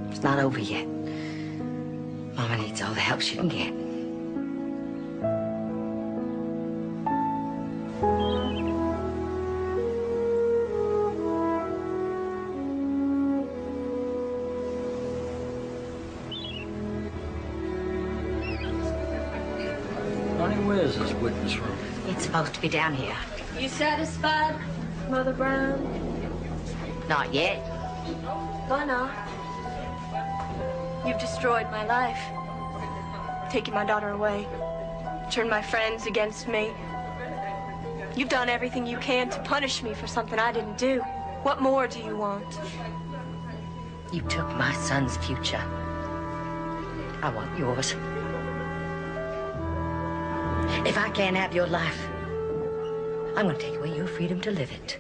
It's not over yet. Mama needs all the help she can get. Honey, where's this witness room? It's supposed to be down here. You satisfied, Mother Brown? Not yet. Why not? You've destroyed my life. Taken my daughter away. Turned my friends against me. You've done everything you can to punish me for something I didn't do. What more do you want? You took my son's future. I want yours. If I can't have your life, I'm going to take away your freedom to live it.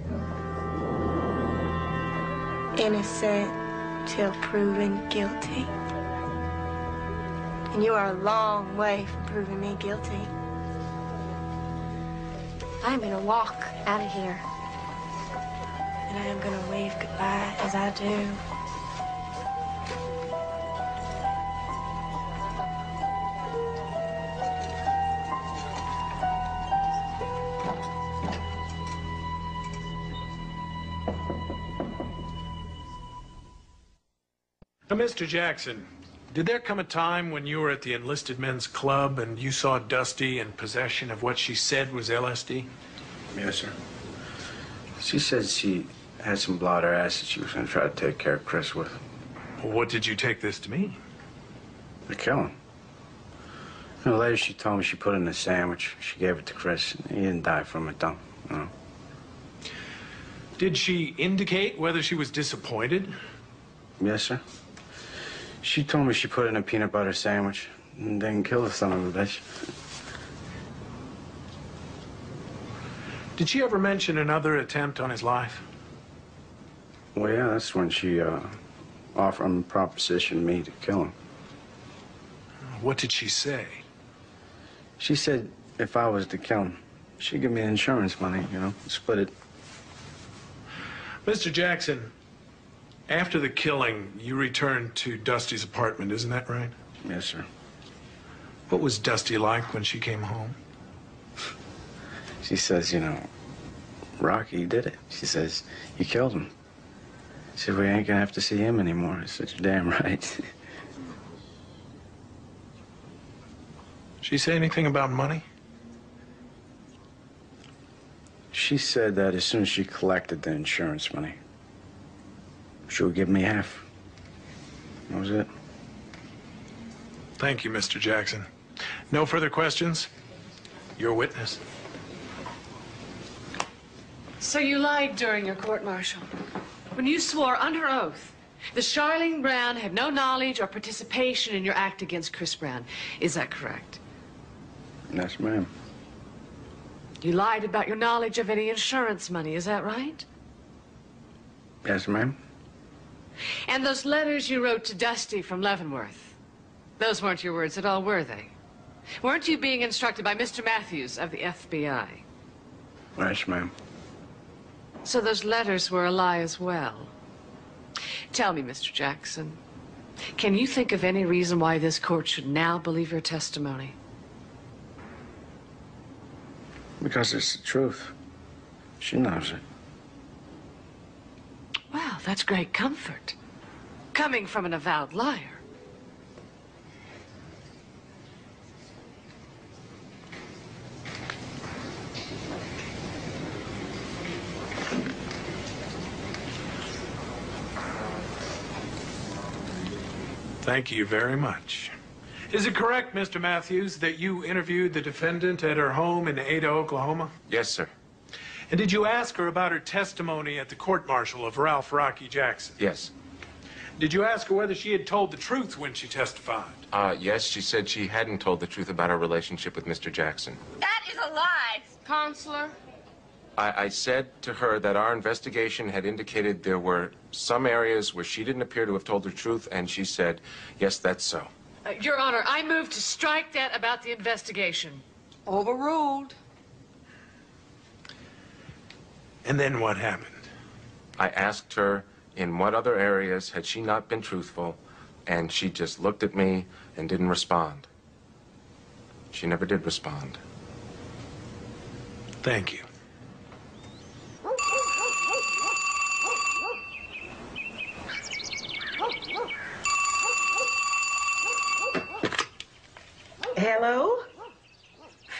Innocent till proven guilty. And you are a long way from proving me guilty. I'm gonna walk out of here. And I am gonna wave goodbye as I do. Now, Mr. Jackson, did there come a time when you were at the Enlisted Men's Club and you saw Dusty in possession of what she said was LSD? Yes, sir. She said she had some blotter acid she was going to try to take care of Chris with. Well, what did you take this to mean? To kill him. You know, later she told me she put it in a sandwich. She gave it to Chris. He didn't die from it, though. You know. Did she indicate whether she was disappointed? Yes, sir. She told me she put it in a peanut butter sandwich and then killed the son of a bitch. Did she ever mention another attempt on his life? Well, yeah, that's when she offered him a proposition to me to kill him. What did she say? She said if I was to kill him, she'd give me the insurance money, you know, split it. Mr. Jackson, after the killing, you returned to Dusty's apartment, isn't that right? Yes, sir. What was Dusty like when she came home? She says, you know, Rocky did it. She says, you killed him. She said, we ain't gonna have to see him anymore. I said, you're damn right. She say anything about money? She said that as soon as she collected the insurance money, she would give me half. That was it. Thank you, Mr. Jackson. No further questions? Your witness. So you lied during your court-martial. When you swore under oath that Charlene Brown had no knowledge or participation in your act against Chris Brown. Is that correct? Yes, ma'am. You lied about your knowledge of any insurance money. Is that right? Yes, ma'am. And those letters you wrote to Dusty from Leavenworth, those weren't your words at all, were they? Weren't you being instructed by Mr. Matthews of the FBI? Yes, ma'am. So those letters were a lie as well. Tell me, Mr. Jackson, can you think of any reason why this court should now believe your testimony? Because it's the truth. She knows it. Well, that's great comfort. Coming from an avowed liar. Thank you very much. Is it correct, Mr. Matthews, that you interviewed the defendant at her home in Ada, Oklahoma? Yes, sir. And did you ask her about her testimony at the court-martial of Ralph Rocky Jackson? Yes. Did you ask her whether she had told the truth when she testified? Yes, she said she hadn't told the truth about her relationship with Mr. Jackson. That is a lie, Counselor. I said to her that our investigation had indicated there were some areas where she didn't appear to have told the truth, and she said, yes, that's so. Your Honor, I move to strike that about the investigation. Overruled. And then what happened? I asked her in what other areas had she not been truthful, and she just looked at me and didn't respond. She never did respond. Thank you. Hello?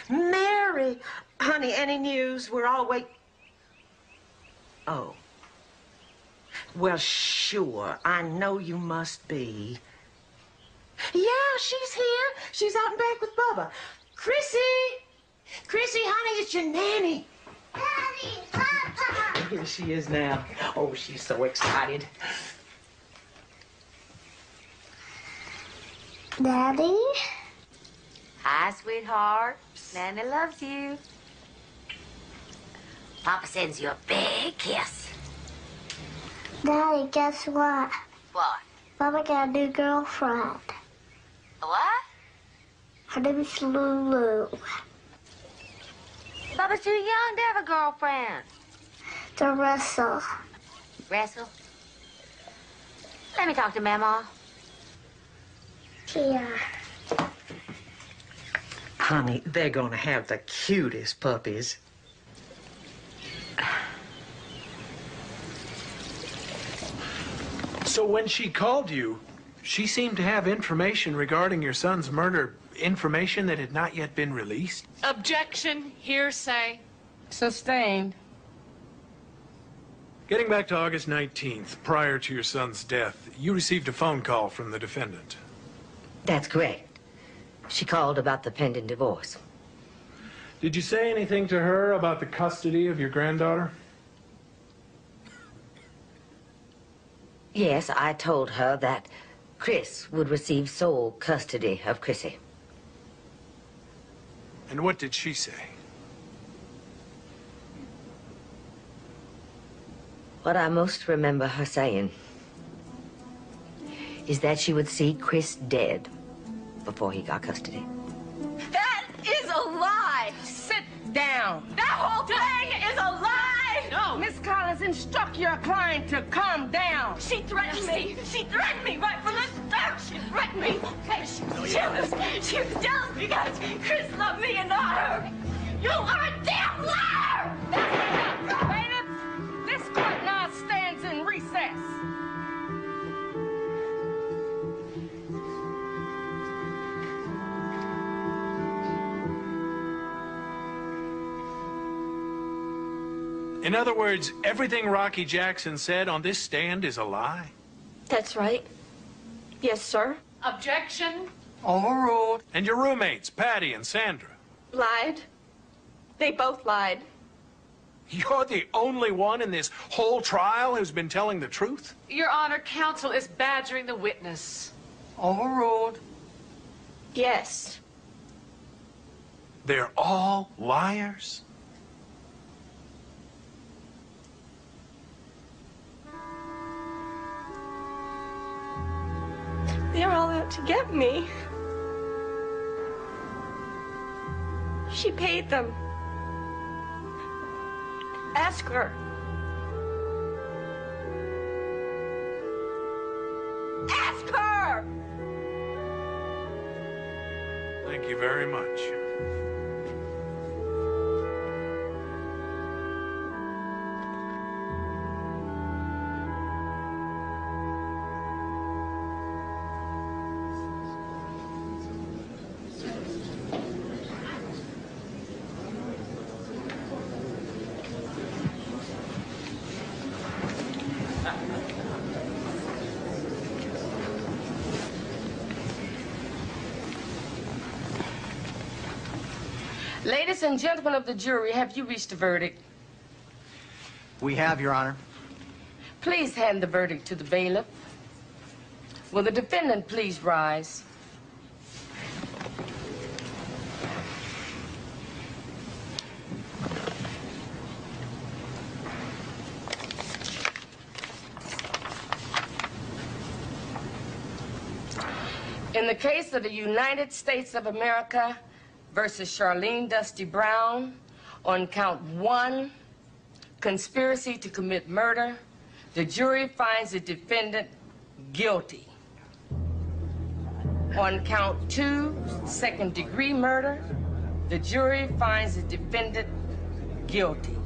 Mary. Honey, any news? We're all waiting. Oh. Well, sure. I know you must be. Yeah, she's here. She's out and back with Bubba. Chrissy! Chrissy, honey, it's your nanny. Daddy, Papa! Here she is now. Oh, she's so excited. Daddy? Hi, sweetheart. Nanny loves you. Papa sends you a big kiss. Daddy, guess what? What? Papa got a new girlfriend. What? Her name is Lulu. Bubba's too young to have a girlfriend. To wrestle. Wrestle? Let me talk to Mama. Yeah. Honey, they're gonna have the cutest puppies. So when she called you, she seemed to have information regarding your son's murder, information that had not yet been released? Objection, hearsay. Sustained. Getting back to August 19th, prior to your son's death, you received a phone call from the defendant. That's correct. She called about the pending divorce. Did you say anything to her about the custody of your granddaughter? Yes, I told her that Chris would receive sole custody of Chrissy. And what did she say? What I most remember her saying is that she would see Chris dead before he got custody. That is a lie! Sit down. That whole thing is a lie! No. Miss Collins, instruct your client to calm down. She threatened me. She threatened me right from the start. She threatened me. She was jealous because Chris loved me and not her. You are a damn liar! Bailiff, this court now stands in recess. In other words, everything Rocky Jackson said on this stand is a lie? That's right. Yes, sir. Objection. Overruled. And your roommates, Patty and Sandra? Lied. They both lied. You're the only one in this whole trial who's been telling the truth? Your Honor, counsel is badgering the witness. Overruled. Yes. They're all liars? They're all out to get me. She paid them. Ask her. Ask her! Thank you very much. Ladies and gentlemen of the jury, have you reached a verdict? We have, Your Honor. Please hand the verdict to the bailiff. Will the defendant please rise? In the case of the United States of America versus Charlene Dusty Brown, on count 1, conspiracy to commit murder, the jury finds the defendant guilty. On count 2, second-degree murder, the jury finds the defendant guilty.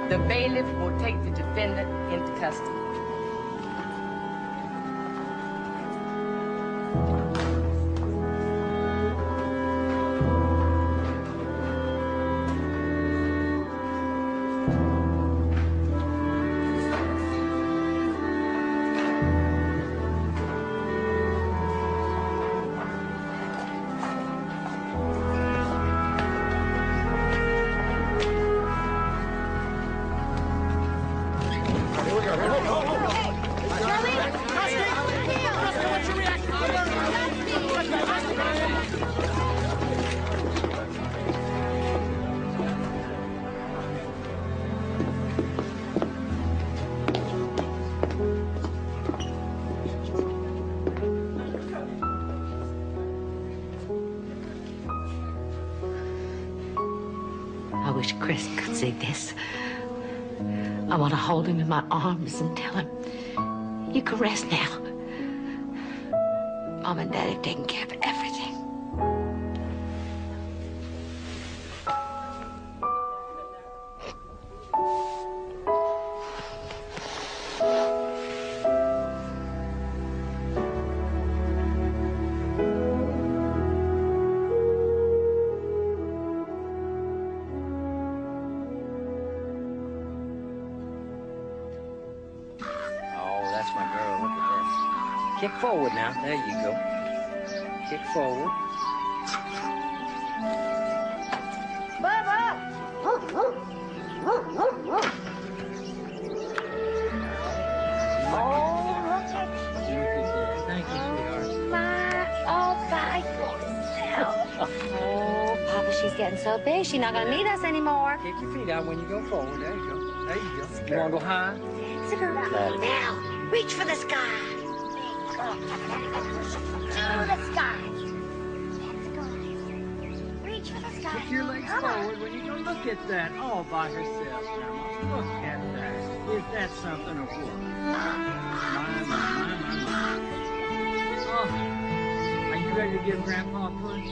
The bailiff will take the defendant into custody. I wish Chris could see this. I want to hold him in my arms and tell him, you can rest now. Mom and Dad have taken care of everything. Kick forward now. There you go. Kick forward. Bubba! Oh, look at you. Thank you, sweetheart. My, all by yourself. Oh, Papa, she's getting so big, she's not gonna need us anymore. Kick your feet out when you go forward. There you go. There you go. You wanna go high? Now, reach for the sky. To the sky. Reach for the sky. Kick your legs forward when you go. Look at that, all by herself, Grandma. Look at that. Is that something or what? My. Oh, are you ready to give Grandpa a push?